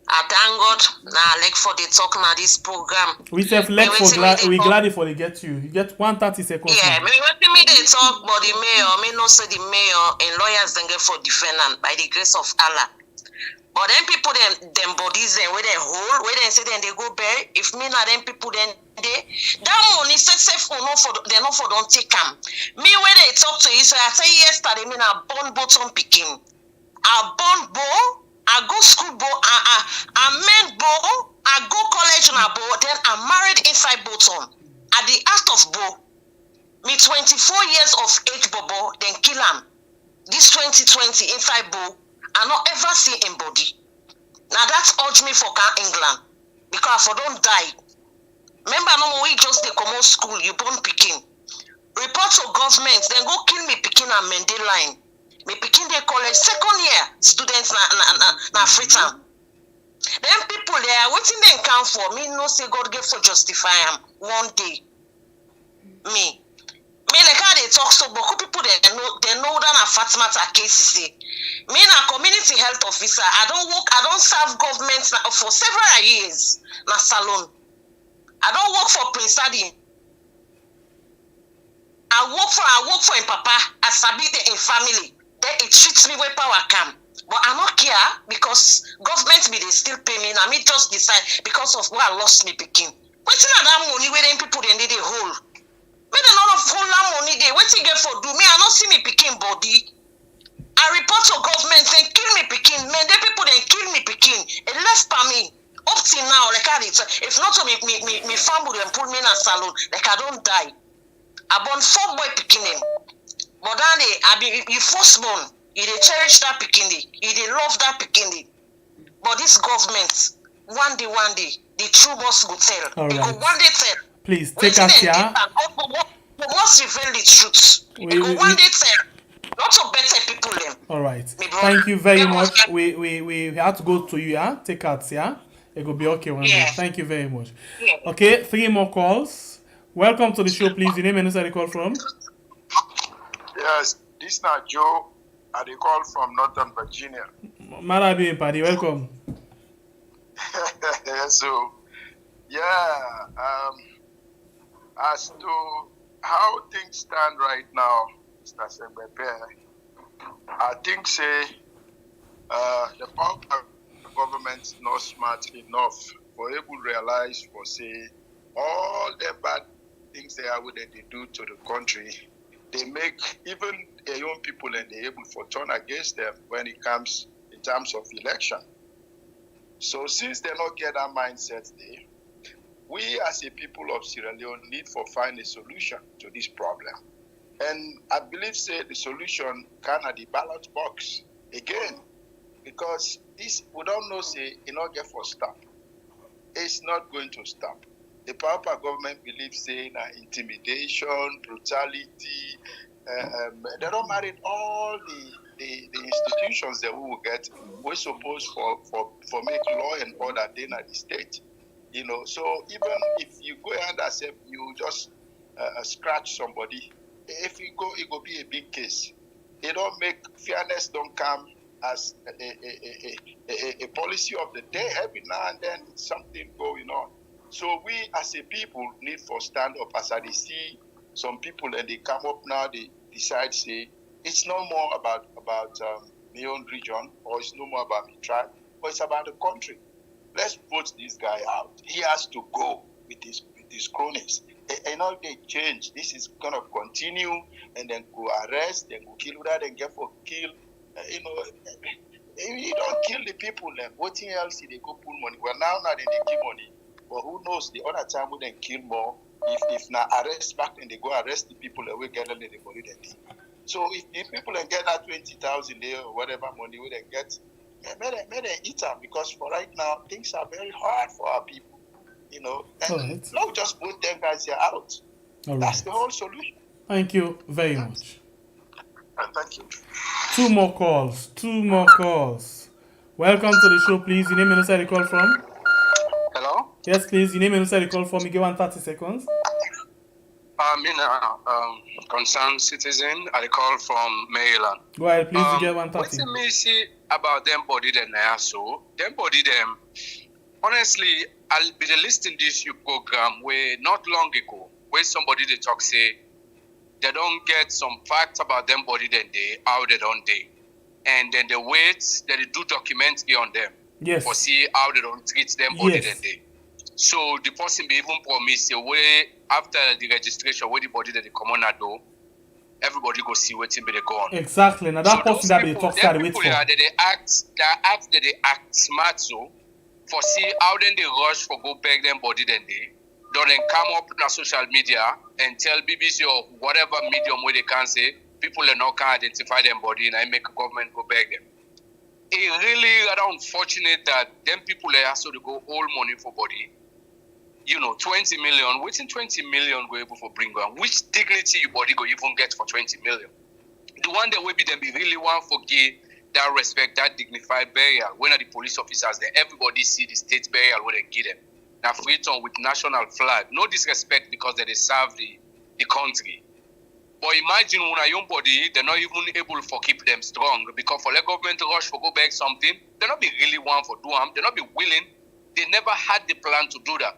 I thank God. Now, like for the talk now this program. We self like for we glad for they get you. You get 130 seconds. Yeah, me they talk about the mayor. Me no say the mayor and lawyers then get for defendant by the grace of Allah. But then people them bodies then where they hold, where they say then they go bury. If me not them people then that money safe for no for they not for don't take them. Me when they talk to you, so I say yesterday me na born bottom picking. I born bow, I go school bow, I men bow, I go college on a bow, then I'm married inside bottom. At the act of bow, me 24 years of age bobo, then kill him. This 2020 inside bow, I not ever see him body. Now that's urge me for England because I don't die. Remember, no we just they come out school, you born picking. Report to government, then go kill me picking and Mendy line. Me picking the college, second year students na Freetown. Then people there, waiting they count for me, no say God get for justify them one day. Me like how they talk so, but people they know that a fat matter cases say. Me na community health officer, I don't serve government for several years na salon. I don't work for Prince Adi. I work for him papa. I sabi the in family. Then it treats me where power come. But I don't care because government me they still pay me. And I me just decide because of where I lost me picking. Waiting at that money where them people they hold. Me the lot of hold that money they waiting get for do me. I don't see me picking body. I report to government saying kill me pikin. Man, the people then kill me pikin. It left by me. Up till now, like I did. If not to me family and put me in a salon, like I don't die. I born 4 boy pikin. But then I be you firstborn. You dey cherish that pikin. You dey love that pikin. But this government, one day, the true boss go tell. All They right. go one day tell. Please take us here. We must reveal the truth. They go one day tell. Lots of better people them. All right. Thank you very much. We have to go to you, yeah? Take out, yeah? It will be okay one day. Thank you very much. Okay, 3 more calls. Welcome to the show, please. Your name and where you call from? Yes, this is not Joe. I call from Northern Virginia. Marabi Paddy, welcome. So, as to how things stand right now, Mr. Sembepe, I think the power government not smart enough for able to realize for say all the bad things they do to the country. They make even their own people and they're able to turn against them when it comes in terms of election. So since they not get that mindset there, we as a people of Sierra Leone need to find a solution to this problem. And I believe the solution can at the ballot box again, because this we don't know it not get for stop. It's not going to stop. The power government believes intimidation, brutality. They don't marry all the institutions that we will get. We're supposed for make law and order in the state. So even if you go and accept, you just scratch somebody. If you go, it will be a big case. It don't make fairness don't come as a policy of the day. Every now and then something going on. So we as a people need to stand up. As I see some people and they come up now, they decide say it's no more about my own region, or it's no more about my tribe, but it's about the country. Let's vote this guy out. He has to go with his cronies. And all they change. This is gonna continue, and then go arrest, then go kill that, and get for kill. You don't kill the people. Then what else? They go pull money. Well, now they give money. But who knows? The other time we then kill more. If not arrest back, then they go arrest the people that we get the money they need. So if people then get that 20,000 there or whatever money we then get, may they eat them, because for right now things are very hard for our people. And not just put them guys here out. That's the whole solution. Thank you very much. Thank you. 2 more calls. Welcome to the show, please. Your name and where you call from? Hello? Yes, please. Your name and where you call from. You give 30 seconds. I'm a concerned citizen. I call from Maryland. Go ahead, please. You get 130. What me see about them body them now? So them body them. Honestly, I'll be listing this program where not long ago, where somebody they talk say they don't get some facts about them body then they how they don't they, and then the weights that they do documentary on them. Yes. For see how they don't treat them body then they. So the person be even promise a way after the registration where the body that they come on at door, everybody go see waiting be they go on. Exactly. Now that person that they talk that wait for. They act smart so. For see how then they rush for go beg them body then they don't then come up on social media and tell BBC or whatever medium where they can say people are not can identify them body and I make a government go beg them. It's really rather unfortunate that them people are also to go all money for body. 20 million, within 20 million go able for bring on. Which dignity your body go even get for 20 million? The one that will be them be really want for give that respect, that dignified burial. When are the police officers there? Everybody see the state burial where they give them. Now Freetown with national flag. No disrespect because they serve the country. But imagine when a young body, they're not even able to keep them strong. Because for the government to rush for go back something, they're not be really want for do them. They're not be willing. They never had the plan to do that.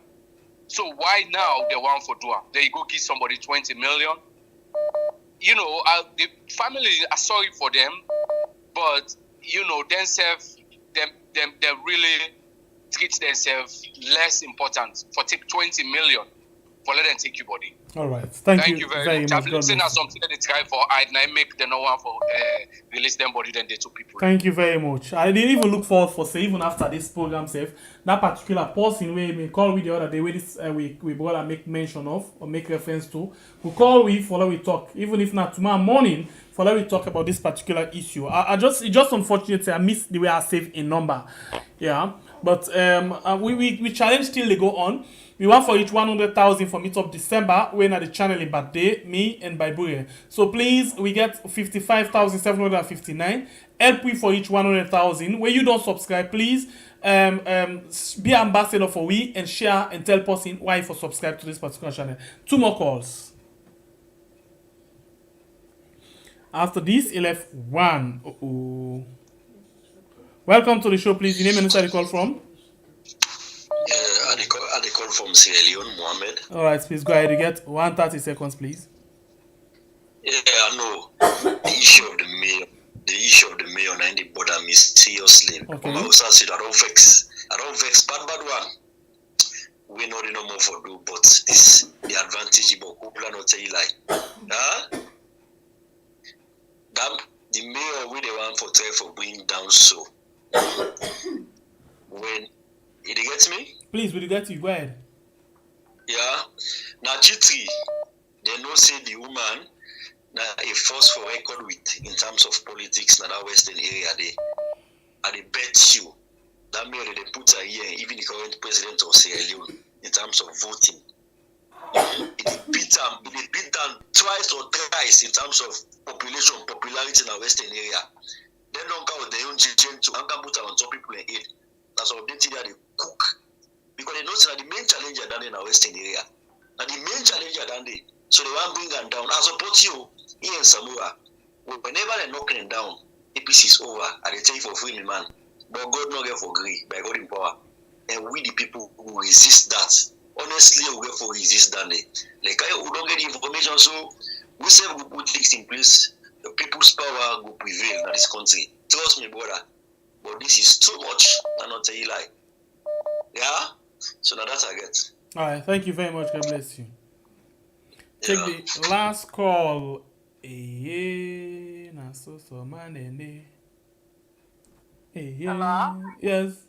So why now they want for do them? They go give somebody 20 million. The family are sorry for them. But themselves, they really treat themselves less important for take 20 million. for let them take you body. All right. Thank you very much. I believe saying that something that they try for I make the no one for release them body then they two people. Thank you very much. I didn't even look forward for say even after this program safe that particular person where me call with the other day where this we brother make mention of or make reference to. We call we follow we talk even if not tomorrow morning follow we talk about this particular issue. It's just unfortunate I missed the way I saved a number. Yeah, but we challenge still they go on. We want for each 100,000 for meet up December when at the channel in birthday, me and Baibure. So please, we get 55,759. Help we for each 100,000. When you don't subscribe, please be ambassador for we and share and tell person why for subscribe to this particular channel. 2 more calls. After this, he left 1. Welcome to the show, please. Your name and where you call from? I call from Sierra Leone, Mohammed. All right, please go ahead. You get 130 seconds, please. Yeah, I know. The issue of the mayor and the border me seriously. Okay. I also said I don't vex, bad one. We know the no more for do, but this the advantage about people not tell you like, that the mayor we the one for try for bring down so when it gets me. Please, will you get you? Go ahead. Yeah. Now G3, they know say the woman now a force for record with in terms of politics na that western area they bet you that mayor they put her here, even the current president of Sierra Leone in terms of voting. It beat them twice or thrice in terms of popularity in the western area. They don't count their own GGN to put her on top people in aid. That's what they cook. Because they know that the main challenge are done in our western area. And the main challenge are done there. So they want to bring them down. I support you here in Samoa. Whenever they knock them down, APC is over. And they tell you for free, man. But God not get for agree by God in power. And we the people who resist that. Honestly, we get for resist that. Like I don't get the information, so we say we put things in place. The people's power will prevail in this country. Trust me, brother. But this is too much. I'm not tell you lie. Yeah? So now that I get. Alright, thank you very much. God bless you. Take the last call. Hello? Yes.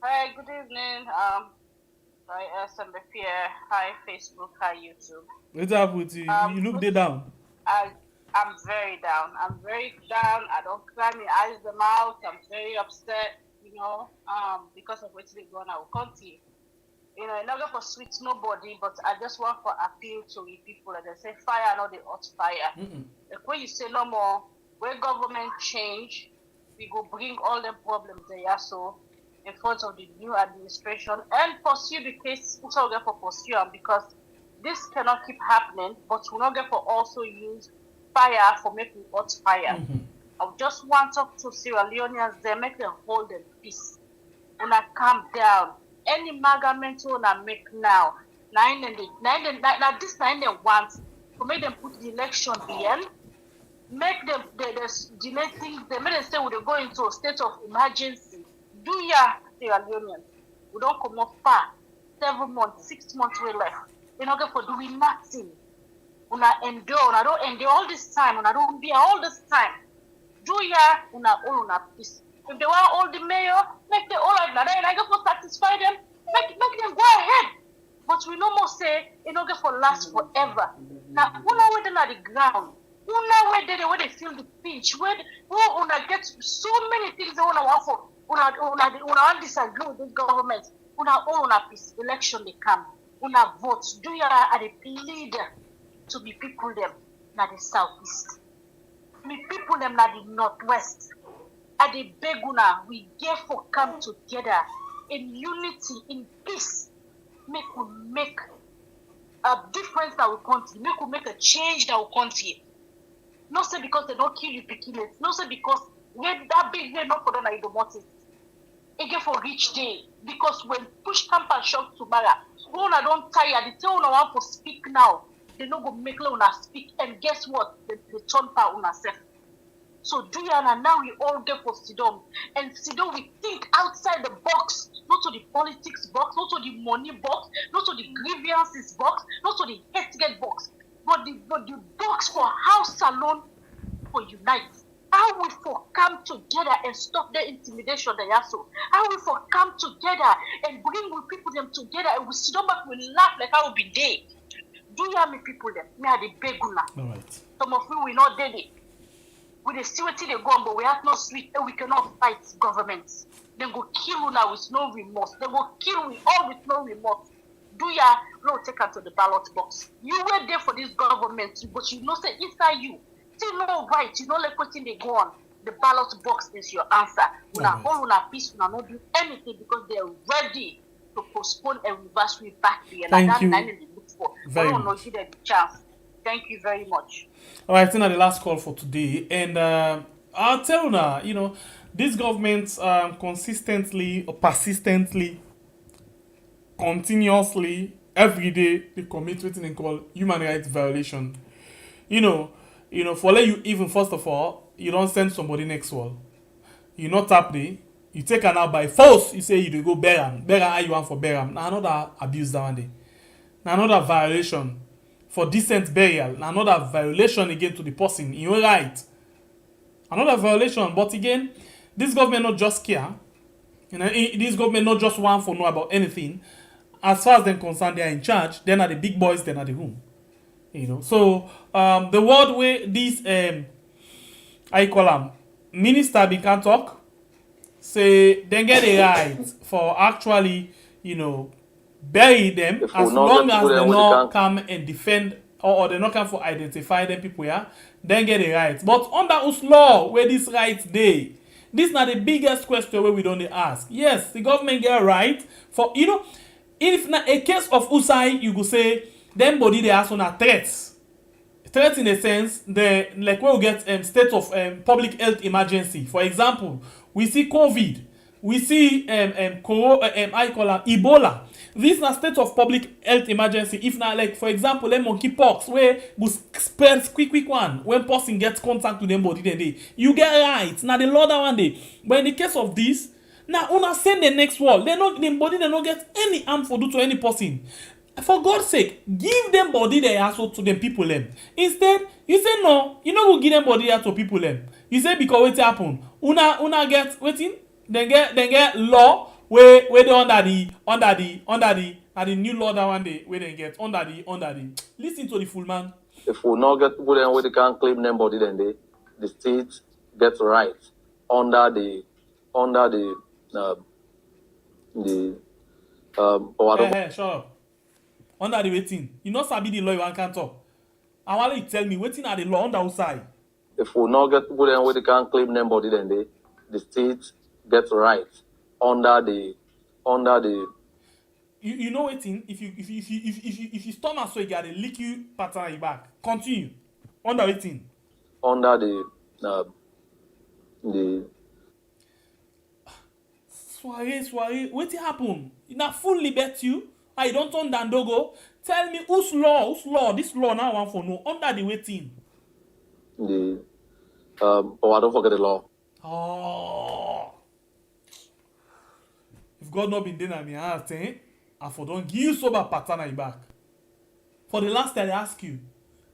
Hi, good evening. Hi, SMBPR. Hi, Facebook. Hi, YouTube. What's up with you? You look dead down. I'm very down. I'm very down. I don't cry my eyes them out. I'm very upset, because of what's going on in our country. I'm not going to sweet nobody, but I just want to appeal to the people that they say fire, not the hot fire. Like when you say no more, when government change, we go bring all the problems there so in front of the new administration and pursue the case. We not get for pursue them because this cannot keep happening, but we not get for also use fire for making hot fire. I just want to talk to Sierra Leoneans, they make them hold in peace. And I calm down. Any magament I make now, this 9 they want to make them put the election in, make them delay things, they make them say we go into a state of emergency. Do ya Sierra Leoneans? We don't come up far. 7 months, 6 months we left. We're not going for doing nothing. Una endure, una don't endure all this time, una don't be all this time. Do ya una all una peace. If they want all the mayor, make them all like that. And I go for satisfy them, make them go ahead. But we no more say it not get for last forever. Now, una where they at the ground, una where they feel the pinch, where una get so many things they wanna want for, una disagree with this government. Una all una peace. Election they come, una vote. Do ya are the leader to be people them na the southeast. Me people them na the northwest. At the beguna, we therefore come together in unity, in peace. Make we make a difference in our country. Make we make a change in our country. Not say because they don't kill you picking it. Not say because when that big day not for them the motive. Again for rich day. Because when push come and shove tomorrow, when I don't tire, they tell una want to speak now. They no go make una speak. And guess what? They turn power una self. So do you and now we all get for Sidon. And Sidon, we think outside the box, not to the politics box, not to the money box, not to the grievances box, not to the healthcare box, but the box for house alone for unite. How we for come together and stop the intimidation that you have so? How we for come together and bring with people them together and we sit down back, we laugh like how we be there. Do you have me people them? Me are the beguna. All right. Some of you will not dead it. We the see what they go on, but we have no sweet and we cannot fight governments. They go kill you now with no remorse. They go kill we all with no remorse. Do ya no take her to the ballot box? You were there for this government, but you know say inside you. Still no right, you know like what they go on. The ballot box is your answer. Una hold una peace, una not do anything because they're ready to postpone and reverse way back there. Thank like you that they look for. very Not much. give them the chance. Thank you very much. All right, now the last call for today, and I'll tell you now, you know, this government consistently or persistently, continuously, every day they commit what they call human rights violation. You know, for let you even first of all, you don't send somebody next wall. You not tap there. You take an out by force. You say you do go bear how you want for bear. Now another abuse that one day. Now another violation for decent burial. Now another violation again to the person in your right. Another violation. But again, this government not just care. You know, this government not just want for know about anything. As far as they're concerned, they are in charge. Then are the big boys. Then are the home. You know, so the word where this I call them minister be can talk, say they get a right for actually, you know, bury them as long as they not come and defend or they not come for identify them people here, then get a right. But under us law where this right day, this is not the biggest question where we don't ask. Yes, the government get a right for, you know, if na a case of Usai, you could say them body they are on a threats. Threats in a sense, the like we will get state of public health emergency. For example, we see COVID, we see I call Ebola. This is a state of public health emergency. If not, like for example, monkeypox, where we spread quick one when person gets contact with them body then day, you get right. Now the law that one day. But in the case of this, now una send the next wall. They not the body they not get any harm for do to any person. For God's sake, give them body they also to them people them. Instead, you say no, you know go give them body to people them. You say because what happen? Una get waiting, then get law where they under the new law that one day where they get under the listen to the full man. If we not get people then where they can't claim them body then the state gets right under the shut up. Under the waiting. You not sabi the law you can't talk. I want you tell me waiting at the law on the outside. If we not get people then where they can't claim them body then the state gets right under the you know waiting if you stomach so you got a lick you pattern your back. Continue. Under waiting. Under the Soiree, what happen? Now full liberty you. I don't turn down dogo. Tell me whose law? This law now I want for no under the waiting. I don't forget the law. Oh, if God not been there in my heart, I for don't give you sober pattern on your back. For the last time I ask you,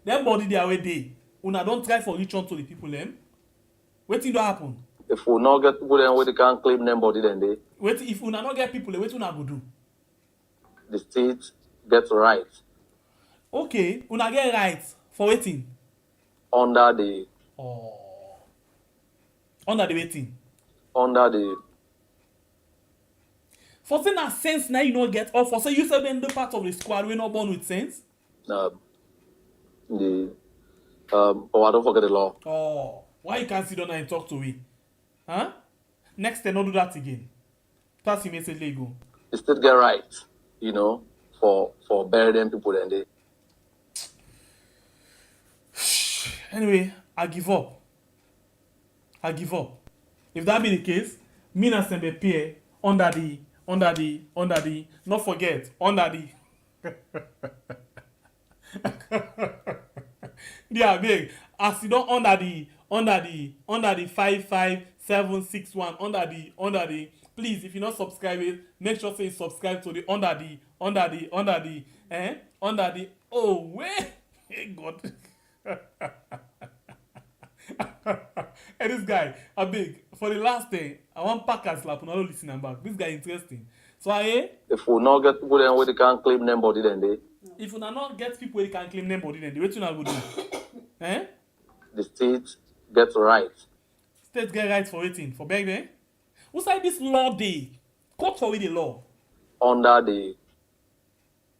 them body they are where they. Una don't try for reach on to the people them. Waiting to happen. If we not get people then where they can't claim them body then wait if una not get people, wait una go do. The state gets right. Okay, una get right for waiting. Under the waiting. Under the for saying that sense now you not get or for say you say been the part of the squad we not born with sense. I don't forget the law. Oh, why you can't sit down and talk to me? Huh? Next time, don't do that again. Pass your message, let go. The state get right, you know, for bury them people then they. Anyway, I give up. If that be the case, me and Sembe Pierre under the not forget under the yeah big as you don't under under the 55761 under the please, if you're not subscribing, make sure say subscribe to the under the oh wait hey God. Hey, this guy, I beg for the last thing. I want Packers slap and listen back. This guy interesting. So if we not get people then where they can't claim them body then they. If we not get people where they can claim them body then they, what you not go do? The state gets right. State get right for waiting for back then. Who say this law day? Court for with the law. Under the.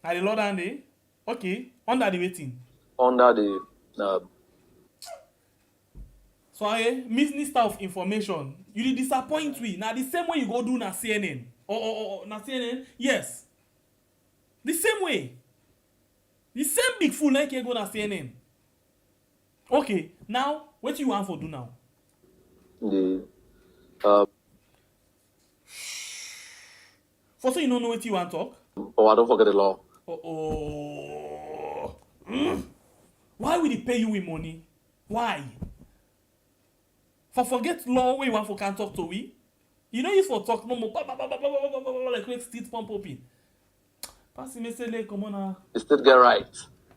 Are the law down there? Okay. Under the waiting. Under the. So Minister of Information, you did disappoint we. Now the same way you go do na CNN or na CNN, yes. The same way. The same big fool like you go na CNN. Okay, now what you want for do now? The for so you don't know what you want to talk? Oh, I don't forget the law. Why will they pay you with money? Why? For forget law where you want for can talk to we? You know you for talk no more like quick street pump open. Pass me say come on now. The state get right,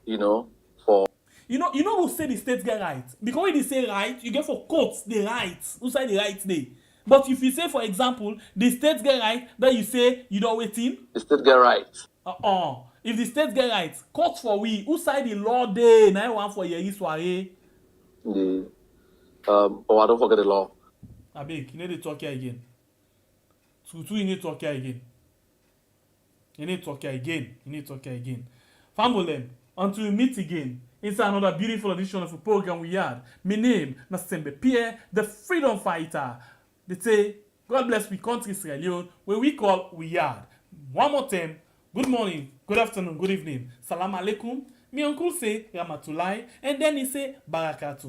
you know, for you know who say the state get right? Because when they say right, you get for courts the right. Who say the right day? But if you say, for example, the state get right, then you say you don't waiting. The state get right. If the state get right, court for we. Who side the law day? Now one for your soiree. The I don't forget the law. I beg, you need to talk here again. Tutu, you need to talk here again. You need to talk here again. You need to talk here again. Family, until we meet again. It's another beautiful edition of a program we had. My name is Sembe Pierre, the freedom fighter. They say, God bless we country Sierra Leone, where we call we yard. One more time, good morning, good afternoon, good evening. Salam alaikum. My uncle say Ramatulai, and then he say Barakatu.